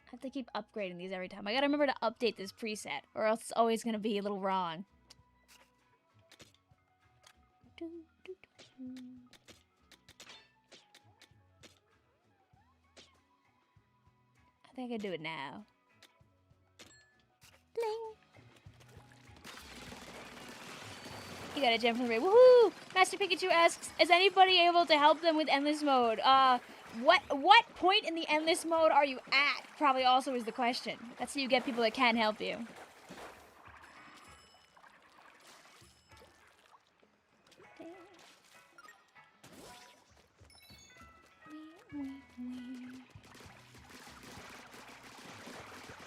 I have to keep upgrading these every time. I gotta remember to update this preset, or else it's always gonna be a little wrong. I think I can do it now. Bling. You got a gem from the raid. Woohoo! Master Pikachu asks, is anybody able to help them with endless mode? What point in the endless mode are you at? Probably also is the question. That's how you get people that can help you.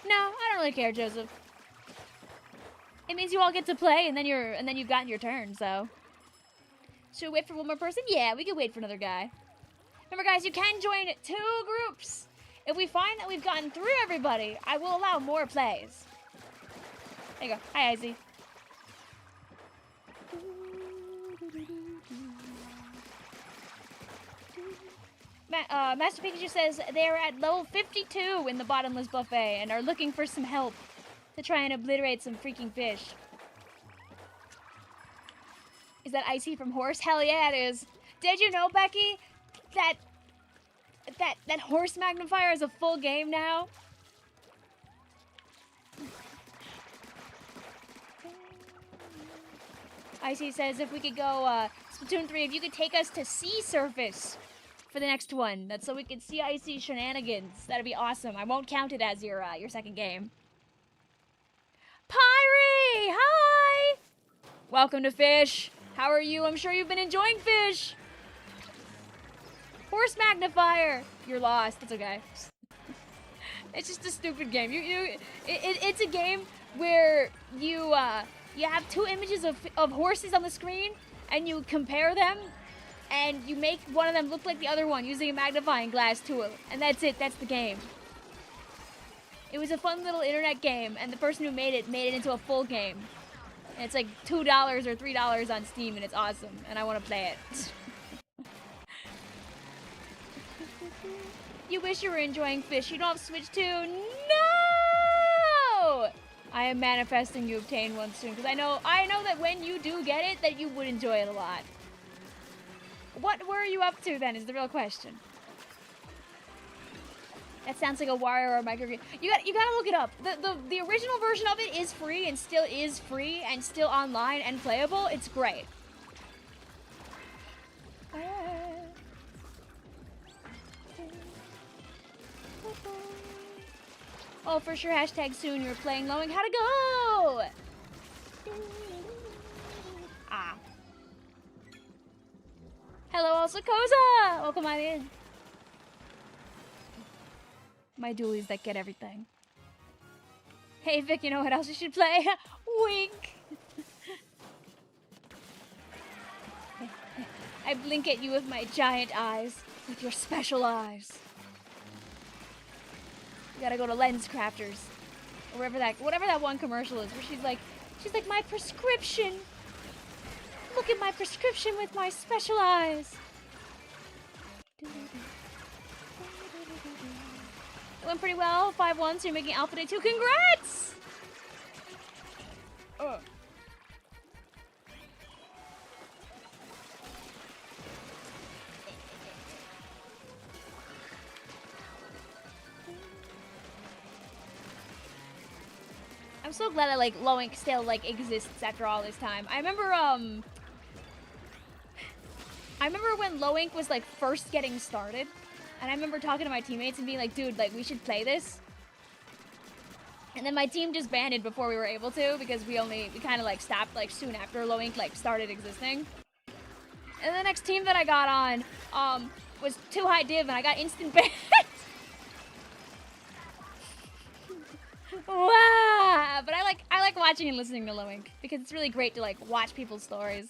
No, I don't really care, Joseph. It means you all get to play, and then you've gotten your turn. So, should we wait for one more person? Yeah, we can wait for another guy. Remember, guys, you can join 2 groups. If we find that we've gotten through everybody, I will allow more plays. There you go. Hi, Izzy. Master Pikachu says they're at level 52 in the bottomless buffet and are looking for some help to try and obliterate some freaking fish. Is that Icy from Horse? Hell yeah, it is. Did you know, Becky, that Horse Magnifier is a full game now? Icy says if we could go Splatoon 3, if you could take us to sea surface for the next one. That's so we can see Icy shenanigans. That'd be awesome. I won't count it as your second game. Pyrie! Hi! Welcome to Fish. How are you? I'm sure you've been enjoying Fish. Horse Magnifier. You're lost. It's okay. It's just a stupid game. It's a game where you have 2 images of horses on the screen and you compare them and you make one of them look like the other one using a magnifying glass tool, and that's it. That's the game. It was a fun little internet game, and the person who made it into a full game. And it's like $2 or $3 on Steam, and it's awesome, and I want to play it. You wish you were enjoying Fish. You don't have Switch 2? No! I am manifesting you obtain one soon, because I know that when you do get it, that you would enjoy it a lot. What were you up to then, is the real question. That sounds like a wire or a microgame. You gotta look it up. The original version of it is free and still online and playable. It's great. Oh, for sure, hashtag soon. You're playing Lowing. How'd it go? Ah. Hello, also Koza. Welcome on in. My dualies that get everything. Hey, Vic, you know what else you should play? Wink. I blink at you with my giant eyes. With your special eyes. You gotta go to Lens Crafters. Or whatever that one commercial is, where she's like, my prescription. Look at my prescription with my special eyes. It went pretty well. 5-1, so you're making Alpha Day 2. Congrats! I'm so glad that Lowink still exists after all this time. I remember when Lowink was first getting started, and I remember talking to my teammates and being like, dude, we should play this. And then my team just banded before we were able to, because we kind of stopped soon after Lowink started existing. And the next team that I got on was too high div, and I got instant banned. Wow! But I like watching and listening to Lowink, because it's really great to watch people's stories.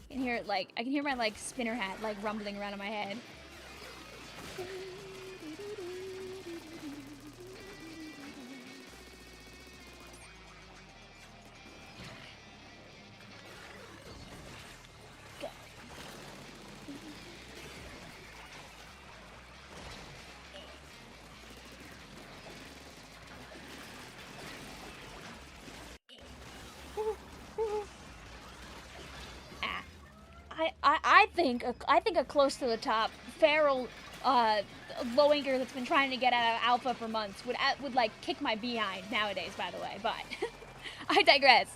I can hear it I can hear my spinner hat rumbling around in my head. I think a close to the top feral Lowinker that's been trying to get out of alpha for months would kick my behind nowadays, by the way, but I digress.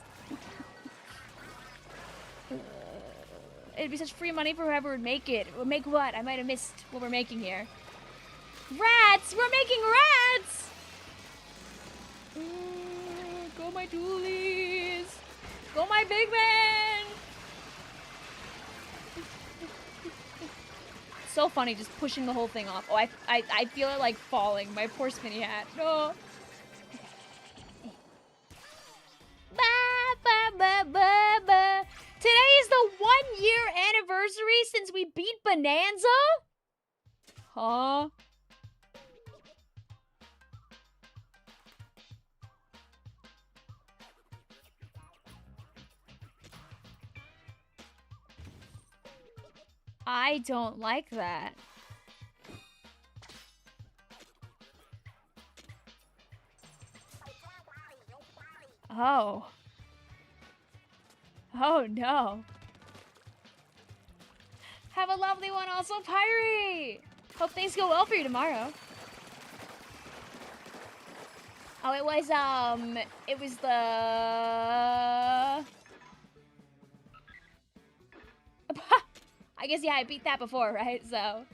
It'd be such free money for whoever would make it. Would make what? I might have missed what we're making here. Rats! We're making rats! Go my dualies! Go my big man! So funny just pushing the whole thing off. Oh, I feel it falling. My poor spinny hat. No. Today is the 1-year anniversary since we beat Bonanza? Huh? I don't like that. Oh. Oh no. Have a lovely one also, Pyrie! Hope things go well for you tomorrow. Oh, it was the... I guess, yeah, I beat that before, right? So...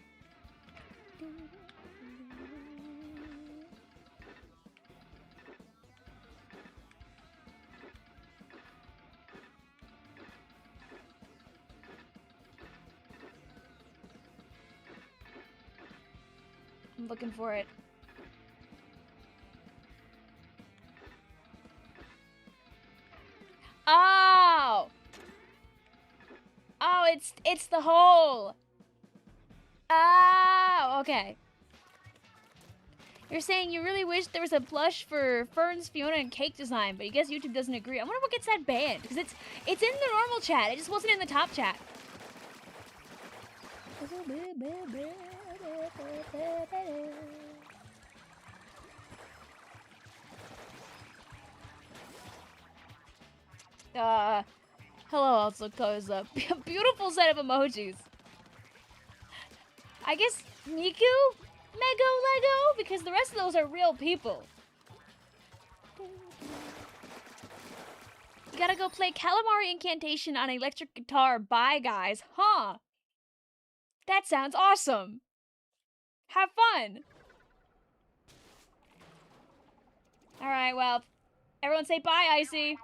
I'm looking for it. it's the hole. Oh, okay. You're saying you really wish there was a blush for Ferns, Fiona, and cake design, but I guess YouTube doesn't agree. I wonder what gets that banned, because it's in the normal chat. It just wasn't in the top chat. Hello, also Koza. Beautiful set of emojis. I guess Miku? Mego Lego? Because the rest of those are real people. You gotta go play Calamari Incantation on electric guitar. Bye, guys. Huh. That sounds awesome. Have fun. Alright, well, everyone say bye, Icy.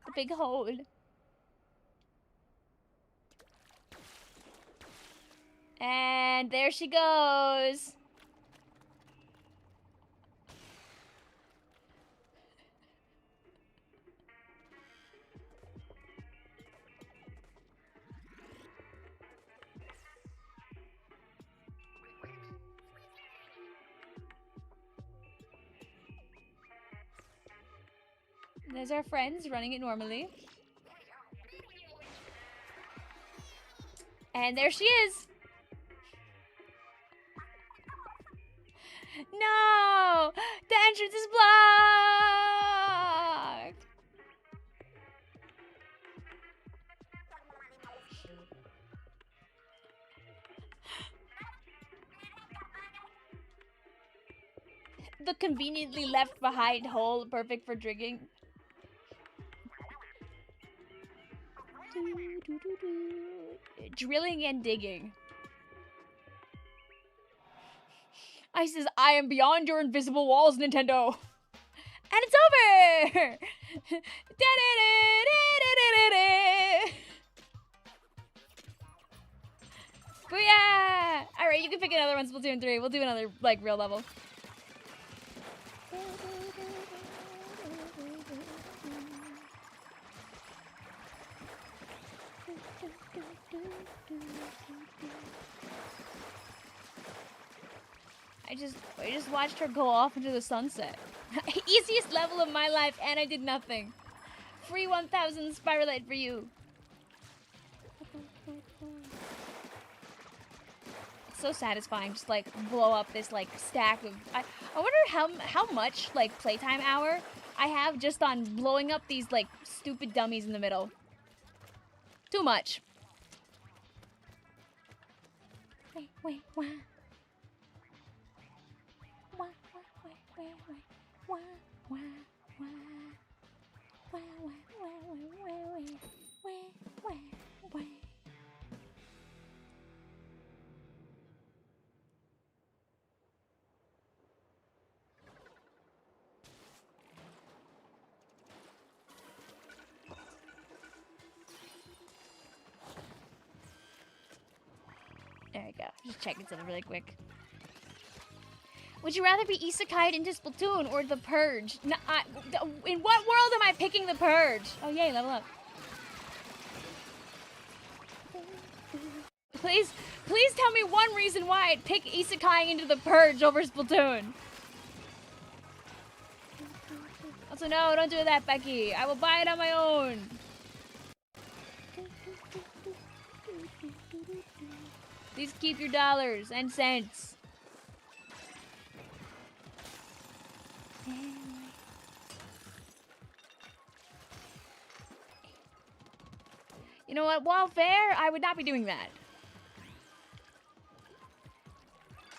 The big hole. And there she goes. There's our friends running it normally. And there she is. No! The entrance is blocked! The conveniently left behind hole, perfect for drinking. Drilling and digging. I says, I am beyond your invisible walls, Nintendo. And it's over! Booyah! Alright, you can pick another one, Splatoon 3. We'll do another, like, real level. I just watched her go off into the sunset. Easiest level of my life, and I did nothing. Free 1000 Spiralite for you. It's so satisfying, just like blow up this like stack of. I wonder how much like playtime hour I have just on blowing up these like stupid dummies in the middle. Too much. Wait, what? There we go. Just checking something really quick. Would you rather be isekai'd into Splatoon or the Purge? No, in what world am I picking the Purge? Oh yay, level up. Please tell me one reason why I'd pick isekai'ing into the Purge over Splatoon. Also, no, don't do that, Becky. I will buy it on my own. Please keep your dollars and cents. You know what? While fair, I would not be doing that.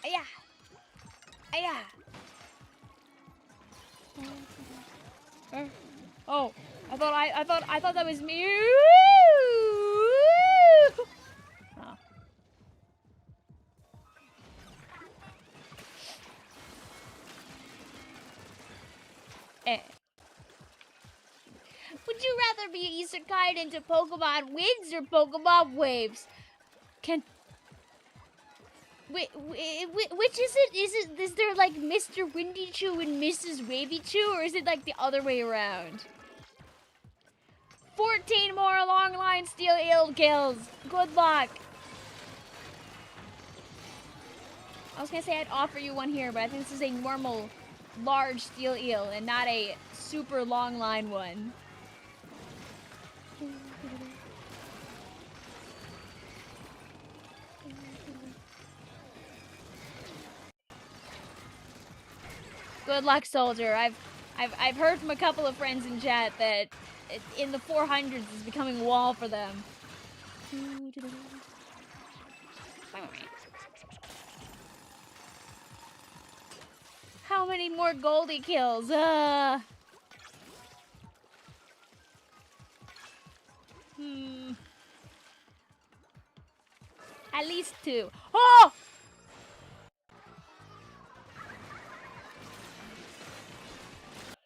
Yeah. Yeah. Oh, I thought that was me. Oh. Eh. Would you rather be isekai'd into Pokemon Winds or Pokemon Waves? Wait, which is it? Is there like Mr. Windy Chew and Mrs. Wavy Chew, or is it like the other way around? 14 more long line steel eel kills. Good luck. I was gonna say I'd offer you one here, but I think this is a normal, large steel eel and not a super long line one. Good luck, soldier. I've heard from a couple of friends in chat that in the 400s is becoming a wall for them. How many more Goldie kills? At least 2. Oh!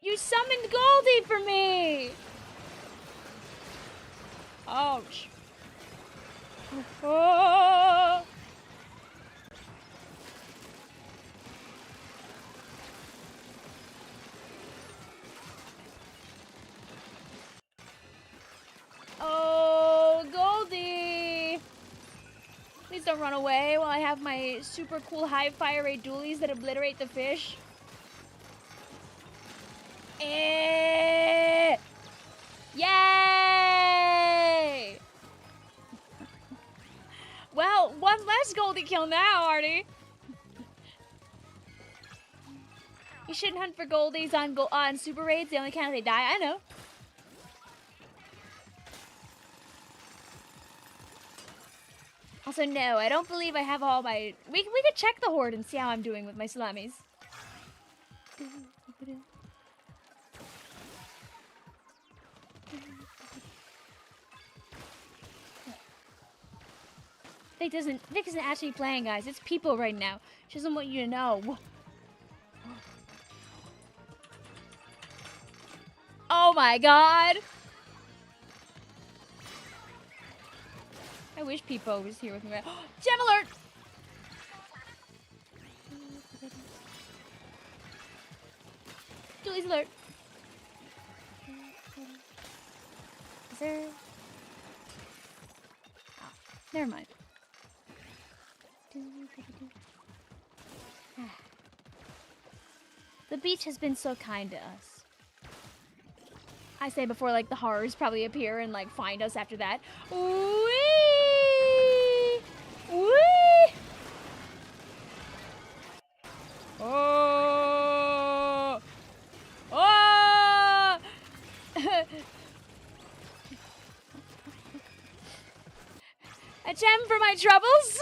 You summoned Goldie for me! Ouch. Oh! Oh, Goldie! Please don't run away while I have my super cool high fire rate dualies that obliterate the fish. Yay! Well, one less Goldie kill now, Artie. You shouldn't hunt for Goldies on super raids. They only count if they die. I know. Also, no, I don't believe I have all my... We could check the horde and see how I'm doing with my salamis. Vic isn't actually playing, guys. It's people right now. She doesn't want you to know. Oh my god! I wish Peepo was here with me. Gem alert! Julie's alert. Is there... Oh, never mind. The beach has been so kind to us. I say before, like, the horrors probably appear and, like, find us after that. Whee! Whee! Oh! Oh! A gem for my troubles?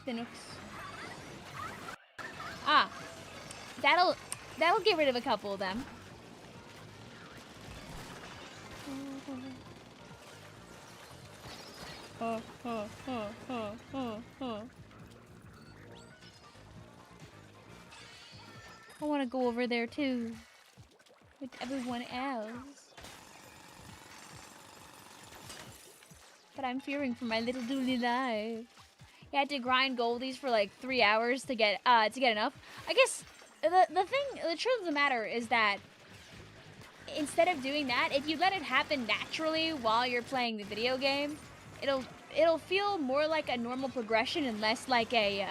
Spinooks. Ah, that'll get rid of a couple of them. I want to go over there too with everyone else, but I'm fearing for my little dooley life. You had to grind goldies for like 3 hours to get enough. I guess the truth of the matter is that instead of doing that, if you let it happen naturally while you're playing the video game, it'll feel more like a normal progression and less like a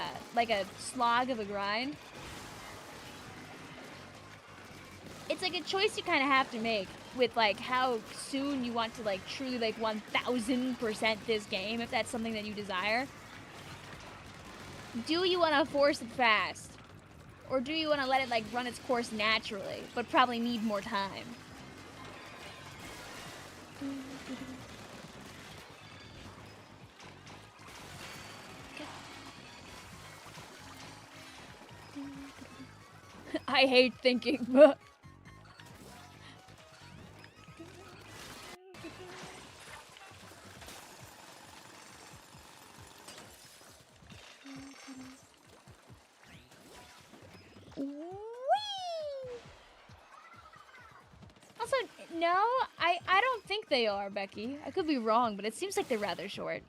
slog of a grind. It's like a choice you kind of have to make with like how soon you want to like truly like 1000% this game, if that's something that you desire. Do you want to force it fast? Or do you want to let it like run its course naturally, but probably need more time? I hate thinking, but... Also, no, I don't think they are, Becky. I could be wrong, but it seems like they're rather short.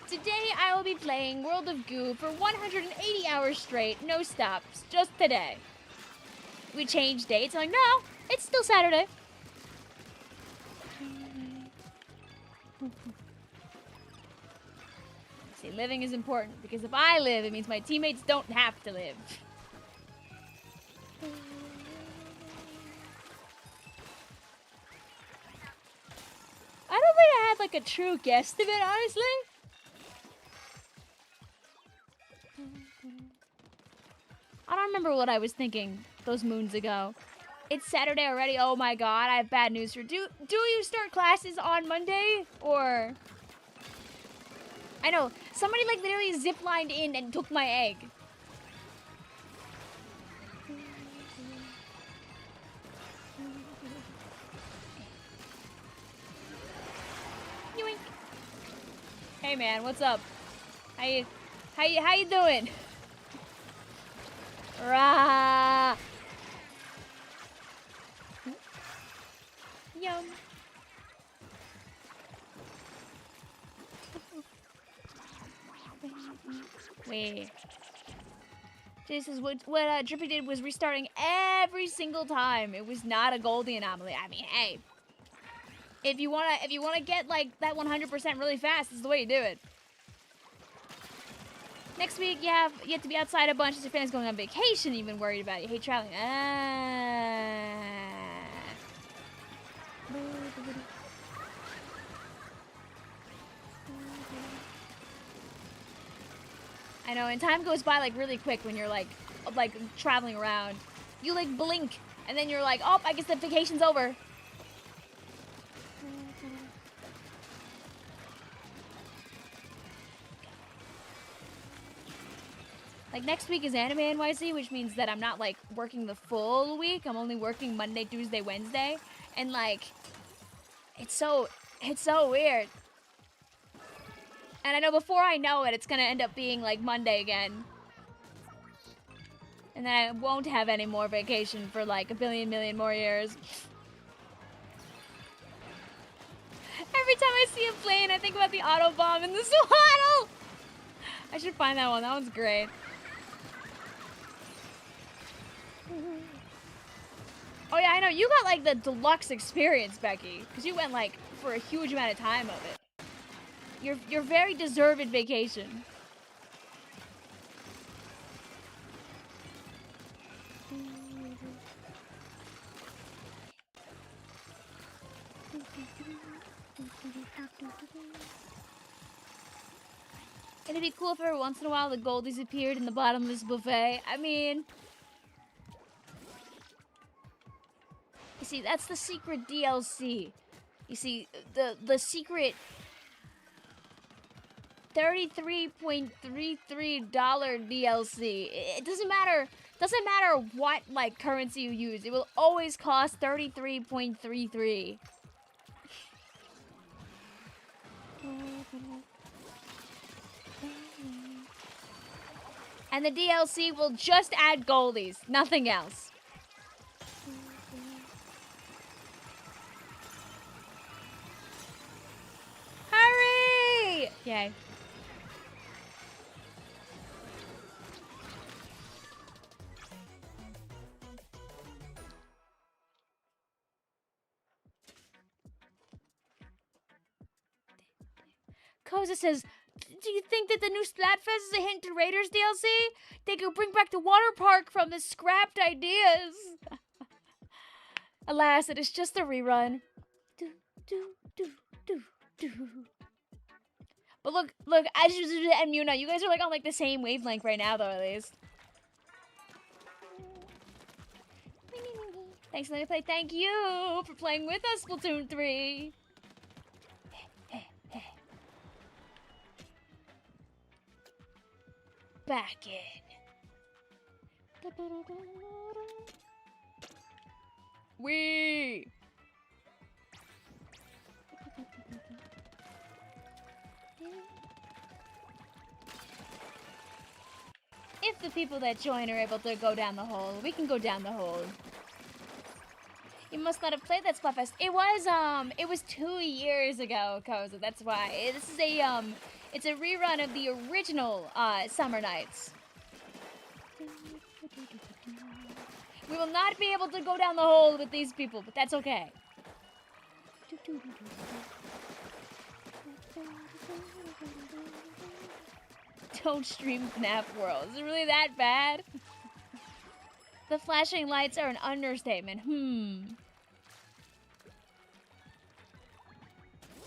Today I will be playing World of Goo for 180 hours straight, no stops, just today. We changed dates. I'm like, no, it's still Saturday. See, living is important because if I live, it means my teammates don't have to live. I don't think I had like a true guesstimate, honestly. I don't remember what I was thinking those moons ago. It's Saturday already. Oh my god, I have bad news for do you start classes on Monday or I know somebody like literally ziplined in and took my egg. Yoink. Hey man, what's up? How you doing? Rah. Yum. Wait. This is what Drippy did was restarting every single time. It was not a Goldie anomaly. I mean, hey, if you wanna get like that 100% really fast, this is the way you do it. Next week you have to be outside a bunch as your family's going on vacation. You've been worried about it. You hate traveling. I know, and time goes by like really quick when you're like traveling around. You like blink, and then you're like, oh, I guess the vacation's over. Like next week is Anime NYC, which means that I'm not like working the full week. I'm only working Monday, Tuesday, Wednesday, and like it's so weird. And I know before I know it, it's gonna end up being like Monday again. And then I won't have any more vacation for like a billion million more years. Every time I see a plane, I think about the auto bomb in the swaddle. I should find that one. That one's great. Oh yeah, I know. You got like the deluxe experience, Becky, because you went like for a huge amount of time of it. You're very deserved vacation. It'd be cool if every once in a while the goldies appeared in the bottomless buffet. I mean, you see, that's the secret DLC. You see, the secret $33.33 DLC. It doesn't matter what like currency you use. It will always cost 33.33. And the DLC will just add goldies, nothing else. Hurry! Yay. Koza says, do you think that the new Splatfest is a hint to Raiders DLC? They could bring back the water park from the scrapped ideas. Alas, it is just a rerun. But look, Azuzu and Muna, you guys are like on like the same wavelength right now, though, at least. Thanks for letting me play. Thank you for playing with us, Splatoon 3. Back in. Wee. If If the people that join are able to go down the hole, we can go down the hole. You must not have played that Splatfest. It was 2 years ago, Koza. That's why. This is it's a rerun of the original Summer Nights. We will not be able to go down the hole with these people, but that's okay. Don't stream FNAF World. Is it really that bad? The flashing lights are an understatement.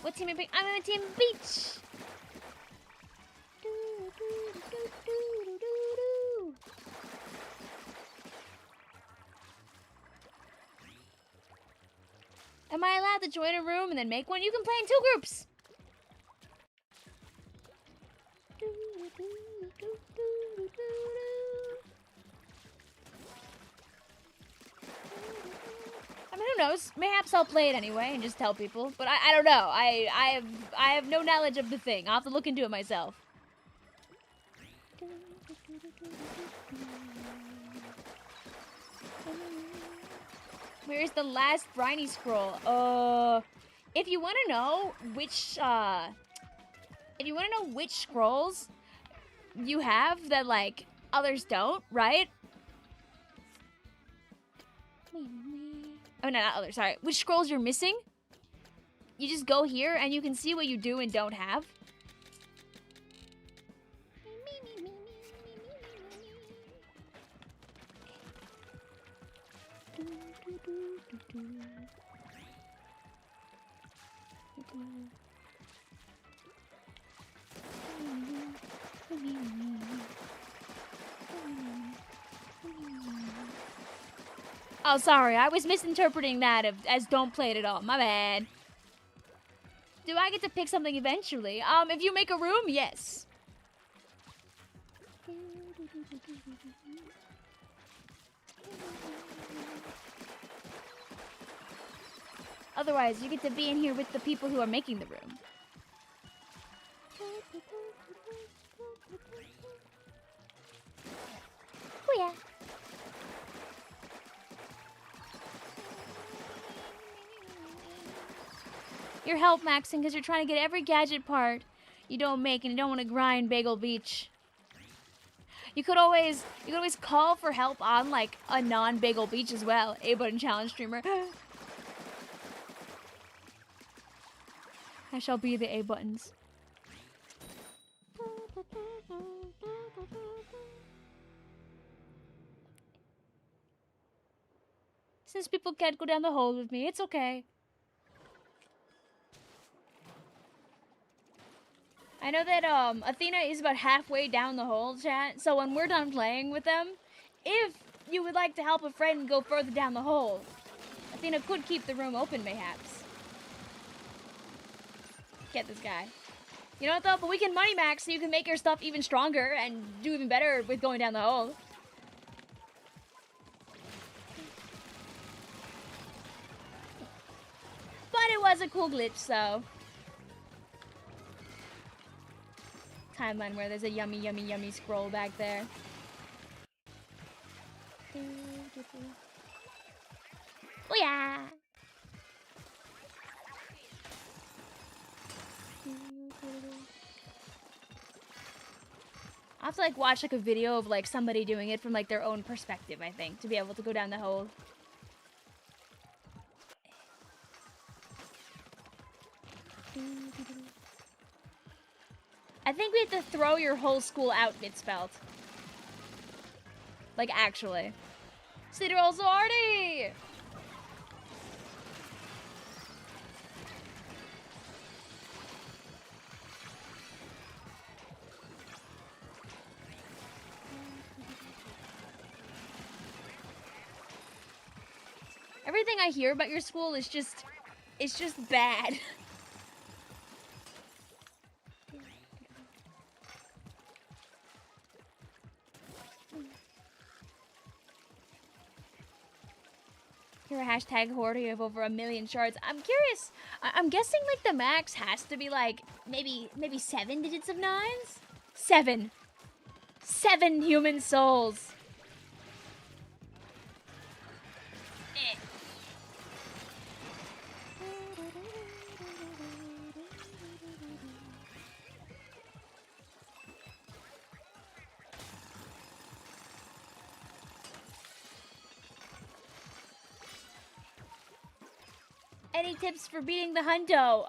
What team am I? I'm on Team Beach. Am I allowed to join a room and then make one? You can play in 2 groups. I mean, who knows? Mayhaps I'll play it anyway and just tell people. But I don't know. I have no knowledge of the thing. I'll have to look into it myself. Where's the last briny scroll? If you want to know which scrolls you have that like others don't, right? Oh, no, not others, sorry. Which scrolls you're missing? You just go here and you can see what you do and don't have. Oh, sorry, I was misinterpreting that as don't play it at all. My bad. Do I get to pick something eventually? If you make a room, yes. Otherwise, you get to be in here with the people who are making the room. Oh, yeah. You're help maxing because you're trying to get every gadget part you don't make and you don't want to grind Bagel Beach. You could always call for help on like a non-Bagel Beach as well. A-button challenge streamer. I shall be the A-buttons. Since people can't go down the hole with me, it's okay. I know that Athena is about halfway down the hole, chat, so when we're done playing with them, if you would like to help a friend go further down the hole, Athena could keep the room open, mayhaps. Get this guy. You know what, though? But we can money max so you can make your stuff even stronger and do even better with going down the hole. But it was a cool glitch, so... Timeline where there's a yummy, yummy, yummy scroll back there. Oh yeah! I have to like watch like a video of like somebody doing it from like their own perspective, I think, to be able to go down the hole. I think we have to throw your whole school out, Mitspelt. Like, actually. Cedar also Artie! Everything I hear about your school is just... it's just bad. You're a hashtag hoarder, you have over 1 million shards. I'm curious. I'm guessing like the max has to be like maybe 7 digits of 9s? 7. 7 human souls. Eh. Any tips for beating the hundo?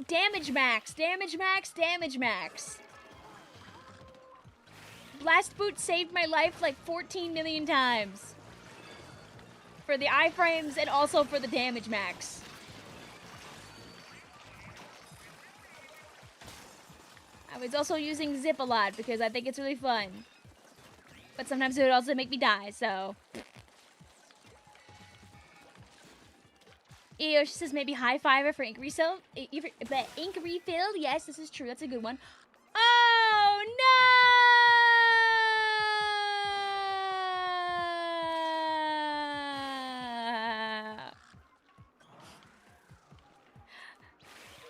Damage max, damage max, damage max. Blast Boot saved my life like 14 million times. For the iframes and also for the damage max. I was also using Zip a lot because I think it's really fun. But sometimes it would also make me die, so... Eosh says maybe high fiver for ink refill. Ink refill, yes, this is true. That's a good one. Oh no!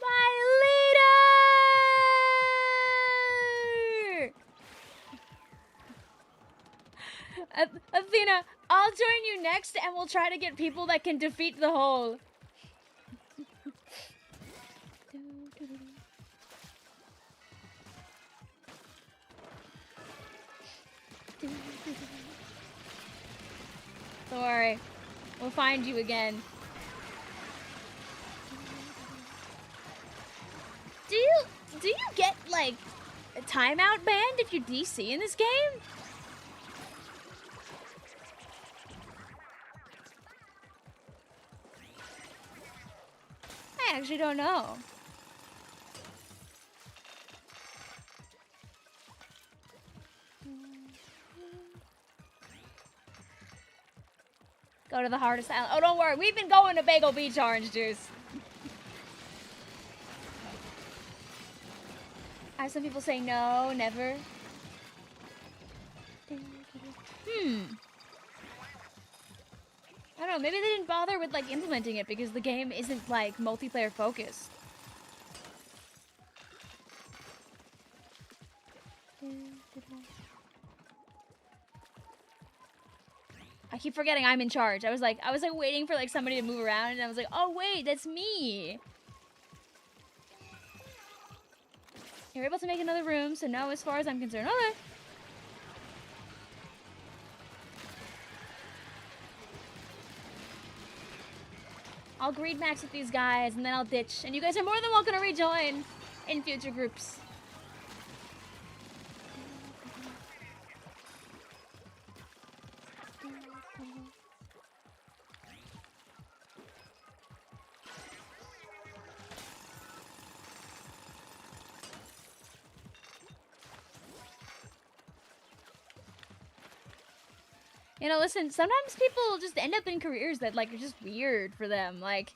My leader! Athena, I'll join you next and we'll try to get people that can defeat the hole. Don't worry. We'll find you again. Do you get, like, a timeout banned if you DC in this game? I actually don't know. Go to the hardest island. Oh, don't worry. We've been going to Bagel Beach, Orange Juice. I have some people say no, never. I don't know. Maybe they didn't bother with, like, implementing it because the game isn't, like, multiplayer focused. I keep forgetting I'm in charge. I was like waiting for like somebody to move around and I was like, oh wait, that's me. You're able to make another room, so no, as far as I'm concerned. Okay. I'll greed max with these guys and then I'll ditch. And you guys are more than welcome to rejoin in future groups. You know, listen, sometimes people just end up in careers that, like, are just weird for them. Like,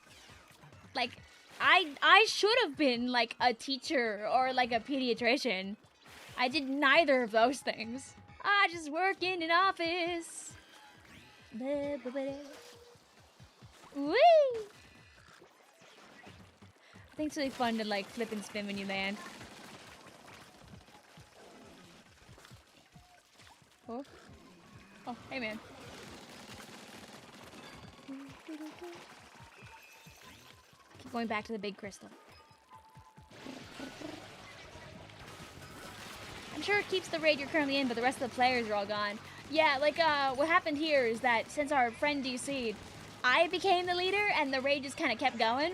I should have been, like, a teacher or, like, a pediatrician. I did neither of those things. I just work in an office. Whee! I think it's really fun to, like, flip and spin when you land. Oh. Oh, hey man. Keep going back to the big crystal. I'm sure it keeps the raid you're currently in, but the rest of the players are all gone. Yeah, like, what happened here is that since our friend DC'd, I became the leader and the raid just kind of kept going.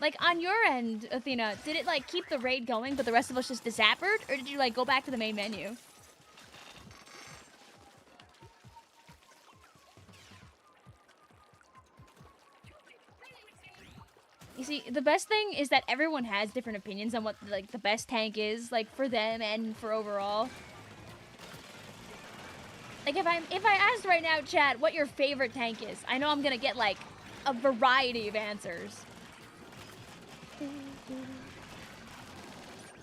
Like, on your end, Athena, did it, like, keep the raid going, but the rest of us just disappeared? Or did you, like, go back to the main menu? You see, the best thing is that everyone has different opinions on what, like, the best tank is, like, for them and for overall. Like, if I asked right now, chat, what your favorite tank is, I know I'm gonna get, like, a variety of answers.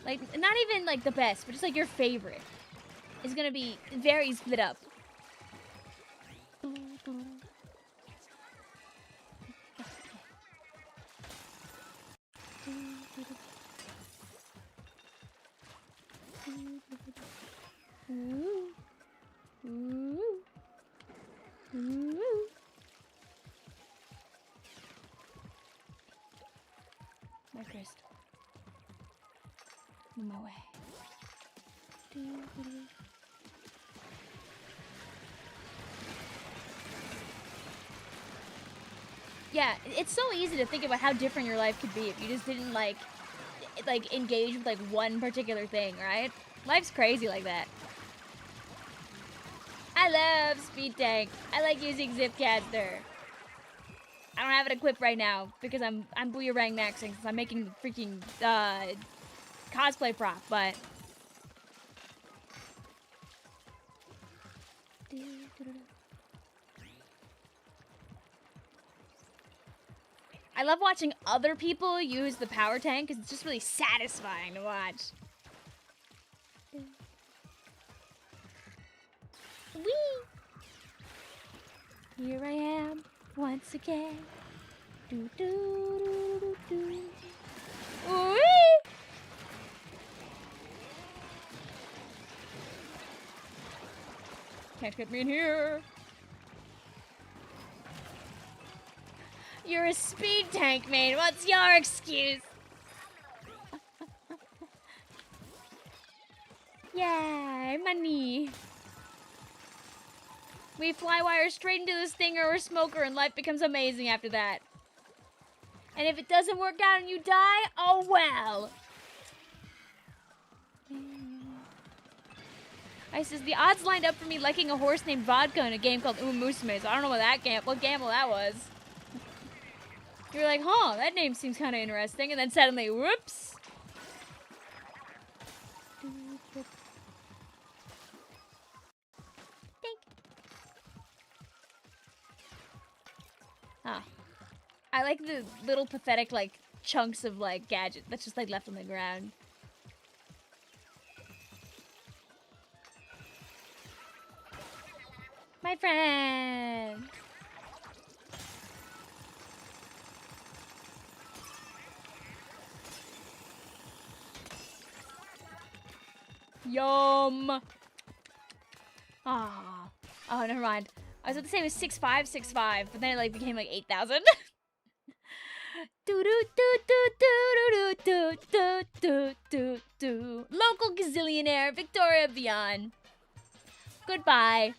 Like, not even, like, the best, but just, like, your favorite is gonna be very split up. Ooh. Ooh. Ooh. My crystal. On my way. Yeah, it's so easy to think about how different your life could be if you just didn't like engage with like one particular thing, right? Life's crazy like that. I love Speed Tank. I like using Zipcaster. I don't have it equipped right now because I'm Booyarang maxing since I'm making the freaking cosplay prop, but I love watching other people use the power tank because it's just really satisfying to watch. Whee! Here I am once again. Do do do do do. Whee! Can't get me in here. You're a speed tank, man. What's your excuse? Yay, money. We fly wire straight into the stinger or smoker and life becomes amazing after that. And if it doesn't work out and you die, oh well. I says the odds lined up for me liking a horse named Vodka in a game called Umusume, so I don't know what gamble that was. You're like, huh, that name seems kind of interesting, and then suddenly, whoops. Think. Ah. I like the little pathetic, like, chunks of, like, gadget that's just, like, left on the ground. My friend! Yum! Ah. Oh, never mind. I was about to say it was 6565, but then it like became like 8,000. Do do do do do do do do do do. Local gazillionaire Victoria Villon. Goodbye.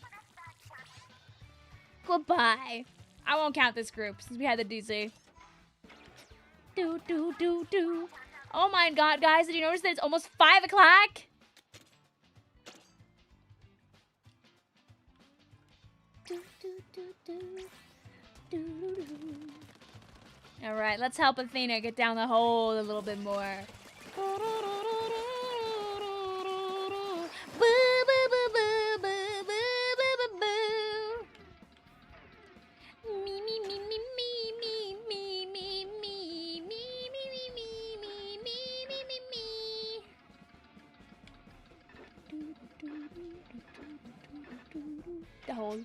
Goodbye. I won't count this group since we had the DC. Do do do do. Oh my god, guys! Did you notice that it's almost 5 o'clock? Alright, let's help Athena get down the hole a little bit more. The hole.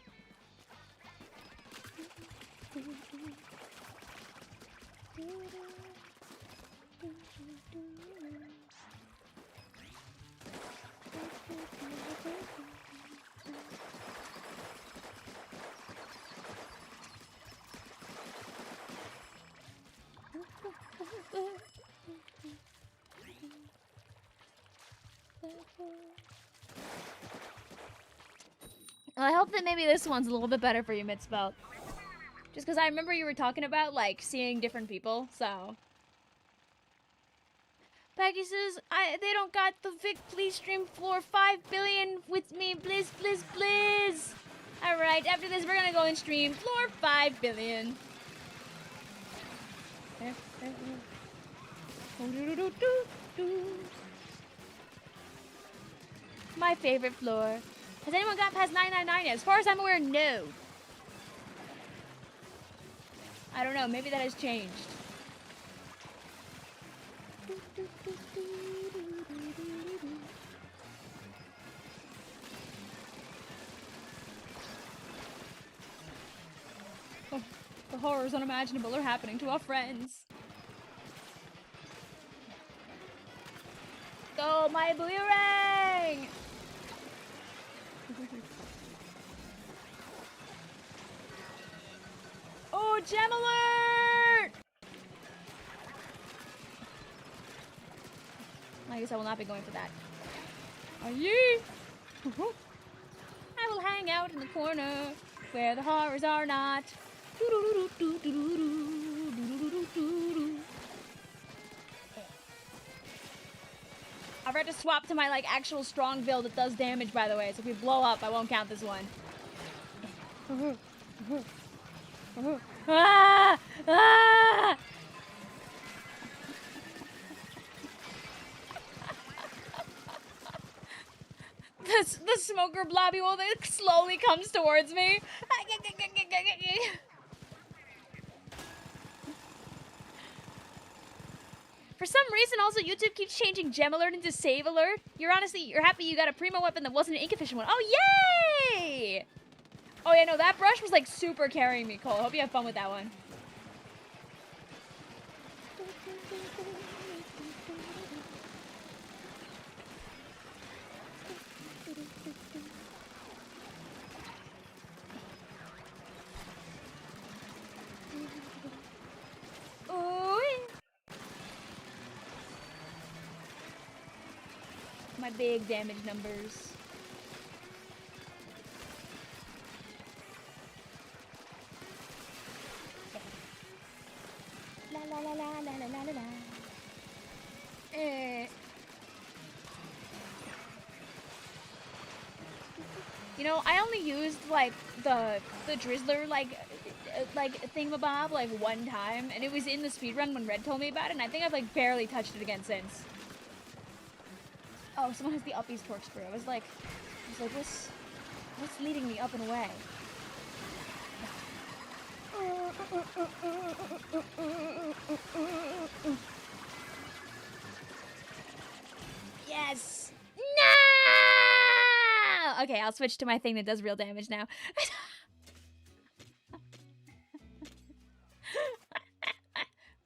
Well, I hope that maybe this one's a little bit better for you, Mitzvah. Just because I remember you were talking about, like, seeing different people, so. Peggy says, they don't got the Vic, please stream floor 5 billion with me, please, please, please. Alright, after this, we're gonna go and stream floor 5 billion. My favorite floor. Has anyone got past 999 yet? As far as I'm aware, no. I don't know, maybe that has changed. Oh, the horrors unimaginable are happening to our friends. Go, my boomerang! Gem alert! I guess I will not be going for that. Aye! I will hang out in the corner where the horrors are not. I've had to swap to my like actual strong build that does damage, by the way. So if we blow up, I won't count this one. Ah! Ah! The smoker blobby will that slowly comes towards me. For some reason, also YouTube keeps changing gem alert into save alert. You're happy you got a primo weapon that wasn't an ink efficient one. Oh yay! Oh yeah, no, that brush was like super carrying me, Cole. Hope you have fun with that one. My big damage numbers. La la la la la la la la. You know, I only used like the Drizzler like thingamabob like one time, and it was in the speedrun when Red told me about it, and I think I've like barely touched it again since. Oh, someone has the uppies corkscrew. I was like, what's leading me up and away? Yes! No! Okay, I'll switch to my thing that does real damage now.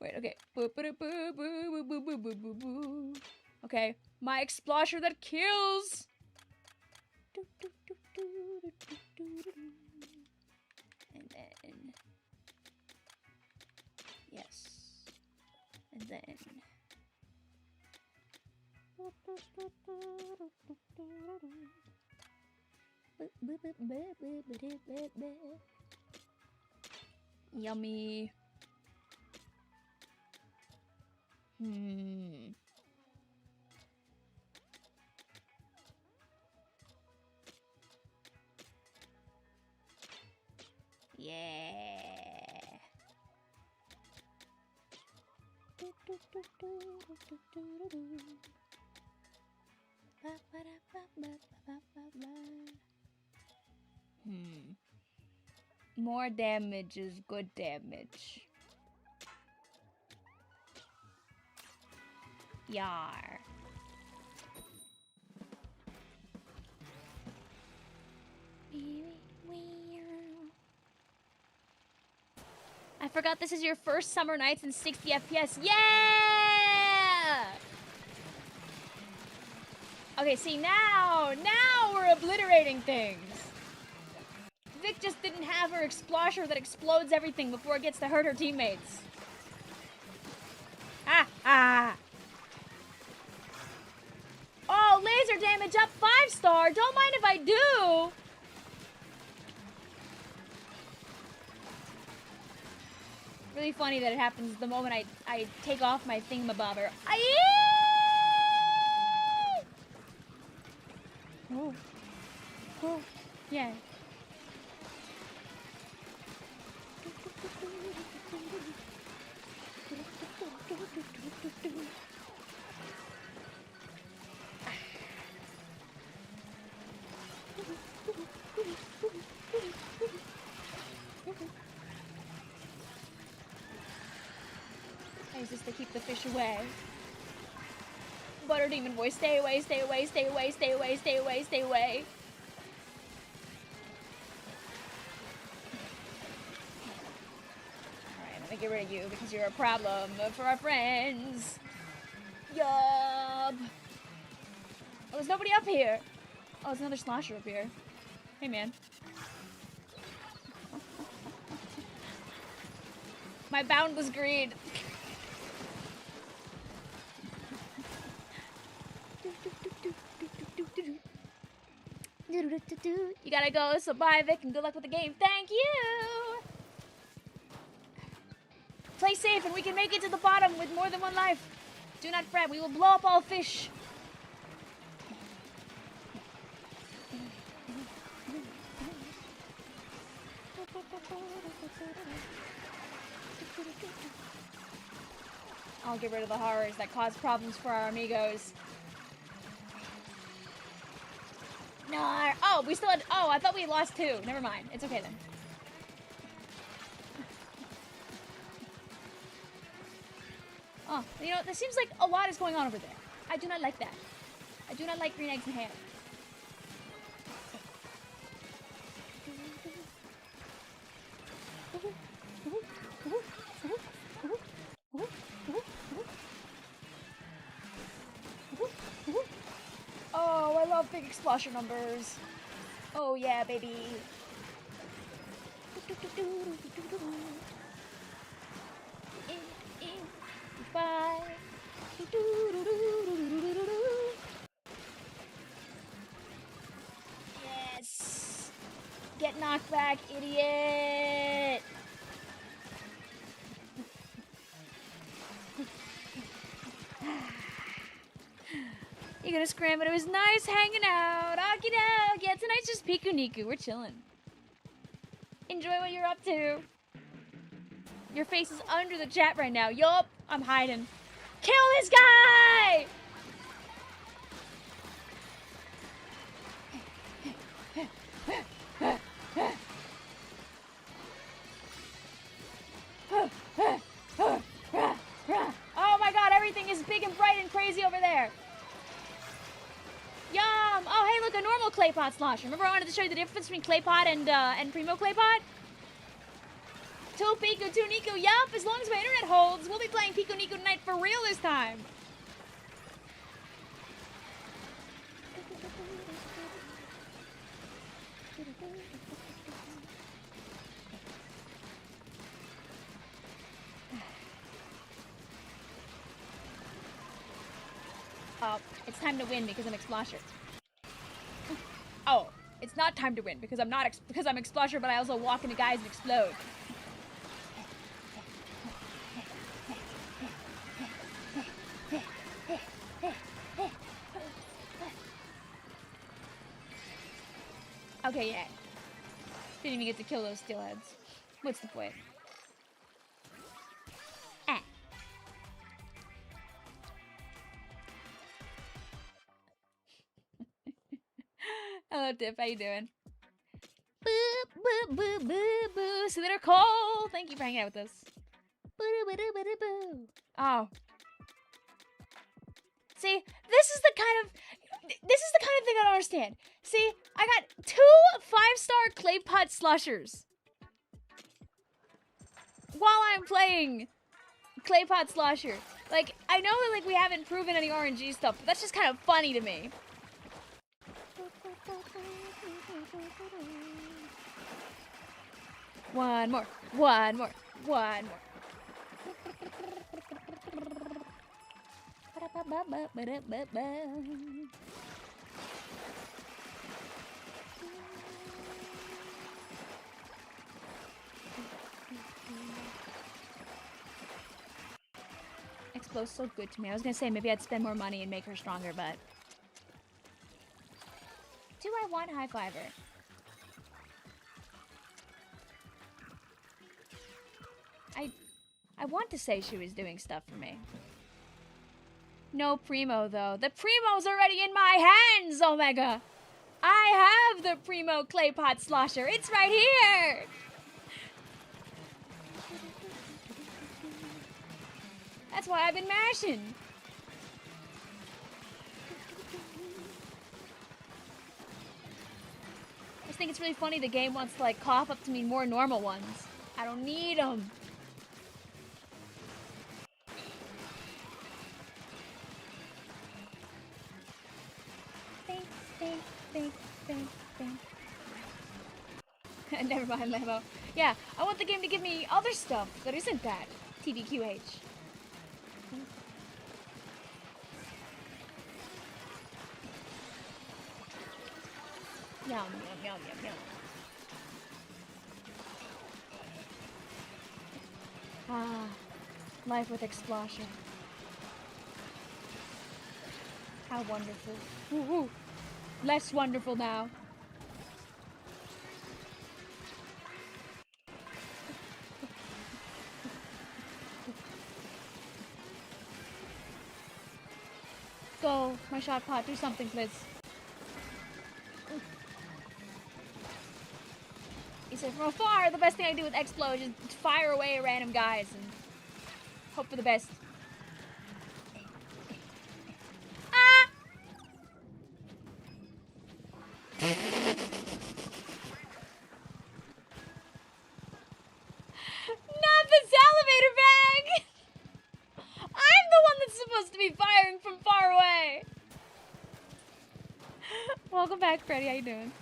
Wait, okay. Okay, my explosion that kills. And then, yes, and then. Yummy. Yeah. More damage is good damage. Yar. I forgot this is your first summer nights in 60 FPS. Yeah! Okay, see, now we're obliterating things. Vic just didn't have her explosion that explodes everything before it gets to hurt her teammates. Ah! Oh, laser damage up 5-star. Don't mind if I do. Really funny that it happens the moment I take off my thingamabobber. Oh, yeah. I use this to keep the fish away. Butter demon boy, stay away, stay away, stay away, stay away, stay away, stay away. Alright, I'm gonna get rid of you because you're a problem for our friends. Yup. Oh, there's nobody up here. Oh, there's another slosher up here. Hey, man. My boundless greed. You gotta go, so bye, Vic, and good luck with the game. Thank you! Play safe, and we can make it to the bottom with more than one life. Do not fret, we will blow up all fish. I'll get rid of the horrors that cause problems for our amigos. No. Oh, we still had. Oh, I thought we lost 2. Never mind. It's okay then. Oh, you know, there seems like a lot is going on over there. I do not like that. I do not like green eggs and ham. Oh, I love big explosion numbers. Oh yeah, baby. Bye. Yes. Get knocked back, idiot. You're gonna scram, but it was nice hanging out. Okie doke. Yeah, tonight's just Piku Niku. We're chilling. Enjoy what you're up to. Your face is under the chat right now. Yup, I'm hiding. Kill this guy! Oh my god, everything is big and bright and crazy over there. Yum! Oh, hey, look, a normal clay pot slosher. Remember I wanted to show you the difference between clay pot and primo clay pot? 2 Piku, 2 Niku. Yup, as long as my internet holds, we'll be playing Piku Niku tonight for real this time. Oh, it's time to win because I'm Explosher. Oh, it's not time to win because I'm not because I'm Explosher, but I also walk into guys and explode. Okay, yeah. Didn't even get to kill those steelheads. What's the point? Ah. Hello, Tiff. How you doing? Boo, boo, boo, boo, boo. Senator Cole, thank you for hanging out with us. Boo, boo, boo, boo, boo. Oh. See, this is the kind of thing I don't understand. See, I got 2 5-star clay pot slushers while I'm playing clay pot slosher. Like, I know that like we haven't proven any RNG stuff, but that's just kind of funny to me. One more, one more, one more. Explo's so good to me. I was gonna say maybe I'd spend more money and make her stronger, but do I want High Fiber? I want to say she was doing stuff for me. No Primo, though. The Primo's already in my hands, Omega! I have the Primo Clay Pot Slosher. It's right here! That's why I've been mashing. I just think it's really funny the game wants to, like, cough up to me more normal ones. I don't need them. Bing, bing, bing, bing, bing. Never mind, Lamo. Yeah, I want the game to give me other stuff that isn't that. TVQH. Yum, yum, yum, yum, yum. Ah, life with explosion. How wonderful. Ooh, ooh. Less wonderful now. Go, my shot pot, do something, please. He said, from afar, the best thing I can do with explosions is fire away at random guys and hope for the best. Ah! Not this elevator bag! I'm the one that's supposed to be firing from far away! Welcome back, Freddy. How you doing?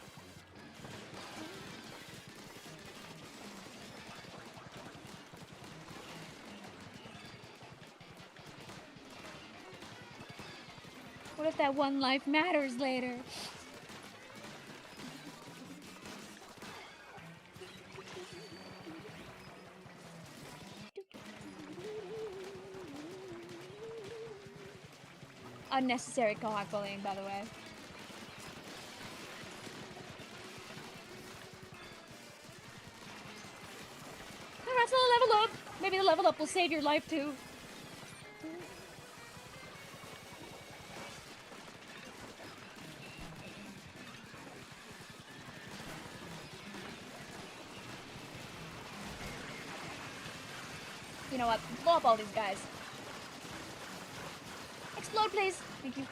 What if that one life matters later? Unnecessary cohort bullying, by the way. Alright, so level up. Maybe the level up will save your life too. You know what? Blow up all these guys. Explode, please. Thank you.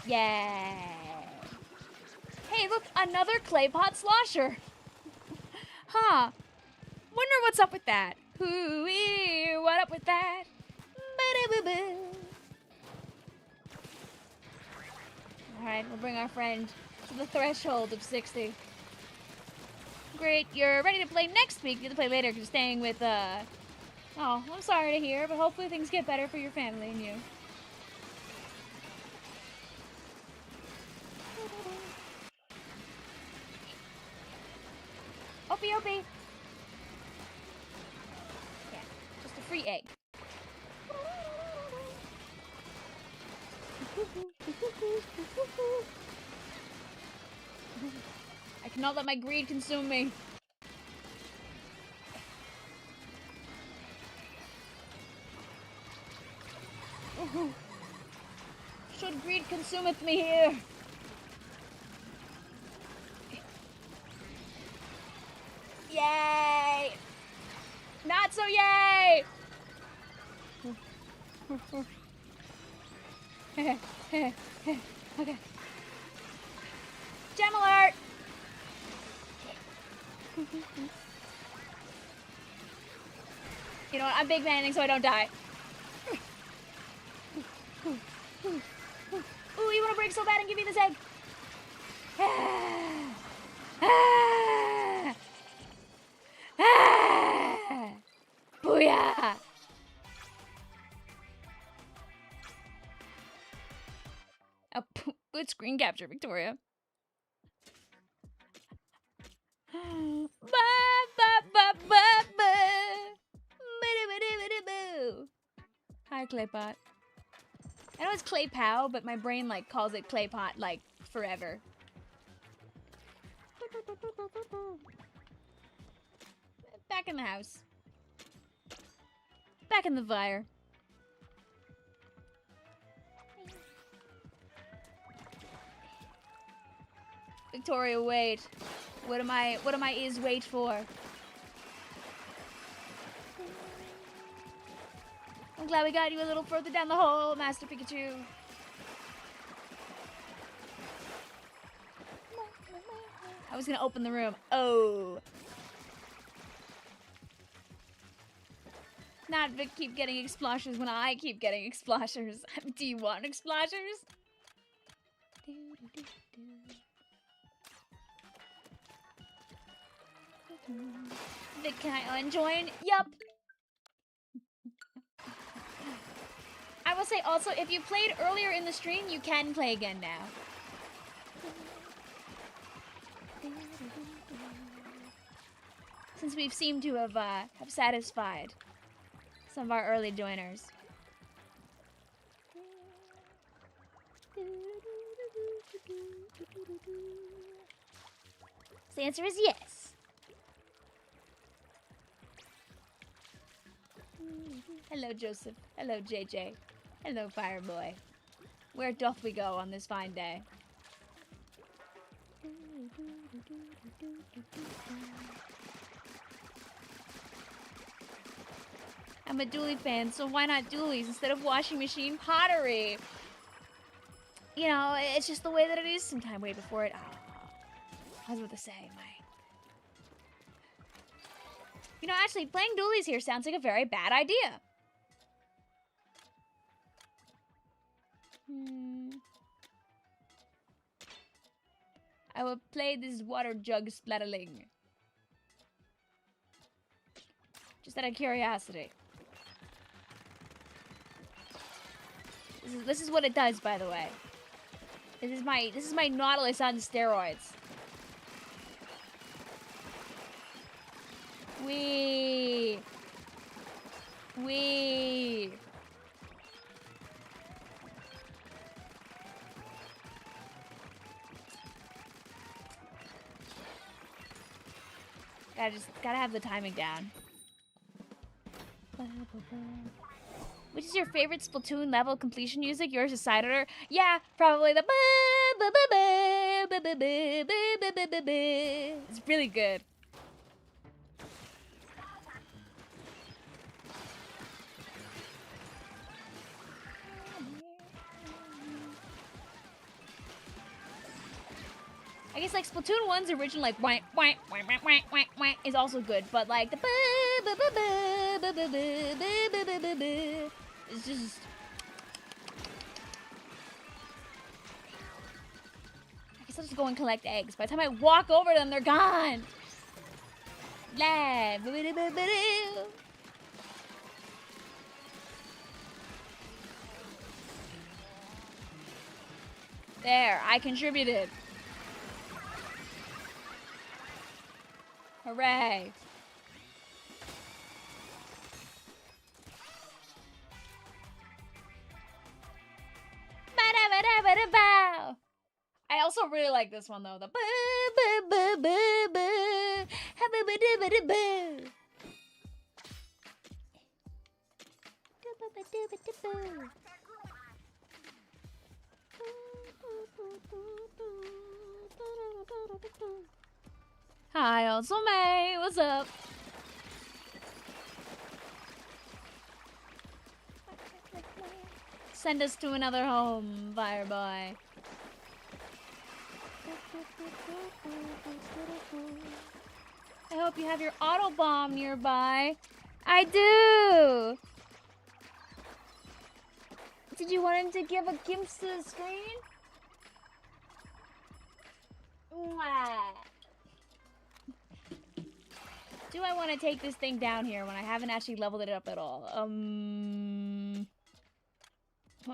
Yeah. Hey, look, another clay pot slosher. Huh. Wonder what's up with that. Hoo-wee, what up with that? Ba-da-boo-boo. Alright, we'll bring our friend to the threshold of 60. Great, you're ready to play next week. You have to play later because you're staying with, Oh, I'm sorry to hear, but hopefully things get better for your family and you. Opie, Opie. Yeah, just a free egg. I cannot let my greed consume me. Should greed consumeth me here? Yay! Not so yay! Okay. Gem alert! You know what? I'm big manning so I don't die. Ooh, you wanna break so bad and give me this egg? Booyah! Oh, good screen capture, Victoria. Hi, Claypot. I know it's Clay Pow, but my brain like calls it Claypot like forever. Back in the house. Back in the fire. Victoria, wait. What am I is wait for? I'm glad we got you a little further down the hole, Master Pikachu. I was gonna open the room. Oh. Not Vic keep getting explosions when I keep getting explosions. Do you want explosions? Vic, can I unjoin? Yup. I will say also, if you played earlier in the stream, you can play again now. Since we've seemed to have satisfied some of our early joiners. So the answer is yes. Hello, Joseph. Hello, JJ. Hello, Fireboy. Where doth we go on this fine day? I'm a dually fan, so why not dualies instead of washing machine pottery? You know, it's just the way that it is sometime. Way before it... Oh, I was about to say, You know, actually, playing dualies here sounds like a very bad idea. I will play this water jug splatterling. Just out of curiosity. This is what it does, by the way. This is my Nautilus on steroids. Wee. Gotta have the timing down. Which is your favorite Splatoon level completion music? Yours is Side Order? Yeah, probably the It's really good. I guess like Splatoon 1's original like wah, wah, wah, wah, wah, wah, wah, is also good, but like the it's just I guess I'll just go and collect eggs. By the time I walk over them, they're gone. Blah. There, I contributed. Hooray. I also really like this one though. The Hi, also May. What's up? Send us to another home, Fireboy. I hope you have your auto bomb nearby. I do. Did you want him to give a glimpse to the screen? Mwah. Do I want to take this thing down here when I haven't actually leveled it up at all?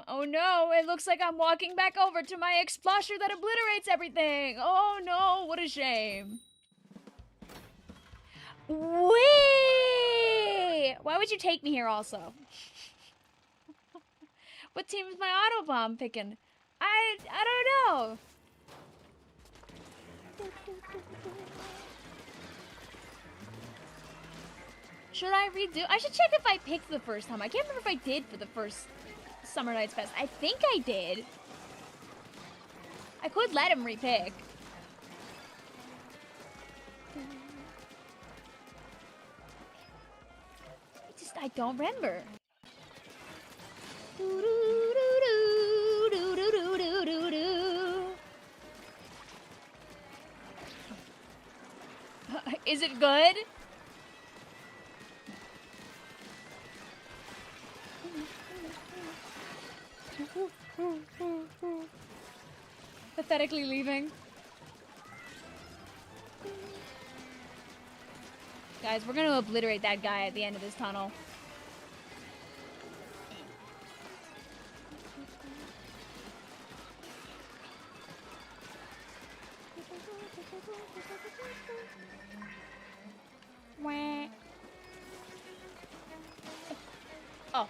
Oh no, it looks like I'm walking back over to my explosion that obliterates everything. Oh no, what a shame. Wait! Why would you take me here also? What team is my auto bomb picking? I don't know. Should I redo? I should check if I picked the first time. I can't remember if I did for the first Summer Nights Fest. I think I did. I could let him repick. I don't remember. Is it good? Pathetically leaving. Guys, we're gonna obliterate that guy at the end of this tunnel. Wah. Oh,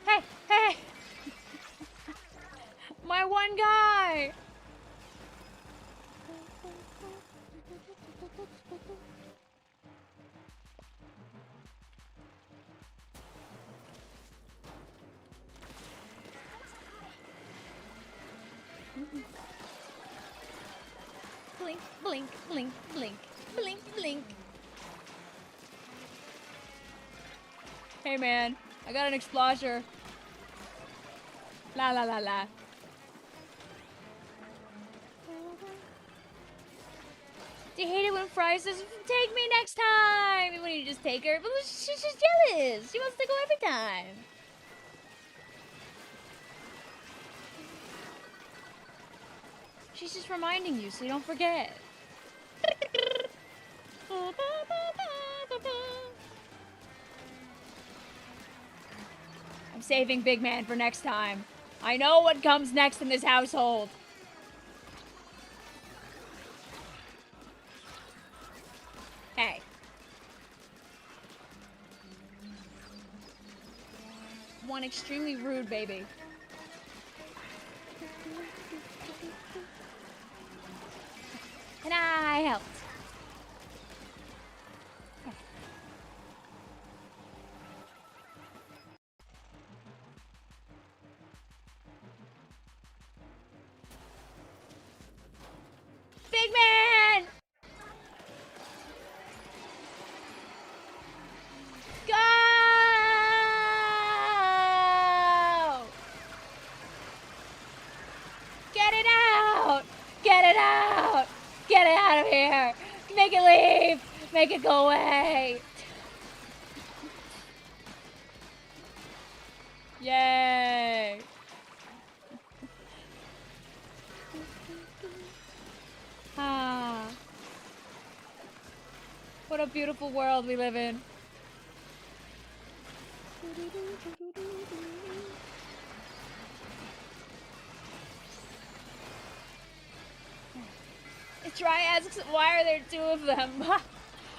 hey, hey! My one guy! Blink, blink, blink, blink, blink, blink. Hey man, I got an explosion. La la la la. Do you hate it when Fry says, take me next time? And when you just take her, but she's just jealous. She wants to go every time. She's just reminding you so you don't forget. I'm saving Big Man for next time. I know what comes next in this household. Hey. One extremely rude baby. And I helped. Big Man! Go! Get it out! Get it out! Get it out of here! Make it leave! Make it go away! Yay! Ah. What a beautiful world we live in. Try asks, why are there two of them?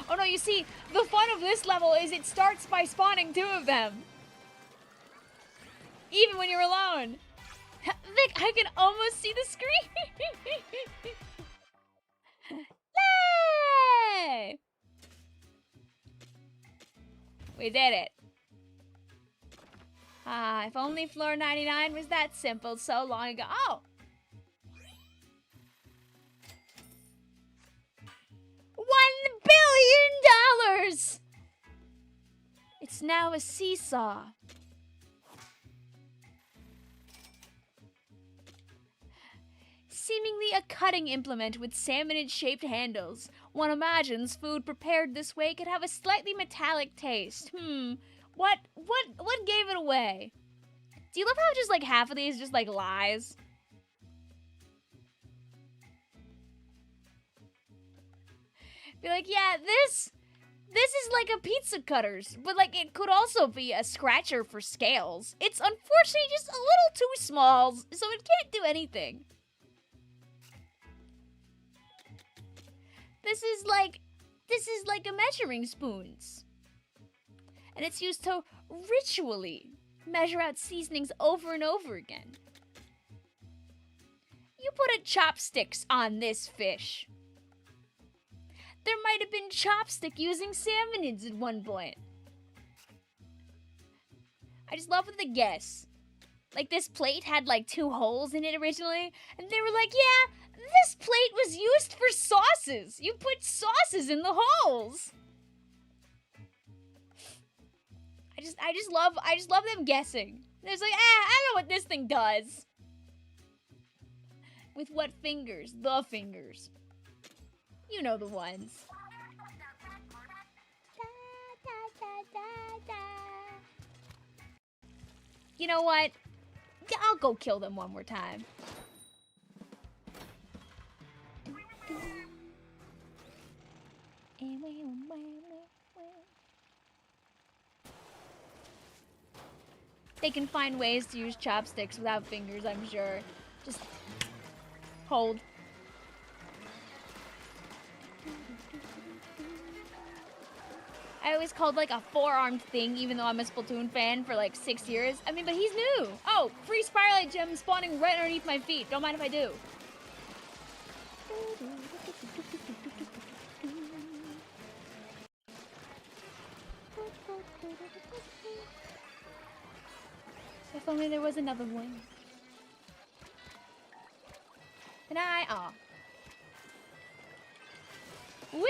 Oh no, you see, the fun of this level is it starts by spawning two of them. Even when you're alone. Vic, I can almost see the screen. Yay! We did it. Ah, if only floor 99 was that simple so long ago. Oh! $1 billion! It's now a seesaw. Seemingly a cutting implement with salmonid-shaped handles. One imagines food prepared this way could have a slightly metallic taste. What gave it away? Do you love how just like half of these just like lies? Be like, yeah, this is like a pizza cutter's, but like it could also be a scratcher for scales. It's unfortunately just a little too small, so it can't do anything. This is like a measuring spoons. And it's used to ritually measure out seasonings over and over again. You put a chopsticks on this fish. There might have been chopstick using salmonids at one point. I just love the guess. Like this plate had like 2 holes in it originally, and they were like, yeah, this plate was used for sauces. You put sauces in the holes. I just love them guessing. There's like, I don't know what this thing does. With what fingers? The fingers. You know the ones. You know what? I'll go kill them one more time. They can find ways to use chopsticks without fingers, I'm sure. Just hold. I always called like a four-armed thing, even though I'm a Splatoon fan for like 6 years. I mean, but he's new. Oh, free Spiralite gem spawning right underneath my feet. Don't mind if I do. If only there was another one. And aw. Whee!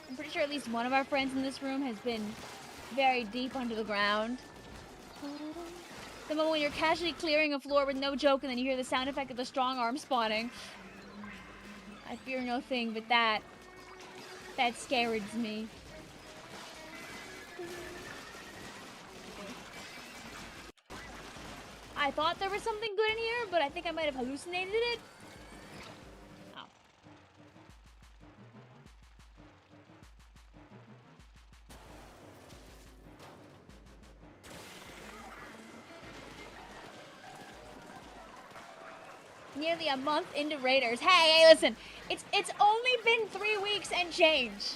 I'm pretty sure at least one of our friends in this room has been very deep under the ground. The moment when you're casually clearing a floor with no joke and then you hear the sound effect of the strong arm spawning. I fear no thing but that scares me. I thought there was something good in here, but I think I might have hallucinated it. Oh. Nearly a month into Raiders. Hey, listen. It's only been 3 weeks and change.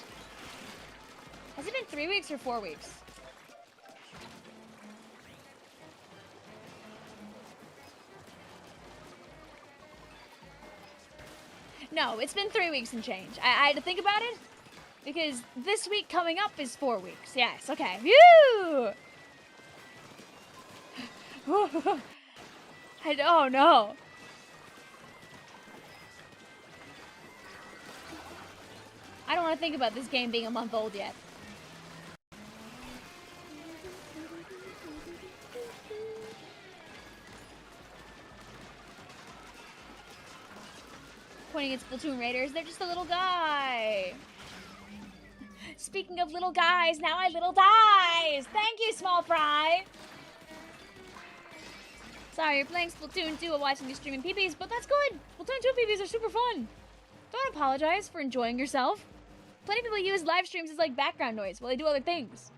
Has it been 3 weeks or 4 weeks? No, it's been 3 weeks and change. I had to think about it because this week coming up is 4 weeks. Yes, okay. Phew! Oh no. I don't want to think about this game being a month old yet. Pointing at Splatoon Raiders, they're just a little guy. Speaking of little guys, now I little dies. Thank you, small fry. Sorry, you're playing Splatoon 2 while watching me streaming PBs, but that's good. Splatoon 2 PBs are super fun. Don't apologize for enjoying yourself. Plenty of people use live streams as like background noise while they do other things.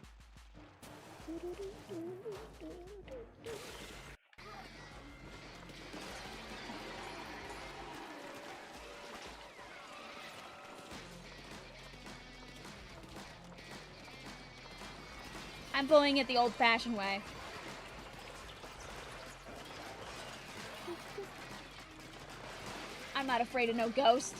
I'm pulling it the old-fashioned way. I'm not afraid of no ghost.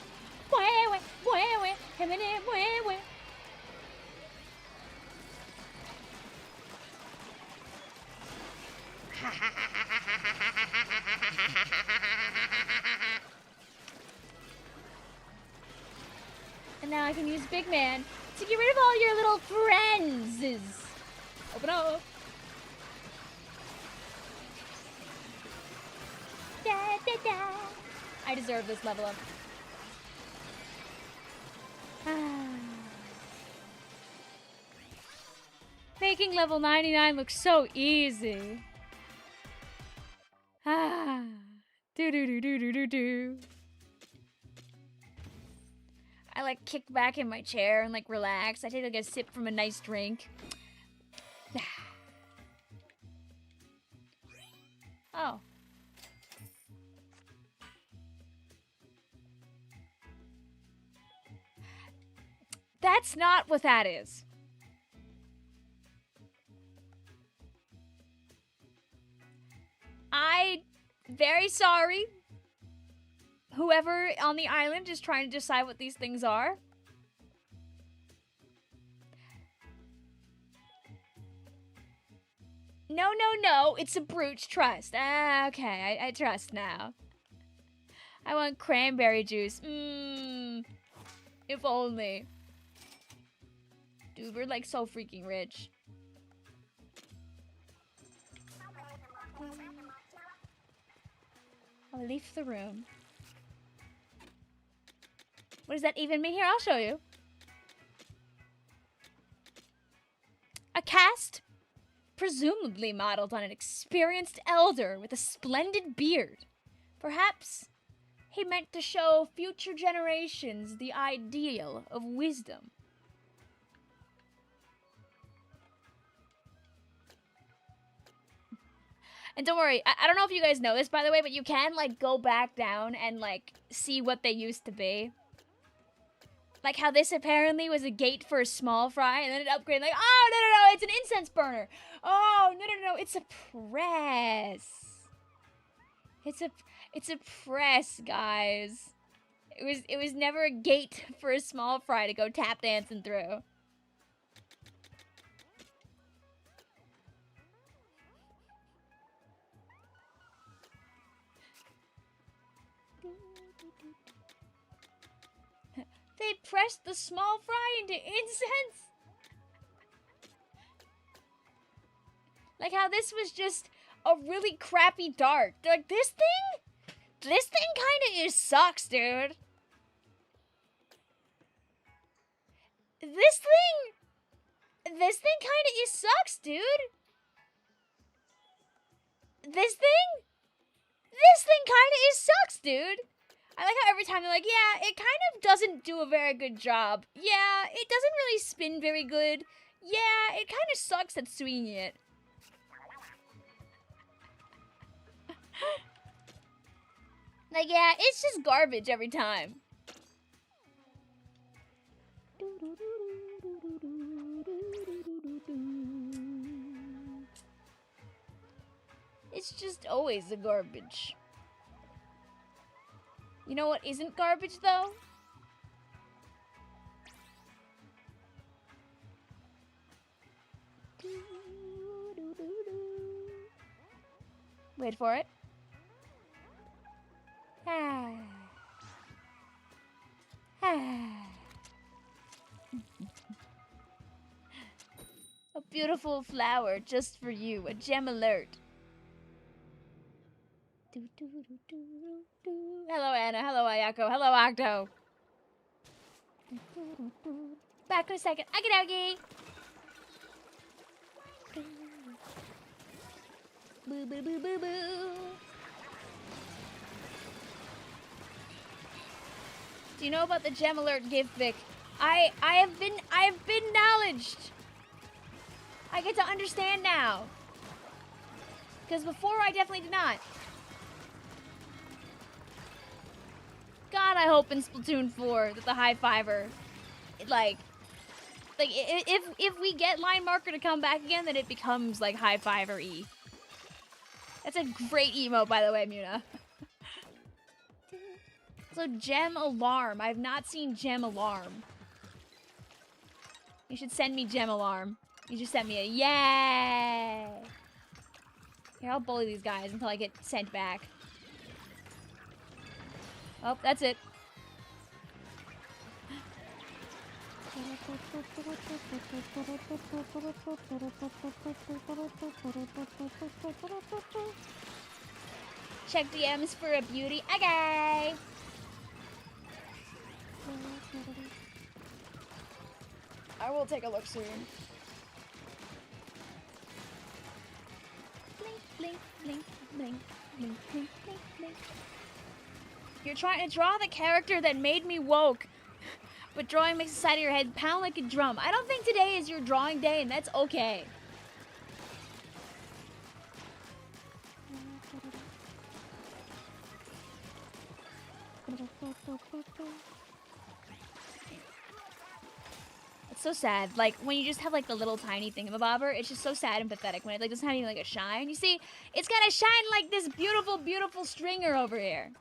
And now I can use Big Man to get rid of all your little friends. Open up. Da, da, da. I deserve this level up. Making level 99 look so easy. Do. I like kick back in my chair and like relax. I take like a sip from a nice drink. Oh. That's not what that is. Very sorry. Whoever on the island is trying to decide what these things are. No. It's a brooch. Trust. Okay. I trust now. I want cranberry juice. If only. Dude, we're like so freaking rich. I'll leave the room. What does that even mean? Here, I'll show you. A cast presumably modeled on an experienced elder with a splendid beard. Perhaps he meant to show future generations the ideal of wisdom. And don't worry, I don't know if you guys know this, by the way, but you can, like, go back down and, like, see what they used to be. Like how this apparently was a gate for a small fry, and then it upgraded, like, oh, no, it's an incense burner. Oh, no, it's a press. It's a press, guys. It was never a gate for a small fry to go tap dancing through. They pressed the small fry into incense. Like how this was just a really crappy dart. They're like, this thing kinda is sucks, dude. This thing kinda is sucks, dude. This thing kinda is sucks, dude. I like how every time they're like, yeah, it kind of doesn't do a very good job. Yeah, it doesn't really spin very good. Yeah, it kind of sucks at swinging it. Like, yeah, it's just garbage every time. It's just always a garbage. You know what isn't garbage, though? Wait for it. A beautiful flower just for you, a gem alert. Hello, Anna. Hello, Ayako. Hello, Octo. Back in a second. Okie dokie. Boo, boo, boo, boo, boo. Do you know about the gem alert gift, Vic? I have been acknowledged. I get to understand now. Because before I definitely did not. God, I hope in Splatoon 4 that the high fiver, like if we get line marker to come back again, then it becomes like high fiver E. That's a great emote, by the way, Muna. So gem alarm. I've not seen gem alarm. You should send me gem alarm. You just sent me a yay. Here, I'll bully these guys until I get sent back. Oh, that's it. Check DMs for a beauty. Okay. I will take a look soon. Blink, blink, blink, blink, blink, blink, blink, blink. You're trying to draw the character that made me woke, but drawing makes the side of your head pound like a drum. I don't think today is your drawing day, and that's okay. It's so sad. Like, when you just have, like, the little tiny thingamabobber, it's just so sad and pathetic when it, like, doesn't have even, like, a shine. You see, it's got a shine like this beautiful, beautiful stringer over here.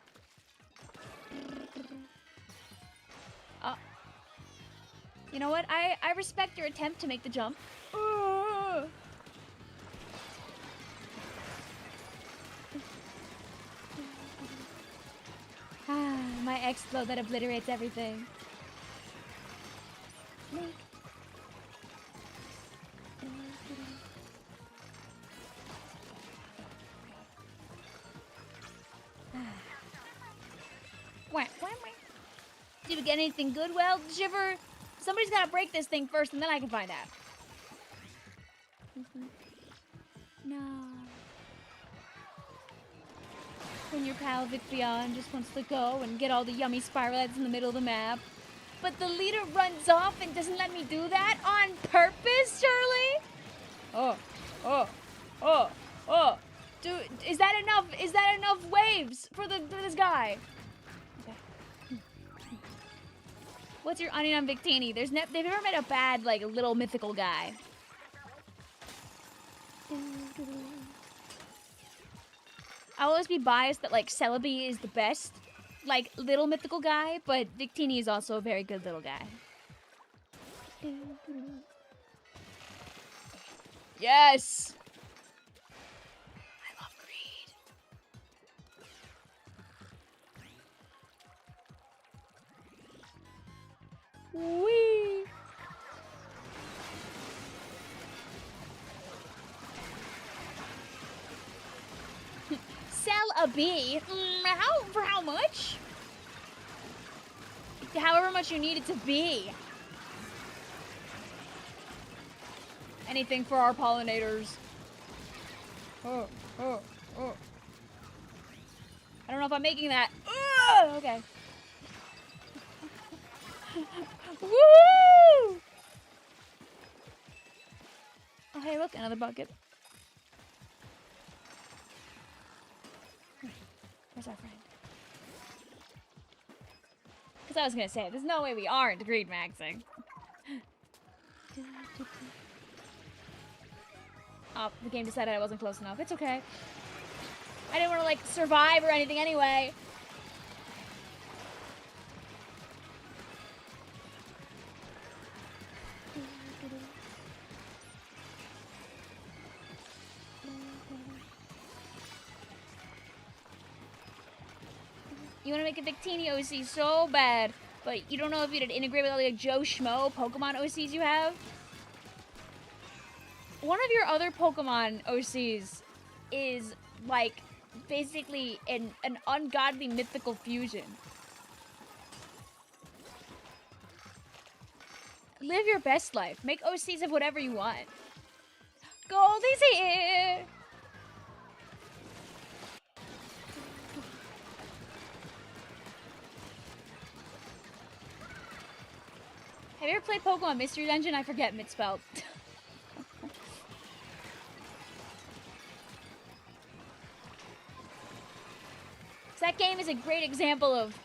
You know what? I respect your attempt to make the jump. My explode that obliterates everything. Link. Did we get anything good? Well, Shiver, somebody's gotta break this thing first, and then I can find out. No. When your pal Vicvillon just wants to go and get all the yummy spiral heads in the middle of the map. But the leader runs off and doesn't let me do that on purpose, Shirley? Oh. Dude, is that enough? Is that enough waves for this guy? Okay. What's your onion on Victini? They've never met a bad, like, little mythical guy. I'll always be biased that, like, Celebi is the best, like, little mythical guy, but Victini is also a very good little guy. Yes! I love greed. Whee! Sell a bee? For how much? However much you need it to be. Anything for our pollinators. Oh. I don't know if I'm making that. Okay. Woo! Oh, hey, look, another bucket. Where's our friend? Because I was going to say, there's no way we aren't greed maxing. Oh, the game decided I wasn't close enough. It's okay. I didn't want to, like, survive or anything anyway. You want to make a Victini OC so bad, but you don't know if you'd integrate with all the like, Joe Schmo Pokemon OCs you have? One of your other Pokemon OCs is, like, basically an ungodly mythical fusion. Live your best life. Make OCs of whatever you want. Goldie's here! Have you ever played Pokemon Mystery Dungeon? I forget misspelled. So that game is a great example of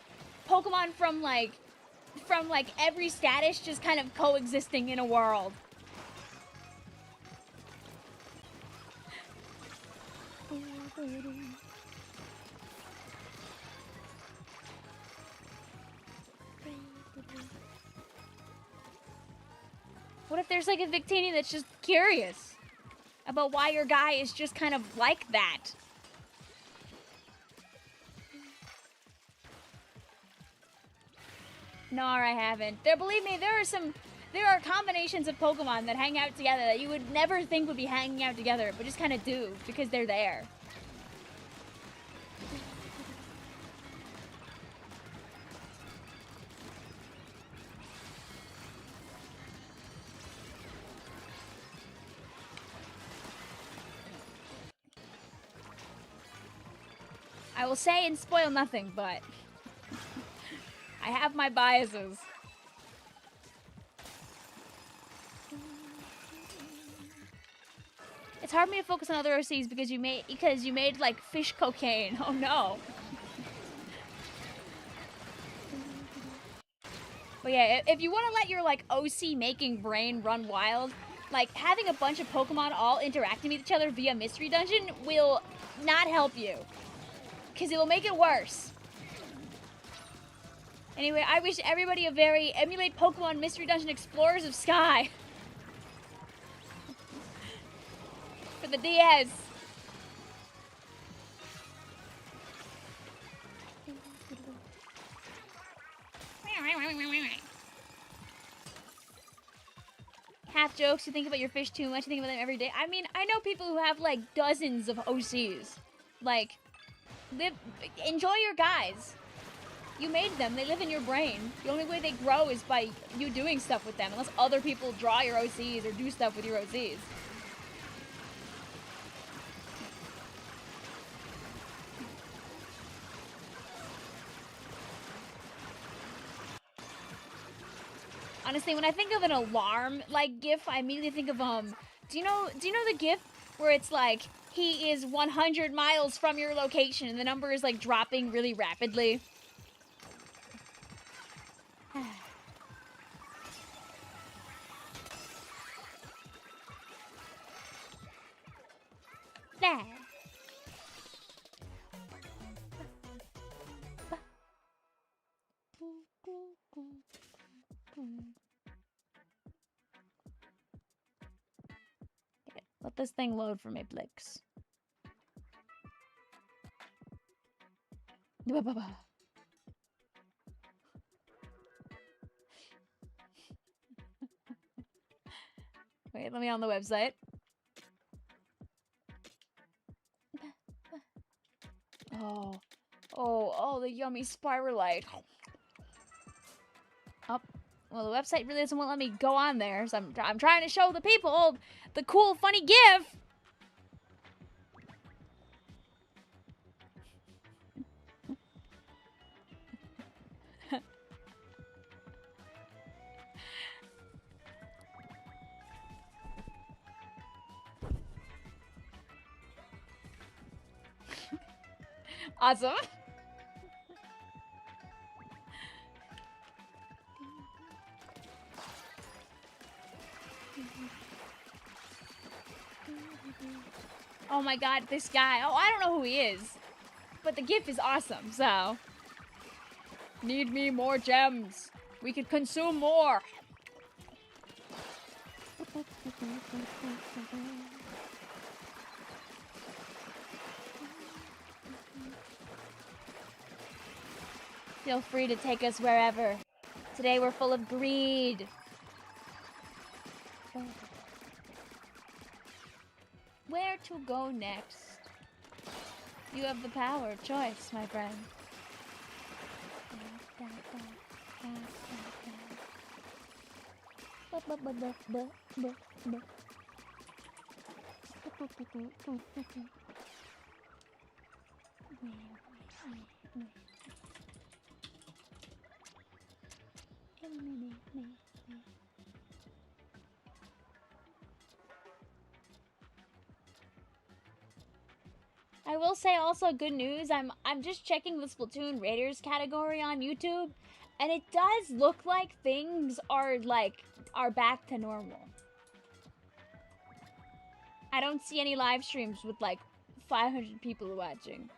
Pokemon from like every status just kind of coexisting in a world. What if there's like a Victini that's just curious about why your guy is just kind of like that? No, I haven't. Believe me, there are combinations of Pokemon that hang out together that you would never think would be hanging out together, but just kind of do because they're there. I will say and spoil nothing, but I have my biases. It's hard for me to focus on other OCs because you made like fish cocaine. Oh no. But yeah, if you want to let your like OC making brain run wild, like having a bunch of Pokemon all interacting with each other via Mystery Dungeon will not help you. Because it'll make it worse. Anyway, I wish everybody a very emulate Pokemon Mystery Dungeon Explorers of Sky. For the DS. Half jokes, you think about your fish too much, you think about them every day. I mean, I know people who have like dozens of OCs. Like, enjoy your guys. You made them, they live in your brain. The only way they grow is by you doing stuff with them, unless other people draw your OCs or do stuff with your OCs. Honestly, when I think of an alarm like GIF, I immediately think of do you know the GIF where it's like he is 100 miles from your location and the number is like dropping really rapidly? Nah. Let this thing load for me, Blix. Wait, let me on the website. Oh, the yummy spiralite. Oh, well, the website really doesn't want to let me go on there, so I'm trying to show the people the cool, funny GIF. Awesome. Oh my god, this guy. Oh, I don't know who he is. But the GIF is awesome, so. Need me more gems. We could consume more. Feel free to take us wherever. Today we're full of greed. Where to go next? You have the power of choice, my friend. I will say also good news. I'm just checking the Splatoon Raiders category on YouTube, and it does look like things are back to normal. I don't see any live streams with like 500 people watching.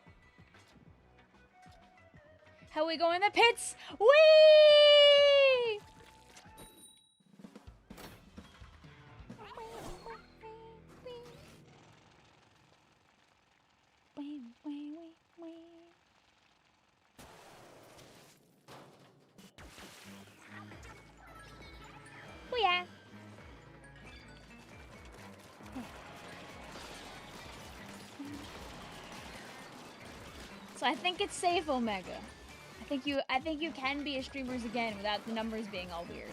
How we go in the pits? Whee! Oh yeah. So I think it's safe, Omega. I think you can be a streamers again without the numbers being all weird.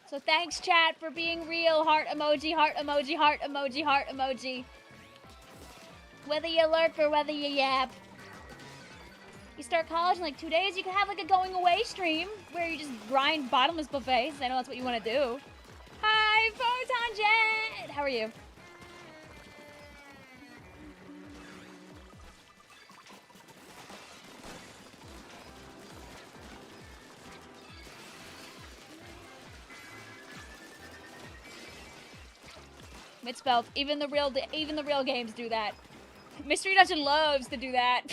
So thanks, chat, for being real. Heart emoji, heart emoji, heart emoji, heart emoji. Whether you lurk or whether you yap. You start college in like 2 days, you can have like a going away stream where you just grind bottomless buffets. I know that's what you want to do. Hi, Photon Jet! How are you? Mitspelt, even the real games do that. Mystery Dungeon loves to do that.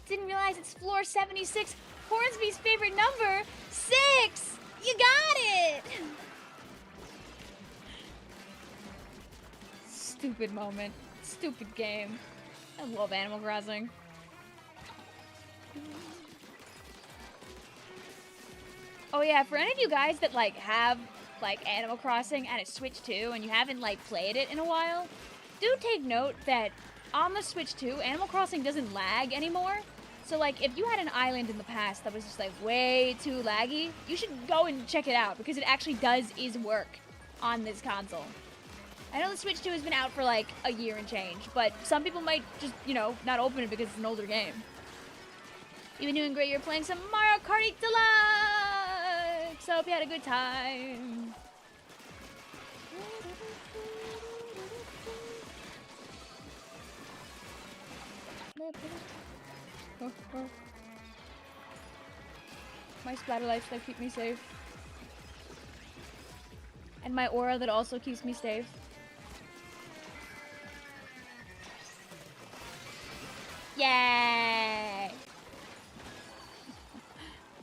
Didn't realize it's floor 76. Hornsby's favorite number, 6. You got it. Stupid moment. Stupid game. I love Animal Crossing. Oh yeah, for any of you guys that like have like Animal Crossing and a Switch 2 and you haven't like played it in a while, do take note that on the Switch 2, Animal Crossing doesn't lag anymore. So, like, if you had an island in the past that was just, like, way too laggy, you should go and check it out, because it actually is work on this console. I know the Switch 2 has been out for, like, a year and change, but some people might just, you know, not open it because it's an older game. You've been doing great. You're playing some Mario Kart 8 Deluxe! So, hope you had a good time. My splatter lights that keep me safe. And my aura that also keeps me safe. Yay!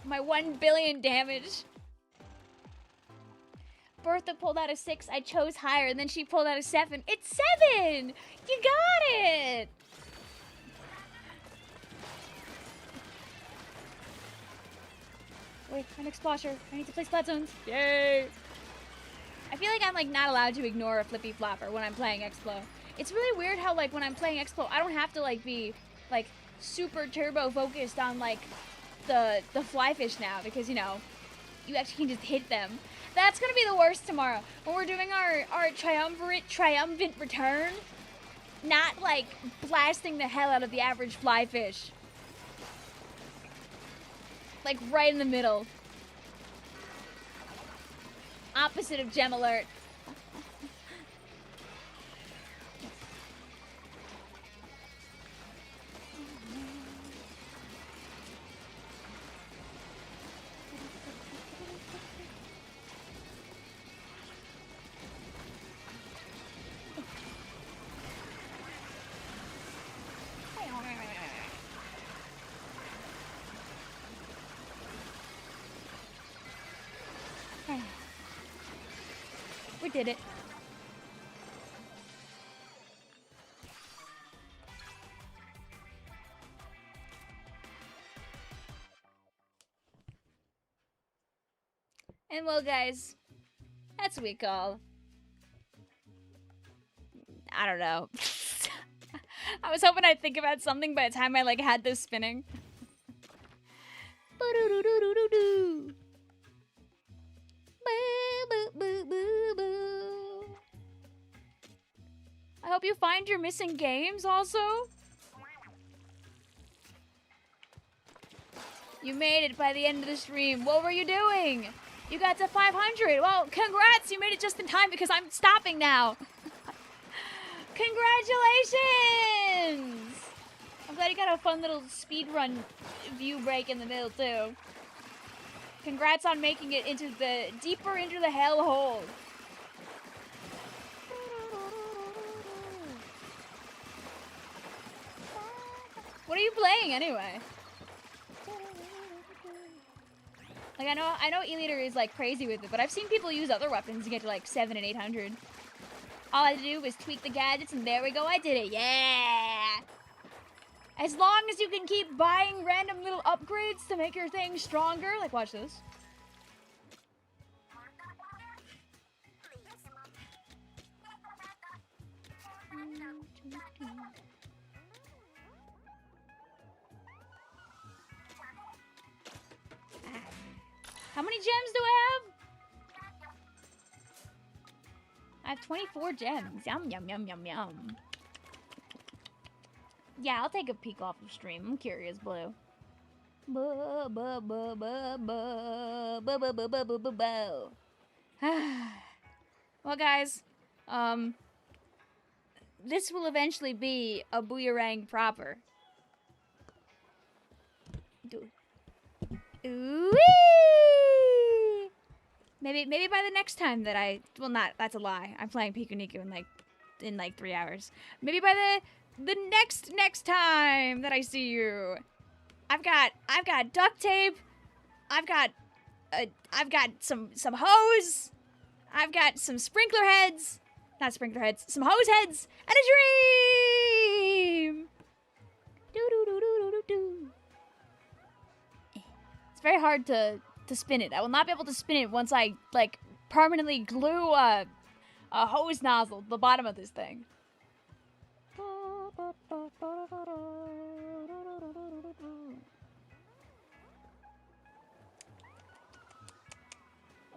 My 1 billion damage. Bertha pulled out a 6. I chose higher, and then she pulled out a 7. It's 7! You got it! Wait, my next splasher. I need to play Splatoons. Yay! I feel like I'm, like, not allowed to ignore a flippy flopper when I'm playing Explo. It's really weird how, like, when I'm playing Explo, I don't have to, like, be, like, super turbo focused on, like, the flyfish now, because, you know, you actually can just hit them. That's gonna be the worst tomorrow. When we're doing our triumphant return, not, like, blasting the hell out of the average flyfish. Like, right in the middle. Opposite of Gem Alert. We did it. And well, guys, that's what we call, I don't know. I was hoping I'd think about something by the time I, like, had this spinning. Boo-doo-doo-doo-doo-doo. I hope you find your missing games also. You made it by the end of the stream. What were you doing? You got to 500. Well, congrats. You made it just in time because I'm stopping now. Congratulations. I'm glad you got a fun little speedrun view break in the middle too. Congrats on making it into the deeper into the hellhole. What are you playing anyway? Like, I know E-liter is like crazy with it, but I've seen people use other weapons to get to like 700 and 800. All I had to do was tweak the gadgets and there we go, I did it. Yeah! As long as you can keep buying random little upgrades to make your thing stronger. Like, watch this. How many gems do I have? I have 24 gems. Yum, yum, yum, yum, yum. Yeah, I'll take a peek off of stream. I'm curious, Blue. Well, guys, this will eventually be a Booyarang proper. Ooh-wee! Maybe by the next time that that's a lie. I'm playing Piku Niku in like 3 hours. Maybe by the next time that I see you. I've got duct tape. I've got some hose. I've got some sprinkler heads. Not sprinkler heads, some hose heads and a dream. Do. It's very hard to spin it. I will not be able to spin it once I, like, permanently glue a hose nozzle to the bottom of this thing.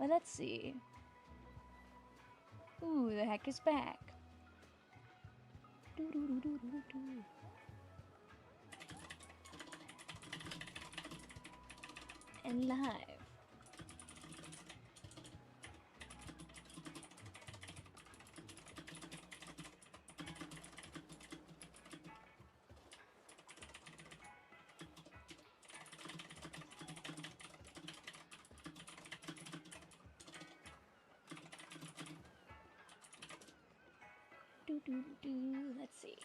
Well, let's see. Ooh, the heck is back. And live. Let's see.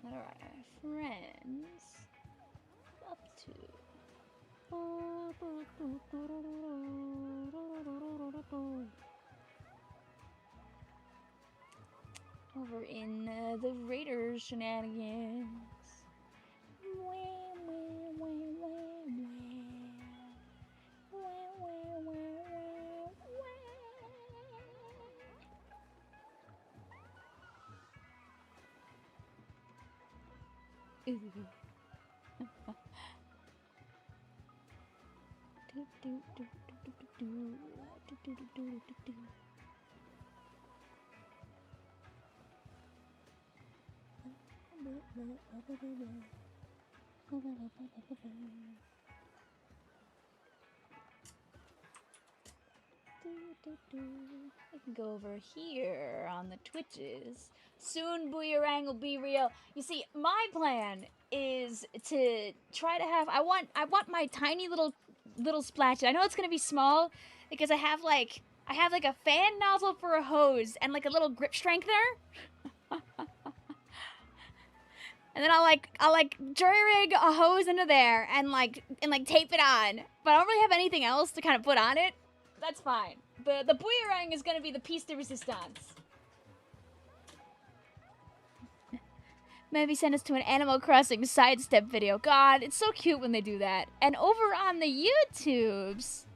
Alright, friends. Up to. Over in the Raiders shenanigans. I can go over here on the Twitches. Soon Booyarang will be real. You see, my plan is to try to have I want my tiny little splash. I know it's gonna be small because I have like a fan nozzle for a hose and like a little grip strengthener. And then I'll jury rig a hose into there and tape it on. But I don't really have anything else to kind of put on it. That's fine. The Booyarang is gonna be the piece de resistance. Maybe send us to an Animal Crossing sidestep video. God, it's so cute when they do that. And over on the YouTubes,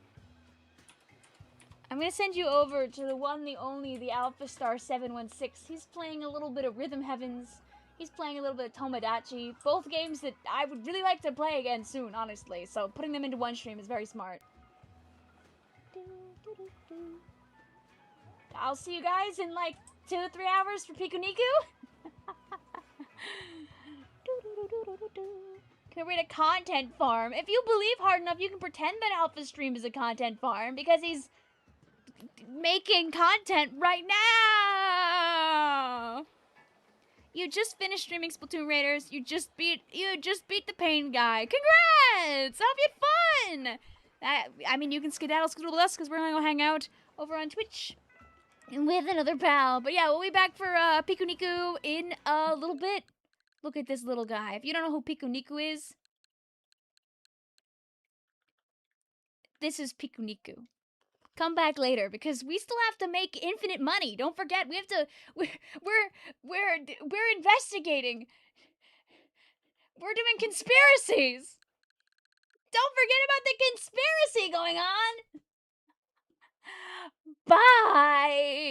I'm gonna send you over to the one, the only, the Alpha Star 716. He's playing a little bit of Rhythm Heavens. He's playing a little bit of Tomodachi. Both games that I would really like to play again soon, honestly. So putting them into one stream is very smart. I'll see you guys in like 2 to 3 hours for Pikuniku. Create a content farm. If you believe hard enough, you can pretend that Alpha Stream is a content farm because he's making content right now. You just finished streaming Splatoon Raiders. You just beat the pain guy. Congrats! I hope you had fun. I mean, you can skedaddle with us because we're gonna go hang out over on Twitch with another pal. But yeah, we'll be back for Pikuniku in a little bit. Look at this little guy. If you don't know who Pikuniku is, this is Pikuniku. Come back later because we still have to make infinite money. Don't forget, we have to. We're investigating. We're doing conspiracies. Don't forget about the conspiracy going on. Bye.